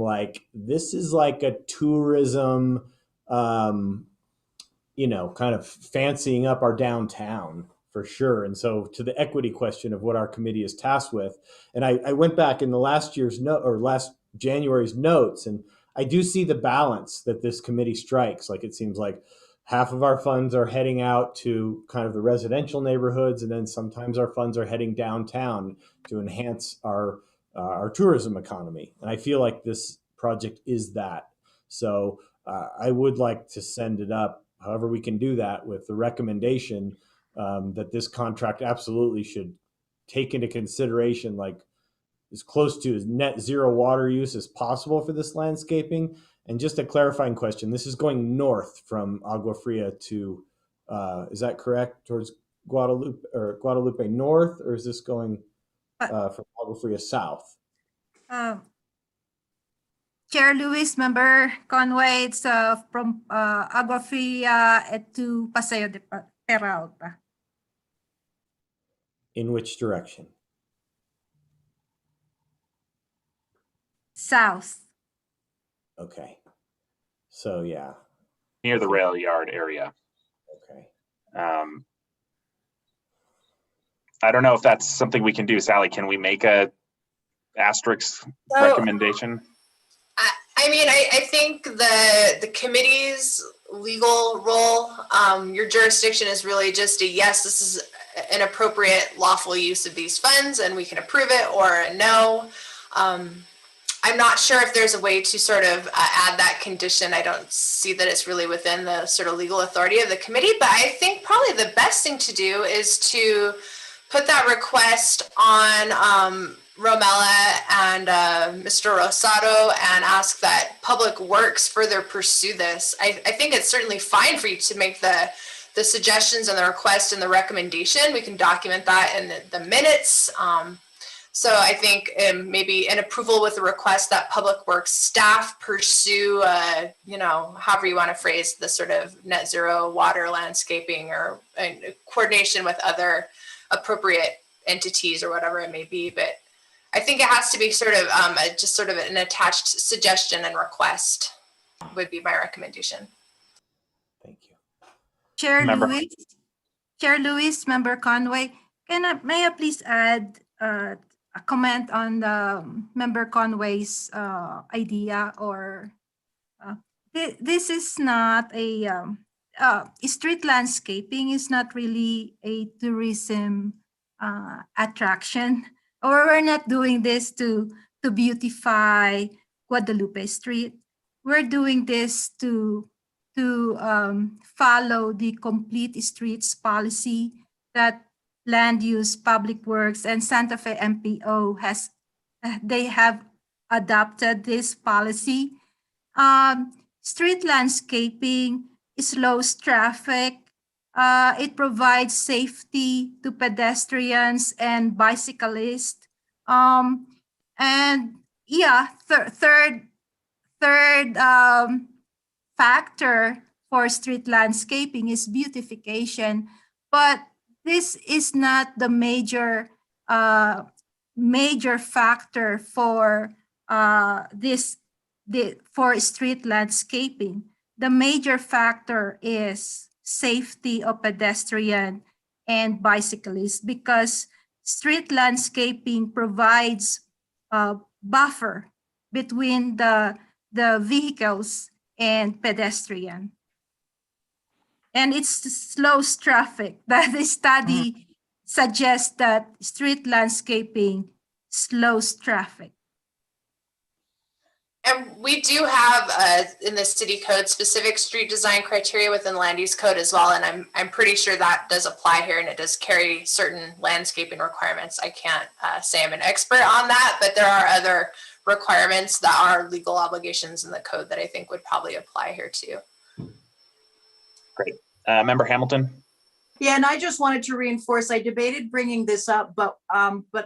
this is like a tourism, kind of fancying up our downtown for sure. And so to the equity question of what our committee is tasked with, and I went back in the last January's notes, and I do see the balance that this committee strikes. It seems like half of our funds are heading out to kind of the residential neighborhoods, and then sometimes our funds are heading downtown to enhance our tourism economy. And I feel like this project is that. So I would like to send it up, however we can do that, with the recommendation that this contract absolutely should take into consideration as close to as net zero water use as possible for this landscaping. And just a clarifying question, this is going north from Agua Fria to, is that correct, towards Guadalupe north, or is this going from Agua Fria south? Chair Lewis, Member Conway, it's from Agua Fria to Paseo de Peralta. In which direction? South. Okay. So yeah. Near the rail yard area. Okay. I don't know if that's something we can do. Sally, can we make a asterisk recommendation? I think the committee's legal role, your jurisdiction is really just a yes, this is an appropriate lawful use of these funds and we can approve it, or a no. I'm not sure if there's a way to sort of add that condition. I don't see that it's really within the sort of legal authority of the committee, but I think probably the best thing to do is to put that request on Romella and Mr. Rosado and ask that Public Works further pursue this. I think it's certainly fine for you to make the suggestions and the request and the recommendation. We can document that in the minutes. So I think maybe an approval with a request that Public Works staff pursue, however you want to phrase the sort of net zero water landscaping, or in coordination with other appropriate entities or whatever it may be. But I think it has to be sort of just sort of an attached suggestion and request would be my recommendation. Thank you. Chair Lewis. Chair Lewis, Member Conway, may I please add a comment on the Member Conway's idea, or this is not a street landscaping is not really a tourism attraction, or we're not doing this to beautify Guadalupe Street. We're doing this to follow the complete streets policy that Land Use, Public Works, and Santa Fe MPO they have adopted this policy. Street landscaping slows traffic. It provides safety to pedestrians and bicyclists. And yeah, third factor for street landscaping is beautification, but this is not the major factor for for street landscaping. The major factor is safety of pedestrian and bicyclists, because street landscaping provides a buffer between the vehicles and pedestrian. And it slows traffic. The study suggests that street landscaping slows traffic. And we do have in the city code specific street design criteria within land use code as well. And I'm pretty sure that does apply here, and it does carry certain landscaping requirements. I can't say I'm an expert on that, but there are other requirements that are legal obligations in the code that I think would probably apply here too. Great. Member Hamilton. Yeah, and I just wanted to reinforce, I debated bringing this up, but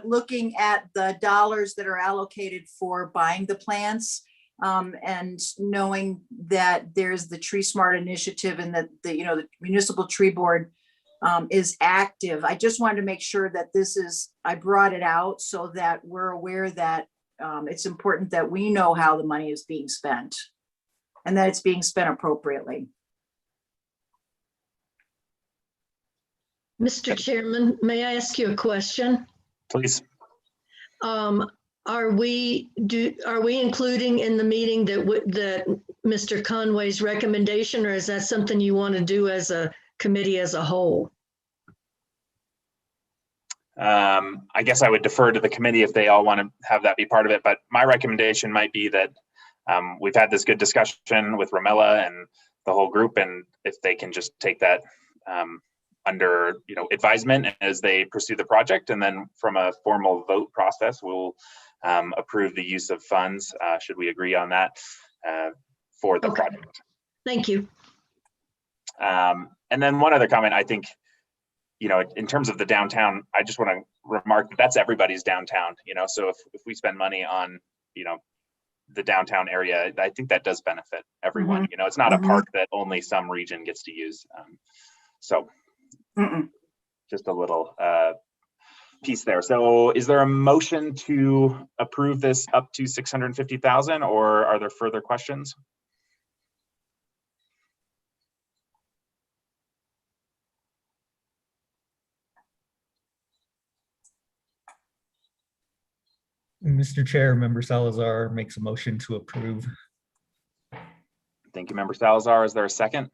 looking at the dollars that are allocated for buying the plants, and knowing that there's the Tree Smart initiative and that the municipal tree board is active. I just wanted to make sure that I brought it out so that we're aware that it's important that we know how the money is being spent and that it's being spent appropriately. Mr. Chairman, may I ask you a question? Please. Are we including in the meeting that Mr. Conway's recommendation, or is that something you want to do as a committee as a whole? I guess I would defer to the committee if they all want to have that be part of it, but my recommendation might be that we've had this good discussion with Romella and the whole group, and if they can just take that under advisement as they pursue the project, and then from a formal vote process, we'll approve the use of funds, should we agree on that, for the project. Thank you. And then one other comment, I think, in terms of the downtown, I just want to remark that that's everybody's downtown, so if we spend money on, the downtown area, I think that does benefit everyone. It's not a park that only some region gets to use. So just a little piece there. So is there a motion to approve this up to 650,000, or are there further questions? Mr. Chair, Member Salazar makes a motion to approve. Thank you, Member Salazar. Is there a second?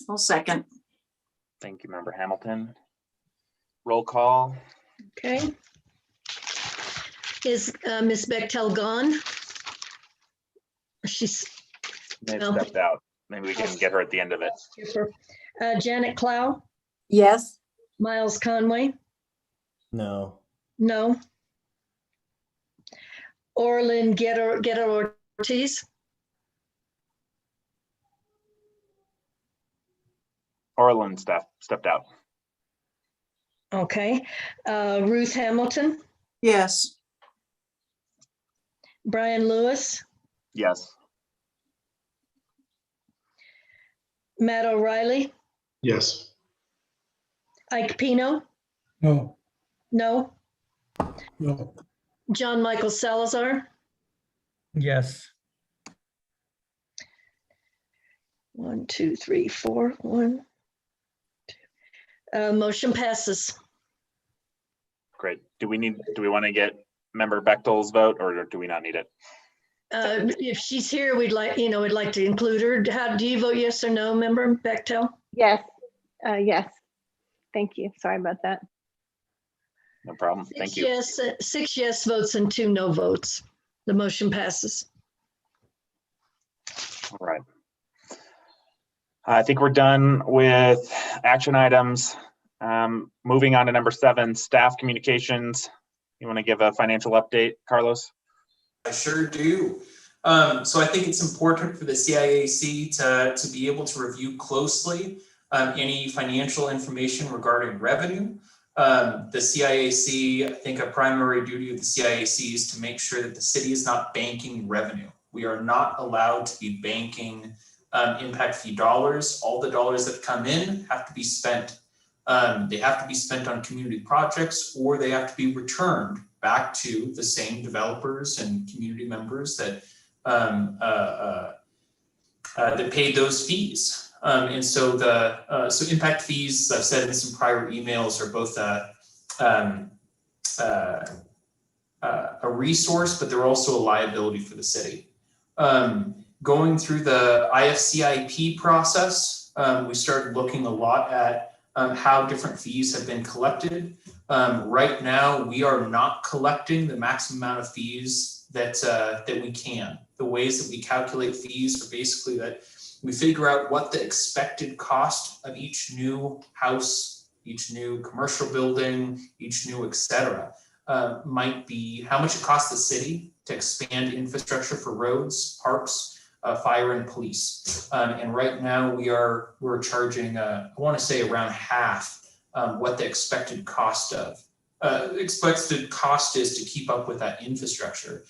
I'll second. Thank you, Member Hamilton. Roll call. Okay. Is Ms. Bechtel gone? She's stepped out. Maybe we can get her at the end of it. Janet Clow? Yes. Miles Conway? No. No. Orlin Guerra Ortiz? Orlin stepped out. Okay. Ruth Hamilton? Yes. Brian Lewis? Yes. Matt O'Reilly? Yes. Ike Pino? No. No. No. John Michael Salazar? Yes. 1, 2, 3, 4. 1, Motion passes. Great. Do we want to get Member Bechtel's vote, or do we not need it? If she's here, we'd like to include her. How do you vote, yes or no, Member Bechtel? Yes, yes. Thank you. Sorry about that. No problem. Thank you. Yes, 6 yes votes and 2 no votes. The motion passes. All right. I think we're done with action items. Moving on to number 7, staff communications. You want to give a financial update, Carlos? I sure do. So I think it's important for the CIAC to be able to review closely any financial information regarding revenue. The CIAC, I think a primary duty of the CIAC is to make sure that the city is not banking revenue. We are not allowed to be banking impact fee dollars. All the dollars that come in have to be spent. They have to be spent on community projects, or they have to be returned back to the same developers and community members that that paid those fees. And so so impact fees, I've said in some prior emails, are both a resource, but they're also a liability for the city. Going through the IFCIP process, we started looking a lot at how different fees have been collected. Right now, we are not collecting the maximum amount of fees that we can. The ways that we calculate fees are basically that we figure out what the expected cost of each new house, each new commercial building, each new et cetera, might be, how much it costs the city to expand infrastructure for roads, parks, fire, and police. And right now we're charging, I want to say around half what the expected cost is to keep up with that infrastructure.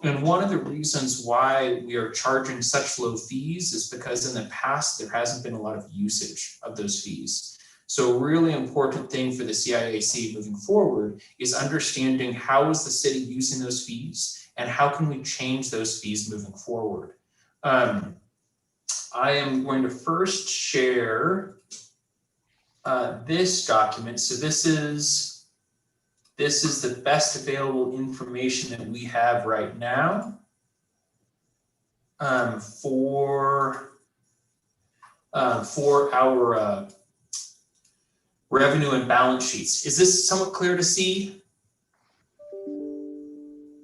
And one of the reasons why we are charging such low fees is because in the past, there hasn't been a lot of usage of those fees. So a really important thing for the CIAC moving forward is understanding how is the city using those fees and how can we change those fees moving forward. I am going to first share this document. So this is the best available information that we have right now for our revenue and balance sheets. Is this somewhat clear to see?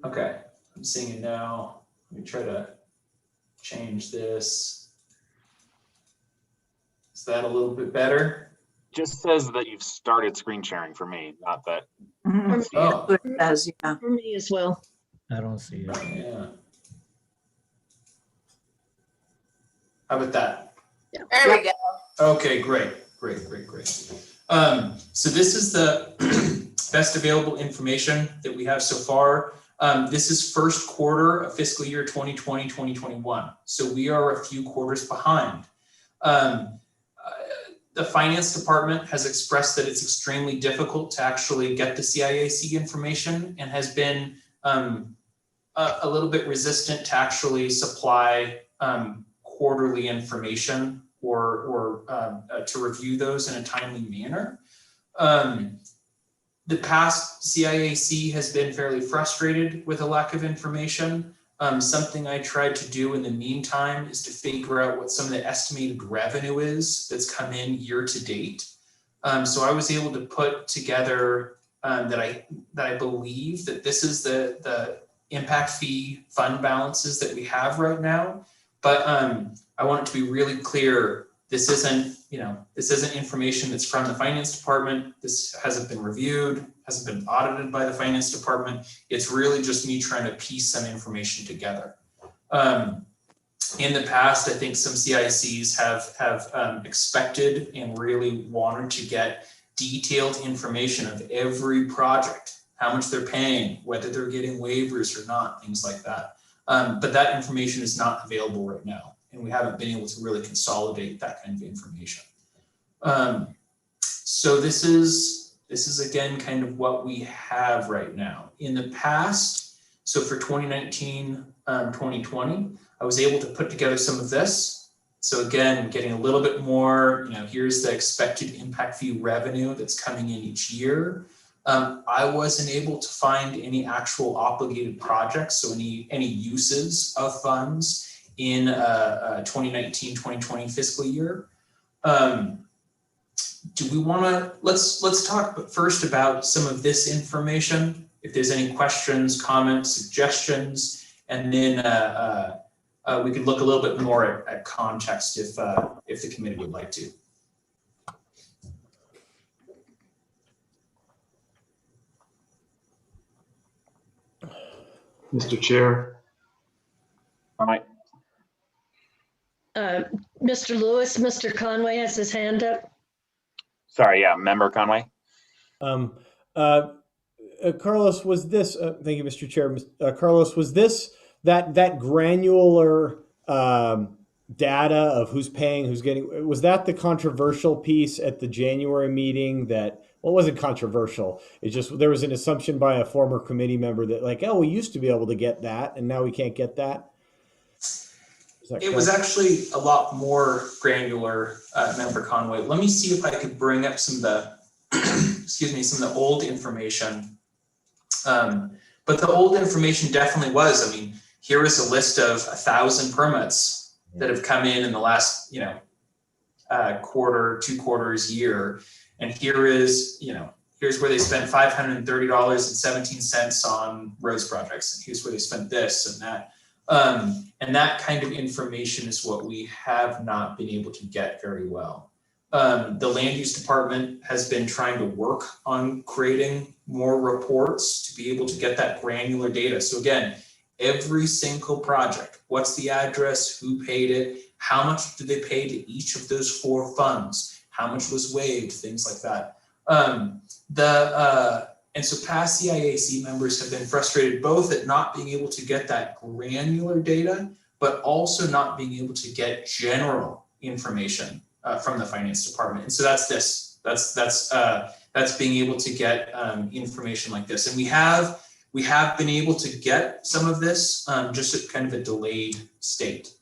Okay, I'm seeing it now. Let me try to change this. Is that a little bit better? Just says that you've started screen sharing for me, not that. Oh. It does, yeah. For me as well. I don't see it. Yeah. How about that? Yeah. There we go. Okay, great. So this is the best available information that we have so far. This is first quarter of fiscal year 2020, 2021. So we are a few quarters behind. The finance department has expressed that it's extremely difficult to actually get the CIAC information and has been a little bit resistant to actually supply quarterly information or to review those in a timely manner. The past CIAC has been fairly frustrated with a lack of information. Something I tried to do in the meantime is to figure out what some of the estimated revenue is that's come in year to date. So I was able to put together that I believe that this is the impact fee fund balances that we have right now. But I want it to be really clear. This isn't information that's from the finance department. This hasn't been reviewed, hasn't been audited by the finance department. It's really just me trying to piece some information together. In the past, I think some CICs have expected and really wanted to get detailed information of every project, how much they're paying, whether they're getting waivers or not, things like that. But that information is not available right now. And we haven't been able to really consolidate that kind of information. So this is again kind of what we have right now. In the past, so for 2019, 2020, I was able to put together some of this. So again, getting a little bit more, here's the expected impact fee revenue that's coming in each year. I wasn't able to find any actual obligated projects, so any uses of funds in 2019-2020 fiscal year. Do we want to, let's talk first about some of this information, if there's any questions, comments, suggestions, and then we could look a little bit more at context if the committee would like to. Mr. Chair. All right. Mr. Lewis, Mr. Conway has his hand up. Sorry, yeah, Member Conway. Carlos, was this, thank you, Mr. Chair. Carlos, was this that granular data of who's paying, who's getting, was that the controversial piece at the January meeting that, well, it wasn't controversial. It just, there was an assumption by a former committee member that like, oh, we used to be able to get that and now we can't get that? It was actually a lot more granular, Member Conway. Let me see if I could bring up some of the, excuse me, some of the old information. But the old information definitely was, I mean, here is a list of 1,000 permits that have come in the last, quarter, 2 quarters, year. And here is, here's where they spent $530.17 on roads projects. And here's where they spent this and that. And that kind of information is what we have not been able to get very well. The land use department has been trying to work on creating more reports to be able to get that granular data. So again, every single project, what's the address, who paid it, how much did they pay to each of those 4 funds, how much was waived, things like that. And so past CIAC members have been frustrated both at not being able to get that granular data, but also not being able to get general information from the finance department. And so that's this. That's being able to get information like this. And we have been able to get some of this just at kind of a delayed state,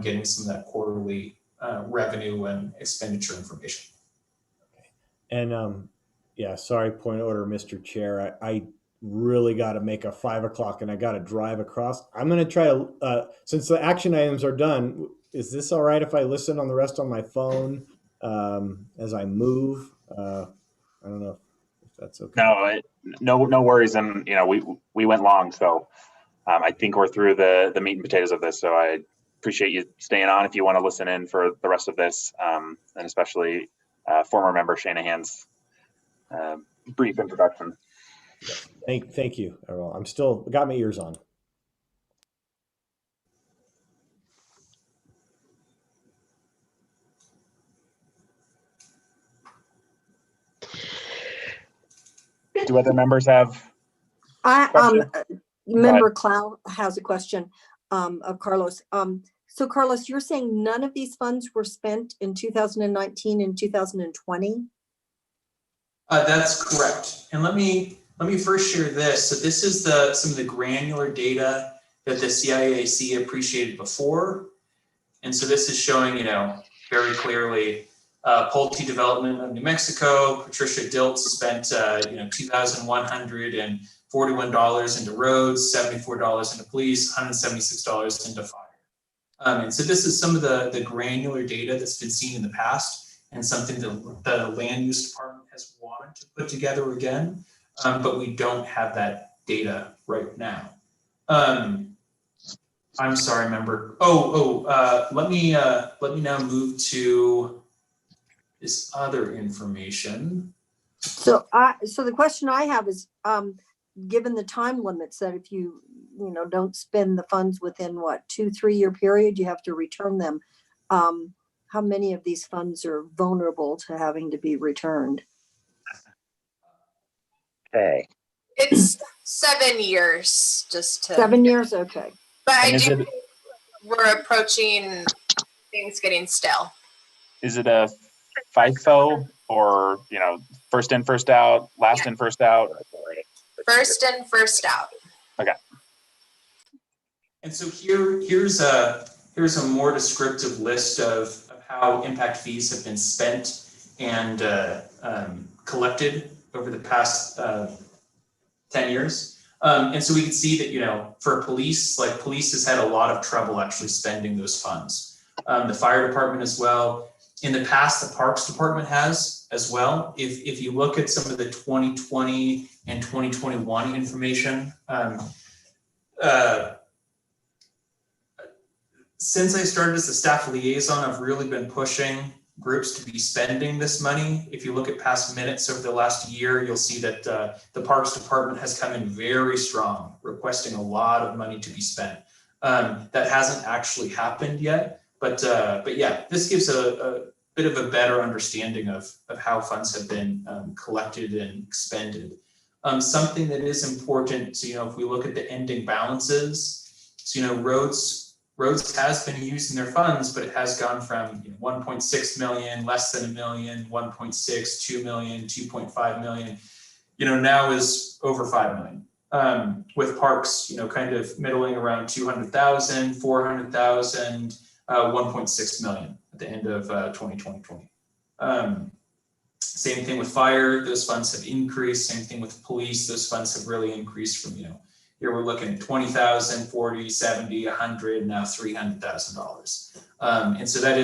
getting some of that quarterly revenue and expenditure information. And yeah, sorry, point of order, Mr. Chair. I really got to make a 5 o'clock and I got to drive across. I'm going to try to, since the action items are done, is this all right if I listen on the rest on my phone as I move? I don't know if that's okay. No worries. And, we went long, so I think we're through the meat and potatoes of this. So I appreciate you staying on if you want to listen in for the rest of this, and especially former member Shanahan's brief introduction. Thank you, Errol. I'm still got my ears on. Do other members have? Member Clow has a question of Carlos. So Carlos, you're saying none of these funds were spent in 2019 and 2020? That's correct. And let me first share this. So this is some of the granular data that the CIAC appreciated before. And so this is showing, very clearly Pulte Development of New Mexico, Patricia Diltz spent, $2,141 into roads, $74 into police, $176 into fire. And so this is some of the granular data that's been seen in the past and something that the land use department has wanted to put together again, but we don't have that data right now. I'm sorry, member. Let me now move to this other information. So the question I have is, given the time limits that if you don't spend the funds within 2-3 year period, you have to return them. How many of these funds are vulnerable to having to be returned? Okay. It's 7 years, just to. 7 years, okay. But I do think we're approaching things getting stale. Is it a FIFO or first in, first out, last in, first out? First in, first out. Okay. And so here's here's a more descriptive list of how impact fees have been spent and collected over the past 10 years. And so we can see that, you know, for police, like police has had a lot of trouble actually spending those funds. The fire department as well. In the past, the parks department has as well. If you look at some of the 2020 and 2021 information, since I started as a staff liaison, I've really been pushing groups to be spending this money. If you look at past minutes over the last year, you'll see that the Parks Department has come in very strong, requesting a lot of money to be spent. That hasn't actually happened yet, but yeah, this gives a bit of a better understanding of how funds have been collected and expended. Something that is important, so, you know, if we look at the ending balances, so, you know, roads has been using their funds, but it has gone from 1.6 million, less than a million, 1.6, 2 million, 2.5 million, you know, now is over 5 million. With parks, you know, kind of middling around 200,000, 400,000, 1.6 million at the end of 2020. Same thing with fire, those funds have increased. Same thing with police, those funds have really increased from, you know, here we're looking at 20,000, 40, 70, 100, now $300,000. And so that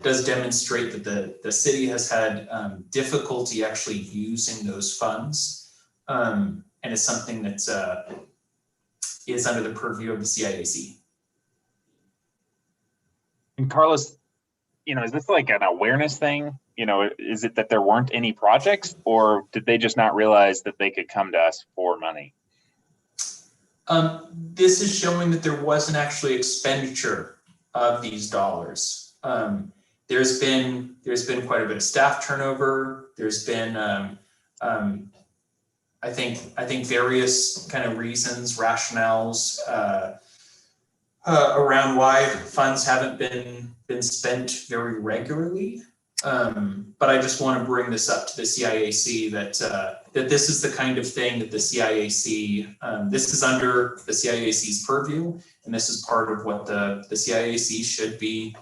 does demonstrate that the city has had difficulty actually using those funds, and it's something that is under the purview of the CIAC. And Carlos, you know, is this like an awareness thing? You know, is it that there weren't any projects, or did they just not realize that they could come to us for money? This is showing that there wasn't actually expenditure of these dollars. There's been quite a bit of staff turnover. There's been, I think various kind of reasons, rationales around why funds haven't been spent very regularly. But I just want to bring this up to the CIAC that this is the kind of thing that the CIAC, this is under the CIAC's purview, and this is part of what the CIAC should be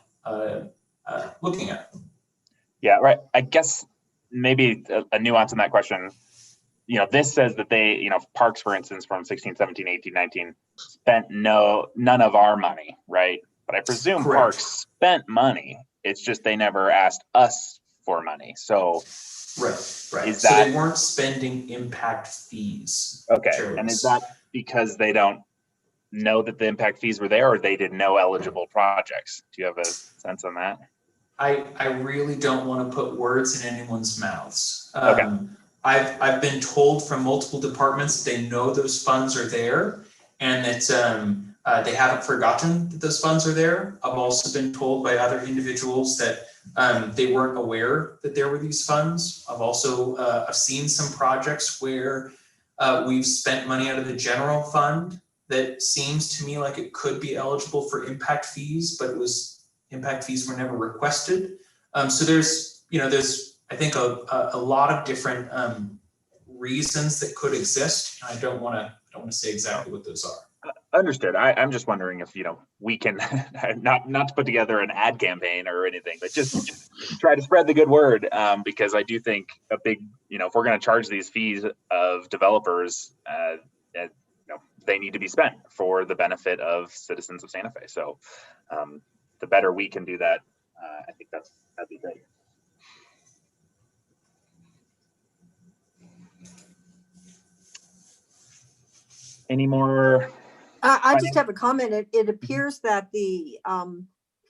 looking at. Yeah, right. I guess maybe a nuance in that question. You know, this says that they, you know, parks, for instance, from 16, 17, 18, 19, spent none of our money, right? But I presume Correct. Parks spent money. It's just they never asked us for money. So right. Is So that, they weren't spending impact fees. okay? Charles. And is that because they don't know that the impact fees were there, or they did no eligible projects? Do you have a sense on that? I really don't want to put words in anyone's mouths. Okay. I've been told from multiple departments they know those funds are there, and that they haven't forgotten that those funds are there. I've also been told by other individuals that they weren't aware that there were these funds. I've also I've seen some projects where we've spent money out of the general fund that seems to me like it could be eligible for impact fees, but impact fees were never requested. So there's I think a lot of different reasons that could exist. I don't want to say exactly what those are. Understood. I'm just wondering if, you know, we can not to put together an ad campaign or anything, but just try to spread the good word, because I do think a big, you know, if we're going to charge these fees of developers, you know, they need to be spent for the benefit of citizens of Santa Fe. So the better we can do that, I think that'd be great. Any more? I just have a comment. It appears that the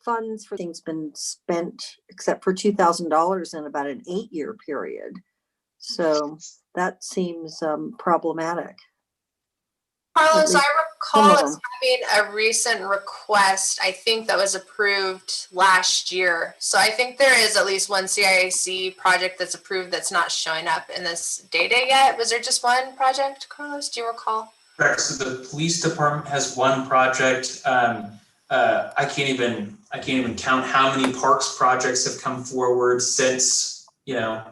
funds for things been spent, except for $2,000 in about an 8-year period. So that seems problematic. Carlos, I recall some of us having a recent request, I think that was approved last year. So I think there is at least one CIAC project that's approved that's not showing up in this data yet. Was there just one project, Carlos? Do you recall? Correct. So the police department has one project. I can't even count how many parks projects have come forward since middle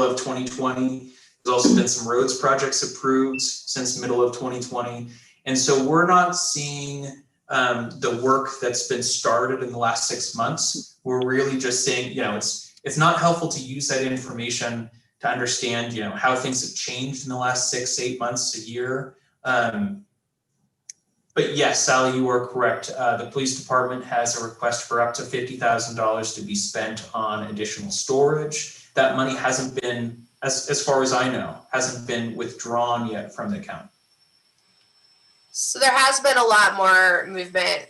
of 2020. also been some roads projects approved since middle of 2020. And so we're not seeing the work that's been started in the last 6 months. We're really just saying, you know, it's not helpful to use that information to understand, you know, how things have changed in the last 6, 8 months, a year. But yes, Sally, you are correct. The police department has a request for up to $50,000 to be spent on additional storage. That money hasn't been, as far as I know, hasn't been withdrawn yet from the account. So there has been a lot more movement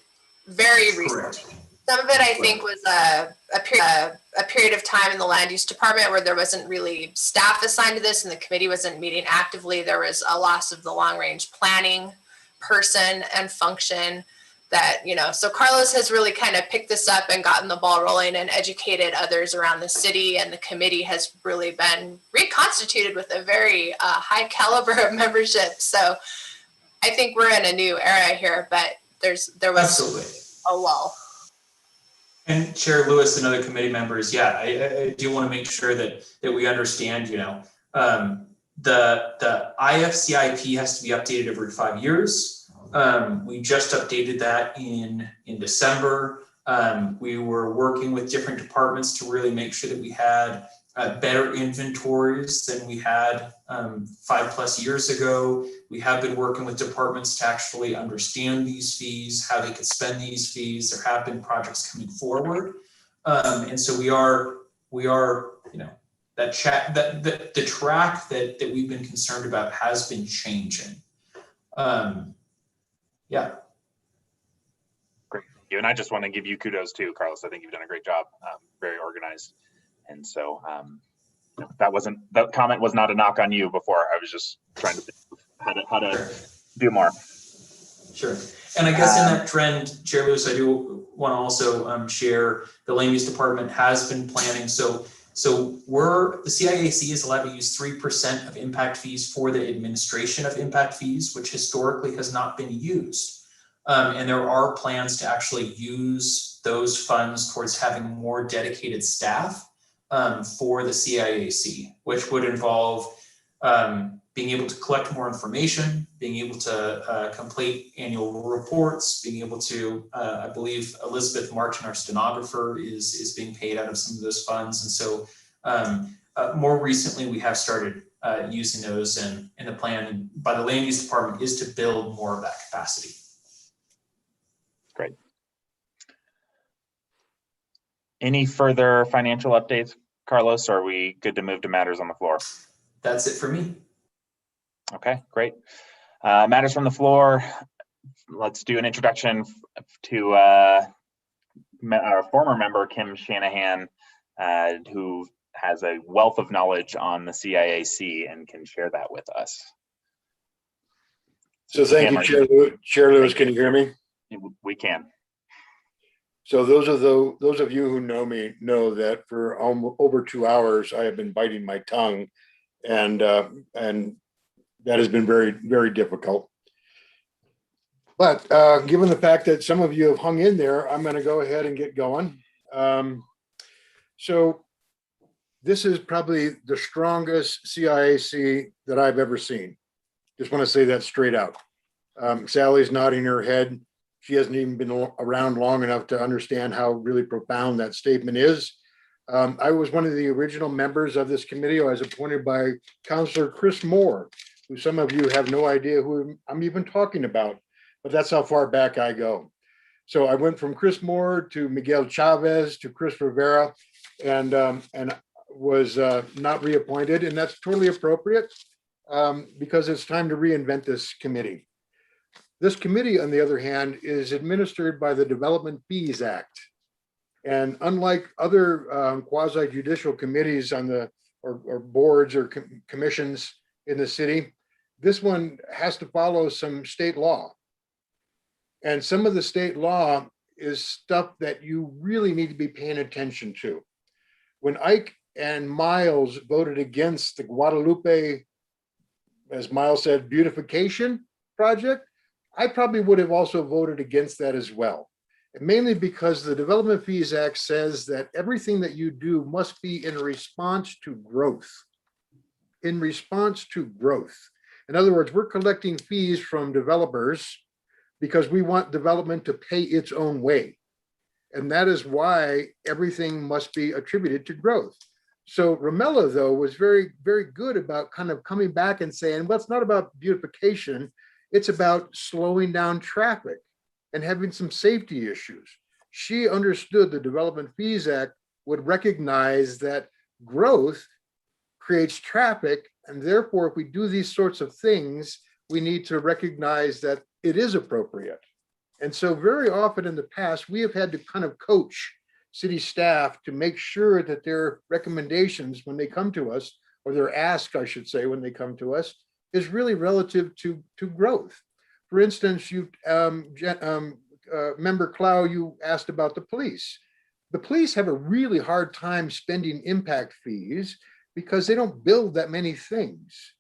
very recently. Correct. Some of it, I think, was a period of time in the land use department where there wasn't really staff assigned to this and the committee wasn't meeting actively. There was a loss of the long range planning person and function that, you know, so Carlos has really kind of picked this up and gotten the ball rolling and educated others around the city, and the committee has really been reconstituted with a very high caliber of membership. So I think we're in a new era here, but there was absolutely a lull. And Chair Lewis and other committee members, yeah, I do want to make sure that we understand, you know, the IFCIP has to be updated every 5 years. We just updated that in December. We were working with different departments to really make sure that we had better inventories than we had 5+ years ago. We have been working with departments to actually understand these fees, how they could spend these fees. There have been projects coming forward. And so we are, you know, the track that we've been concerned about has been changing. Yeah. Great, thank you. And I just want to give you kudos too, Carlos. I think you've done a great job, very organized. And so that comment was not a knock on you before. I was just trying to think how to do more. Sure. And I guess in that trend, Chair Lewis, I do want to also share the land use department has been planning. So the CIAC is allowed to use 3% of impact fees for the administration of impact fees, which historically has not been used. And there are plans to actually use those funds towards having more dedicated staff for the CIAC, which would involve being able to collect more information, being able to complete annual reports, being able to, I believe Elizabeth Martin, our stenographer, is being paid out of some of those funds. And so more recently, we have started using those, and the plan by the land use department is to build more of that capacity. Great. Any further financial updates, Carlos? Or are we good to move to matters on the floor? That's it for me. Okay, great. Matters from the floor. Let's do an introduction to our former member, Kim Shanahan, who has a wealth of knowledge on the CIAC and can share that with us. So thank you, Chair Lewis. Can you hear me? We can. So those of you who know me know that for over 2 hours, I have been biting my tongue, and that has been very, very difficult. But given the fact that some of you have hung in there, I'm going to go ahead and get going. So this is probably the strongest CIAC that I've ever seen. Just want to say that straight out. Sally's nodding her head. She hasn't even been around long enough to understand how really profound that statement is. I was one of the original members of this committee. I was appointed by Councilor Chris Moore, who some of you have no idea who I'm even talking about, but that's how far back I go. So I went from Chris Moore to Miguel Chavez to Chris Rivera, and was not reappointed, and that's totally appropriate because it's time to reinvent this committee. This committee, on the other hand, is administered by the Development Fees Act. And unlike other quasi-judicial committees on the or boards or commissions in the city, this one has to follow some state law. And some of the state law is stuff that you really need to be paying attention to. When Ike and Miles voted against the Guadalupe, as Miles said, beautification project, I probably would have also voted against that as well. And mainly because the Development Fees Act says that everything that you do must be in response to growth. in response to growth. In other words, we're collecting fees from developers because we want development to pay its own way. And that is why everything must be attributed to growth. So Romello, though, was very, very good about kind of coming back and saying, well, it's not about beautification. It's about slowing down traffic and having some safety issues. She understood the Development Fees Act would recognize that growth creates traffic. And therefore, if we do these sorts of things, we need to recognize that it is appropriate. And so very often in the past, we have had to kind of coach city staff to make sure that their recommendations when they come to us, or their ask, I should say, when they come to us, is really relative to growth. For instance, Member Clow, you asked about the police. The police have a really hard time spending impact fees because they don't build that many things.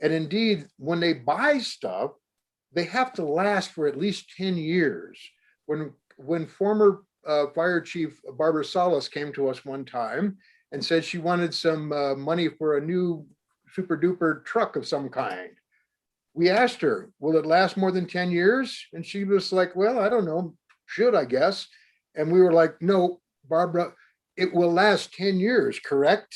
And indeed, when they buy stuff, they have to last for at least 10 years. When former Fire Chief Barbara Salas came to us one time and said she wanted some money for a new super duper truck of some kind, we asked her, will it last more than 10 years? And she was like, well, I don't know, should, I guess. And we were like, no, Barbara, it will last 10 years, correct?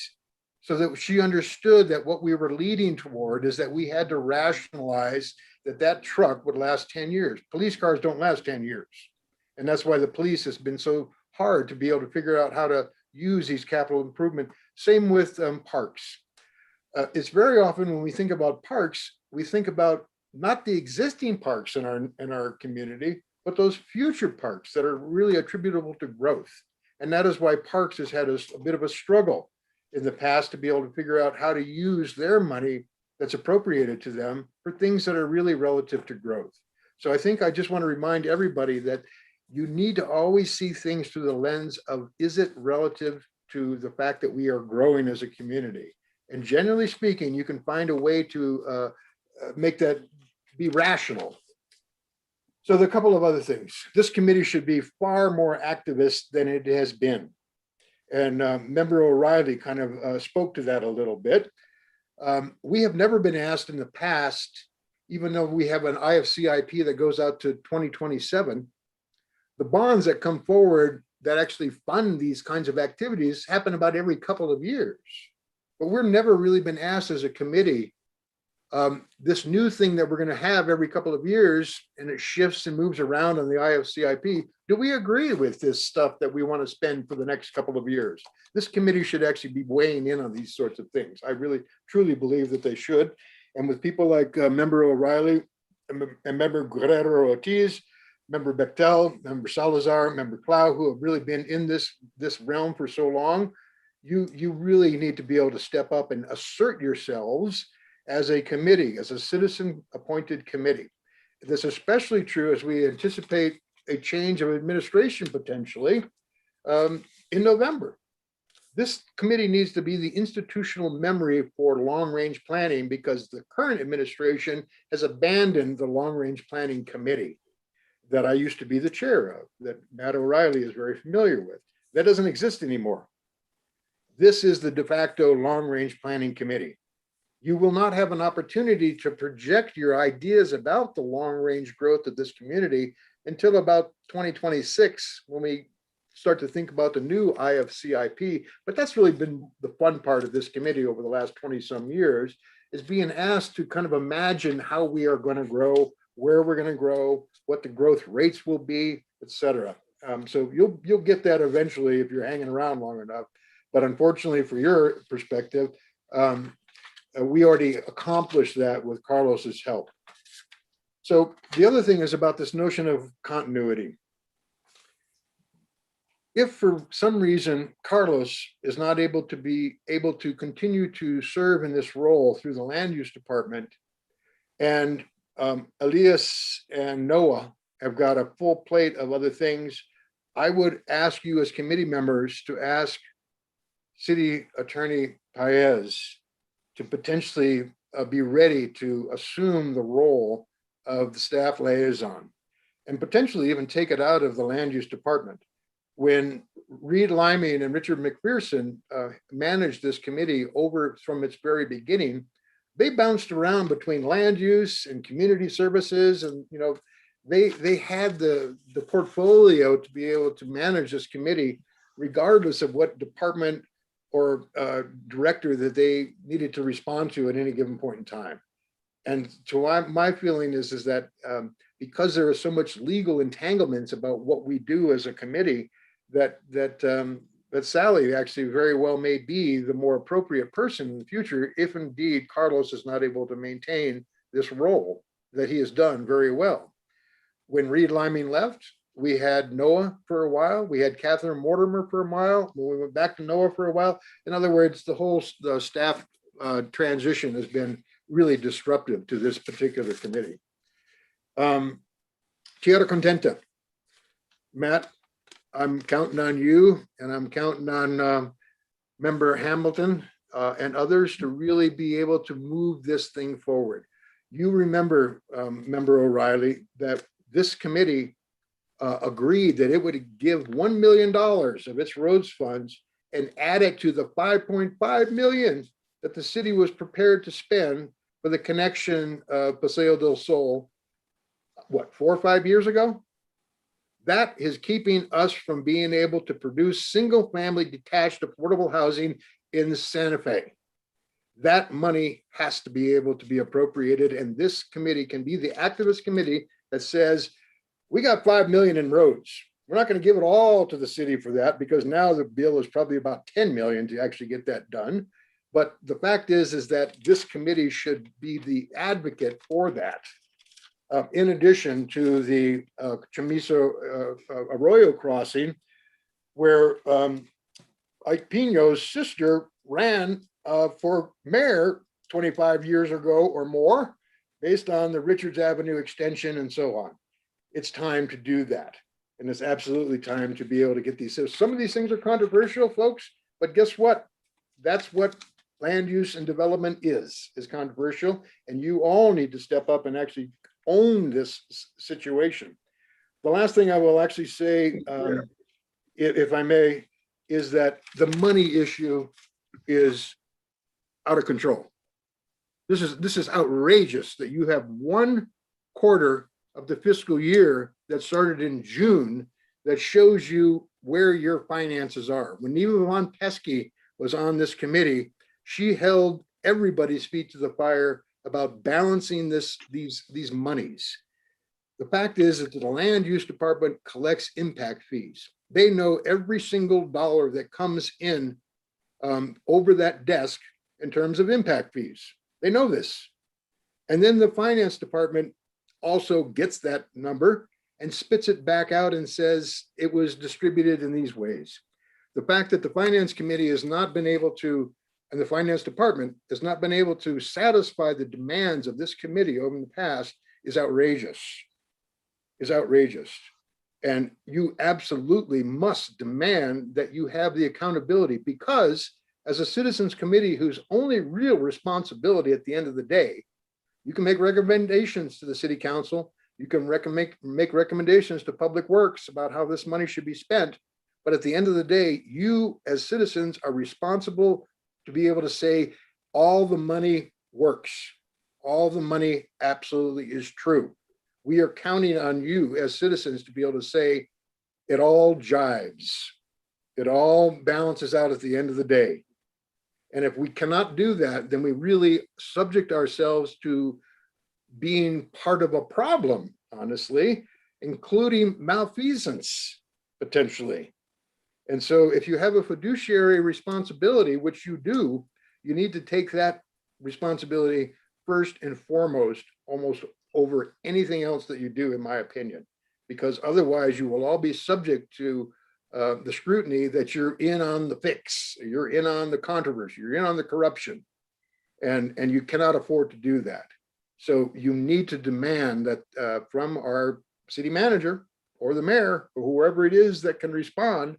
So that she understood that what we were leading toward is that we had to rationalize that truck would last 10 years. Police cars don't last 10 years. And that's why the police has been so hard to be able to figure out how to use these capital improvement. Same with parks. It's very often when we think about parks, we think about not the existing parks in our community, but those future parks that are really attributable to growth. And that is why parks has had a bit of a struggle in the past to be able to figure out how to use their money that's appropriated to them for things that are really relative to growth. So I think I just want to remind everybody that you need to always see things through the lens of, is it relative to the fact that we are growing as a community? And generally speaking, you can find a way to make that be rational. So there are a couple of other things. This committee should be far more activist than it has been. And Member O'Reilly kind of spoke to that a little bit. We have never been asked in the past, even though we have an IFCIP that goes out to 2027, the bonds that come forward that actually fund these kinds of activities happen about every couple of years. But we're never really been asked as a committee, this new thing that we're going to have every couple of years, and it shifts and moves around on the IFCIP. Do we agree with this stuff that we want to spend for the next couple of years? This committee should actually be weighing in on these sorts of things. I really, truly believe that they should. And with people like Member O'Reilly and Member Guerrero Ortiz, Member Bechtel, Member Salazar, Member Clow, who have really been in this realm for so long, you really need to be able to step up and assert yourselves as a committee, as a citizen appointed committee. This is especially true as we anticipate a change of administration potentially in November. This committee needs to be the institutional memory for long-range planning because the current administration has abandoned the long-range planning committee that I used to be the chair of, that Matt O'Reilly is very familiar with. That doesn't exist anymore. This is the de facto long-range planning committee. You will not have an opportunity to project your ideas about the long-range growth of this community until about 2026, when we start to think about the new IFCIP. But that's really been the fun part of this committee over the last 20 some years, is being asked to kind of imagine how we are going to grow, where we're going to grow, what the growth rates will be, et cetera. So you'll get that eventually if you're hanging around long enough. But unfortunately for your perspective, we already accomplished that with Carlos's help. So the other thing is about this notion of continuity. If for some reason Carlos is not able to continue to serve in this role through the land use department, and Elias and Noah have got a full plate of other things, I would ask you as committee members to ask City Attorney Paez to potentially be ready to assume the role of the staff liaison and potentially even take it out of the land use department. When Reed Liming and Richard McPherson managed this committee over from its very beginning, they bounced around between land use and community services, and they had the portfolio to be able to manage this committee regardless of what department or director that they needed to respond to at any given point in time. And so my feeling is that because there is so much legal entanglements about what we do as a committee, that Sally actually very well may be the more appropriate person in the future if indeed Carlos is not able to maintain this role that he has done very well. When Reed Liming left, we had Noah for a while. We had Catherine Mortimer for a while. We went back to Noah for a while. In other words, the staff transition has been really disruptive to this particular committee. Tierra Contenta. Matt, I'm counting on you, and I'm counting on Member Hamilton and others to really be able to move this thing forward. You remember, Member O'Reilly, that this committee agreed that it would give $1 million of its roads funds and add it to the $5.5 million that the city was prepared to spend for the connection of Paseo del Sol, what, 4 or 5 years ago? That is keeping us from being able to produce single-family detached affordable housing in Santa Fe. That money has to be able to be appropriated, and this committee can be the activist committee that says, we got 5 million in roads. We're not going to give it all to the city for that, because now the bill is probably about 10 million to actually get that done. But the fact is that this committee should be the advocate for that. In addition to the Chamizo Arroyo crossing, where Ike Pino's sister ran for mayor 25 years ago or more, based on the Richards Avenue extension and so on. It's time to do that. And it's absolutely time to be able to get these. So some of these things are controversial, folks, but guess what? That's what land use and development is controversial. And you all need to step up and actually own this situation. The last thing I will actually say, if I may, is that the money issue is out of control. This is outrageous that you have 1 quarter of the fiscal year that started in June that shows you where your finances are. When Neva Von Pesky was on this committee, she held everybody's feet to the fire about balancing these monies. The fact is that the land use department collects impact fees. They know every single dollar that comes in over that desk in terms of impact fees. They know this. And then the finance department also gets that number and spits it back out and says it was distributed in these ways. The fact that the finance committee has not been able to, and the finance department has not been able to satisfy the demands of this committee over the past is outrageous, And you absolutely must demand that you have the accountability, because as a citizens committee whose only real responsibility at the end of the day, you can make recommendations to the city council, you can make recommendations to public works about how this money should be spent. But at the end of the day, you as citizens are responsible to be able to say all the money works. All the money absolutely is true. We are counting on you as citizens to be able to say it all jives. It all balances out at the end of the day. And if we cannot do that, then we really subject ourselves to being part of a problem, honestly, including malfeasance, potentially. And so if you have a fiduciary responsibility, which you do, you need to take that responsibility first and foremost, almost over anything else that you do, in my opinion, because otherwise you will all be subject to the scrutiny that you're in on the fix, you're in on the controversy, you're in on the corruption, and you cannot afford to do that. So you need to demand that from our city manager or the mayor or whoever it is that can respond,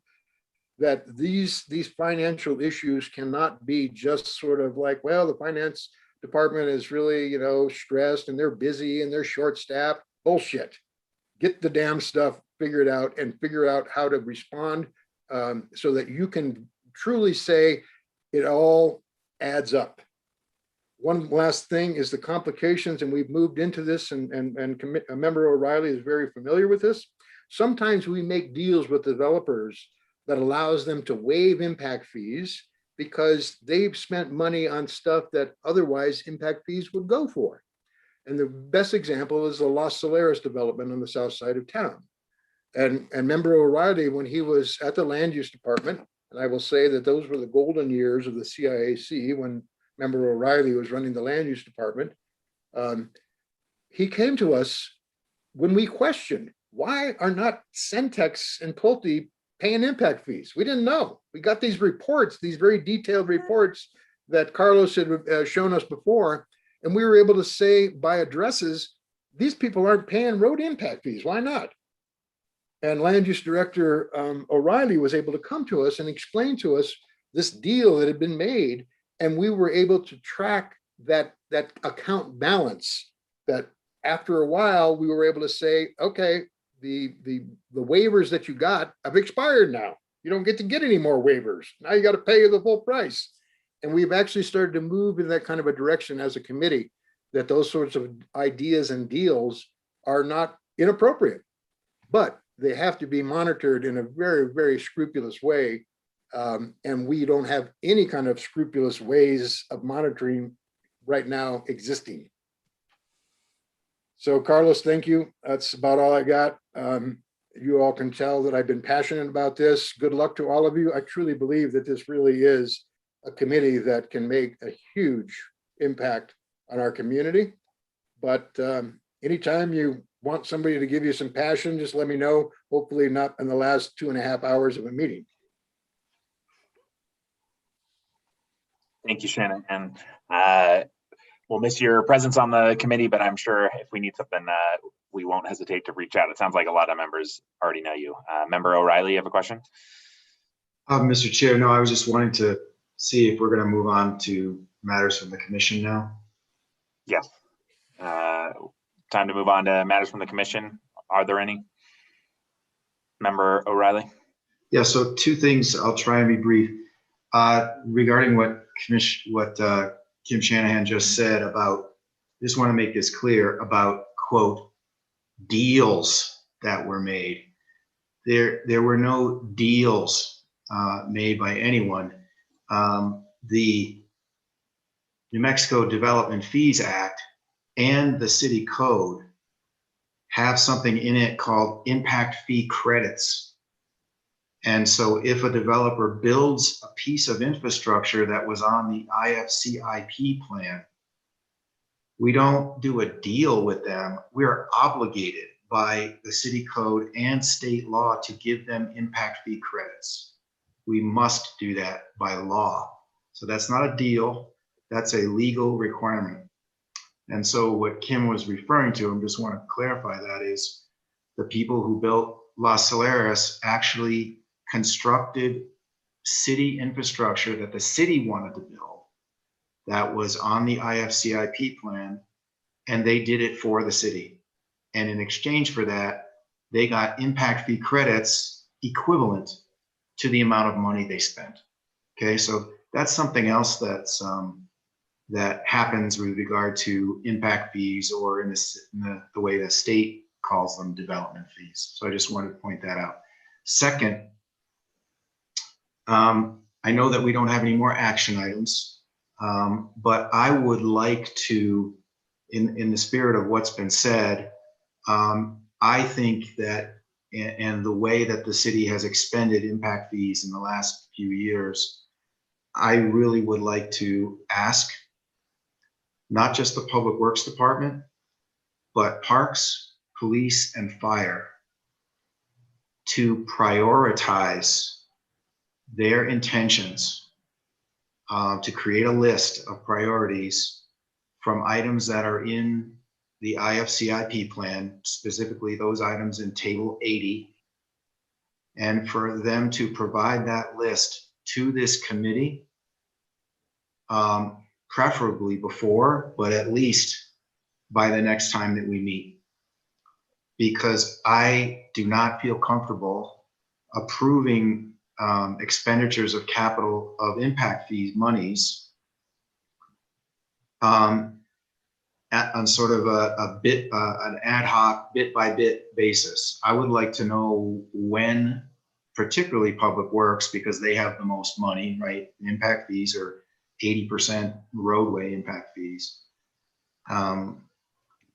that these financial issues cannot be just sort of like, well, the finance department is really, stressed and they're busy and they're short-staffed. Bullshit. Get the damn stuff figured out and figure out how to respond so that you can truly say it all adds up. One last thing is the complications, and we've moved into this, and Member O'Reilly is very familiar with this. Sometimes we make deals with developers that allows them to waive impact fees because they've spent money on stuff that otherwise impact fees would go for. And the best example is the Los Solares development on the south side of town. And Member O'Reilly, when he was at the land use department, and I will say that those were the golden years of the CIAC when Member O'Reilly was running the land use department, he came to us when we questioned, why are not Centex and Pulte paying impact fees? We didn't know. We got these reports, these very detailed reports that Carlos had shown us before, and we were able to say by addresses, these people aren't paying road impact fees. Why not? And Land Use Director O'Reilly was able to come to us and explain to us this deal that had been made, and we were able to track that account balance. That after a while, we were able to say, okay, the waivers that you got have expired now. You don't get to get any more waivers. Now you got to pay the full price. And we've actually started to move in that kind of a direction as a committee, that those sorts of ideas and deals are not inappropriate, but they have to be monitored in a very, very scrupulous way. And we don't have any kind of scrupulous ways of monitoring right now existing. So Carlos, thank you. That's about all I got. You all can tell that I've been passionate about this. Good luck to all of you. I truly believe that this really is a committee that can make a huge impact on our community. But anytime you want somebody to give you some passion, just let me know. Hopefully not in the last 2.5 hours of a meeting. Thank you, Shannon. And we'll miss your presence on the committee, but I'm sure if we need something, we won't hesitate to reach out. It sounds like a lot of members already know you. Member O'Reilly, you have a question? Mr. Chair, no, I was just wanting to see if we're going to move on to matters from the commission now. Yes. Time to move on to matters from the commission. Are there any? Member O'Reilly? Yeah, so 2 things. I'll try and be brief. Regarding what Kim Shanahan just said about, just want to make this clear about, quote, deals that were made. There were no deals made by anyone. The New Mexico Development Fees Act and the city code have something in it called impact fee credits. And so if a developer builds a piece of infrastructure that was on the IFCIP plan, we don't do a deal with them. We are obligated by the city code and state law to give them impact fee credits. We must do that by law. So that's not a deal, that's a legal requirement. And so what Kim was referring to, I just want to clarify that, is the people who built Los Solares actually constructed city infrastructure that the city wanted to build that was on the IFCIP plan, and they did it for the city. And in exchange for that, they got impact fee credits equivalent to the amount of money they spent. Okay, so that's something else that's that happens with regard to impact fees, or in the way the state calls them, development fees. So I just wanted to point that out. Second, I know that we don't have any more action items, but I would like to, in the spirit of what's been said, I think that, and the way that the city has expended impact fees in the last few years, I really would like to ask not just the Public Works Department, but Parks, Police, and Fire to prioritize their intentions, to create a list of priorities from items that are in the IFCIP plan, specifically those items in Table 80, and for them to provide that list to this committee, preferably before, but at least by the next time that we meet. Because I do not feel comfortable approving expenditures of capital of impact fees monies on sort of an ad hoc, bit by bit basis. I would like to know when, particularly Public Works, because they have the most money, right? Impact fees are 80% roadway impact fees.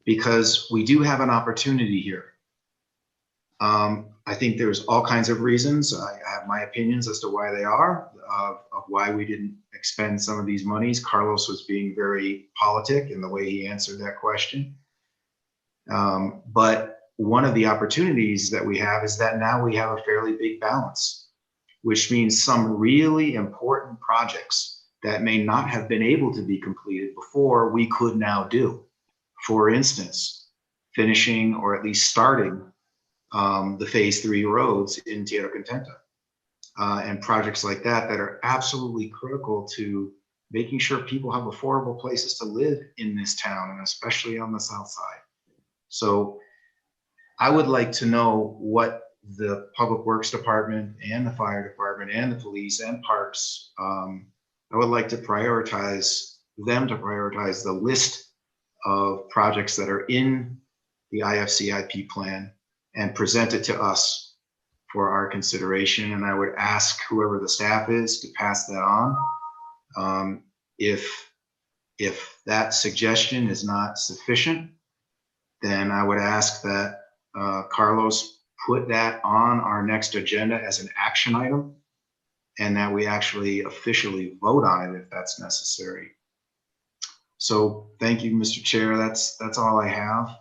Because we do have an opportunity here. I think there's all kinds of reasons. I have my opinions as to why they are, of why we didn't expend some of these monies. Carlos was being very politic in the way he answered that question. But one of the opportunities that we have is that now we have a fairly big balance, which means some really important projects that may not have been able to be completed before we could now do. For instance, finishing or at least starting the phase 3 roads in Tierra Contenta and projects like that that are absolutely critical to making sure people have affordable places to live in this town, and especially on the south side. So I would like to know what the Public Works Department and the Fire Department and the police and parks, I would like to prioritize them to prioritize the list of projects that are in the IFCIP plan and present it to us for our consideration. And I would ask whoever the staff is to pass that on. If that suggestion is not sufficient, then I would ask that Carlos put that on our next agenda as an action item, and that we actually officially vote on it if that's necessary. So thank you, Mr. Chair. That's all I have.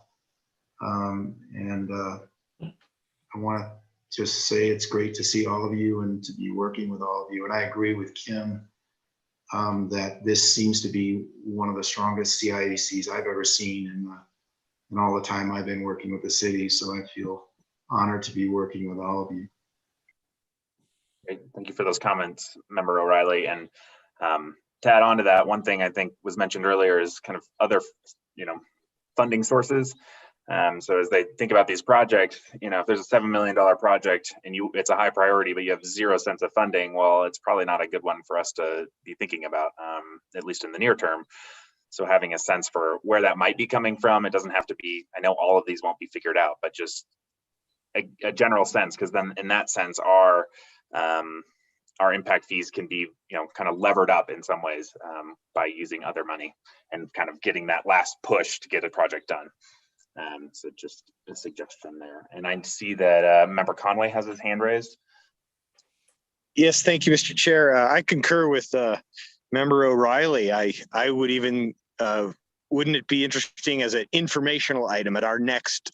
I want to just say it's great to see all of you and to be working with all of you. And I agree with Kim that this seems to be one of the strongest CIACs I've ever seen in all the time I've been working with the city. So I feel honored to be working with all of you. Great. Thank you for those comments, Member O'Reilly. And to add on to that, one thing I think was mentioned earlier is kind of other, funding sources. So as they think about these projects, if there's a $7 million project and it's a high priority, but you have 0 cents of funding, well, it's probably not a good one for us to be thinking about, at least in the near term. So having a sense for where that might be coming from, it doesn't have to be, I know all of these won't be figured out, but just a general sense, because then in that sense, our impact fees can be, kind of levered up in some ways by using other money and kind of getting that last push to get a project done. So just a suggestion there. And I see that Member Conway has his hand raised. Yes, thank you, Mr. Chair. I concur with Member O'Reilly. I would even, wouldn't it be interesting as an informational item at our next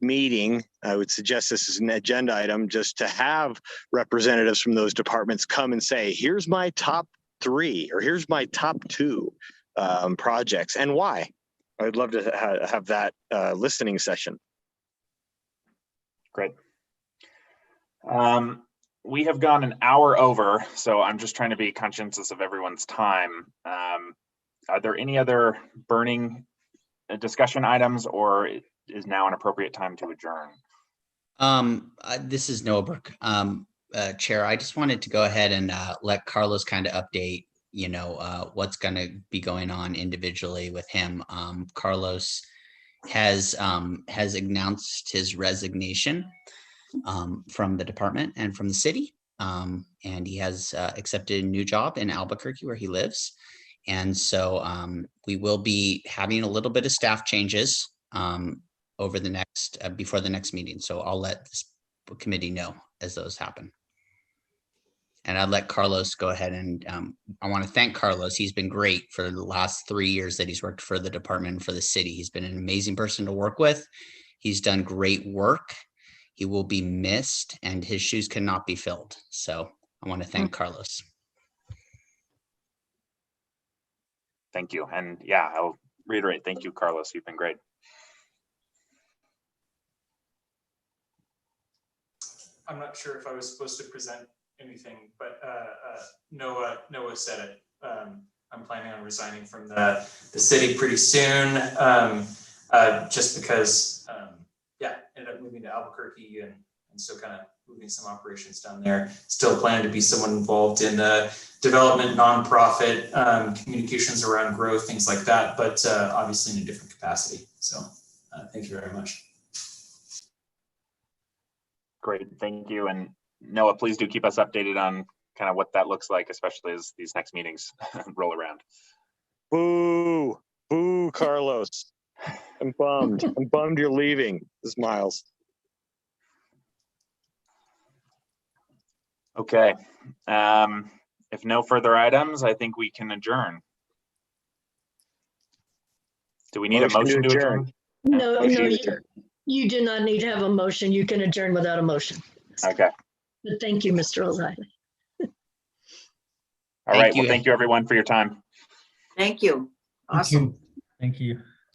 meeting? I would suggest this is an agenda item, just to have representatives from those departments come and say, here's my top 3 or here's my top 2 projects and why. I'd love to have that listening session. Great. We have gone an hour over, so I'm just trying to be conscientious of everyone's time. Are there any other burning discussion items, or is now an appropriate time to adjourn? This is Noah Burke, Chair. I just wanted to go ahead and let Carlos kind of update what's going to be going on individually with him. Carlos has announced his resignation from the department and from the city, and he has accepted a new job in Albuquerque where he lives. And so we will be having a little bit of staff changes over the next before the next meeting. So I'll let this committee know as those happen. And I'd let Carlos go ahead and I want to thank Carlos. He's been great for the last 3 years that he's worked for the department and for the city. He's been an amazing person to work with. He's done great work. He will be missed and his shoes cannot be filled. So I want to thank Carlos. Thank you. And yeah, I'll reiterate, thank you, Carlos. You've been great. I'm not sure if I was supposed to present anything, but Noah said it. I'm planning on resigning from the city pretty soon, just because, ended up moving to Albuquerque and And so kind of moving some operations down there. Still plan to be someone involved in development, nonprofit, communications around growth, things like that, but obviously in a different capacity. So thank you very much. Great, thank you. And Noah, please do keep us updated on kind of what that looks like, especially as these next meetings roll around. Boo, boo, Carlos. I'm bummed. I'm bummed you're leaving. This is Miles. Okay. If no further items, I think we can adjourn. Do we need a motion to adjourn? No, you do not need to have a motion. You can adjourn without a motion. Okay. But thank you, Mr. O'Reilly. All right. Well, thank you everyone for your time. Thank you. Awesome. Thank you.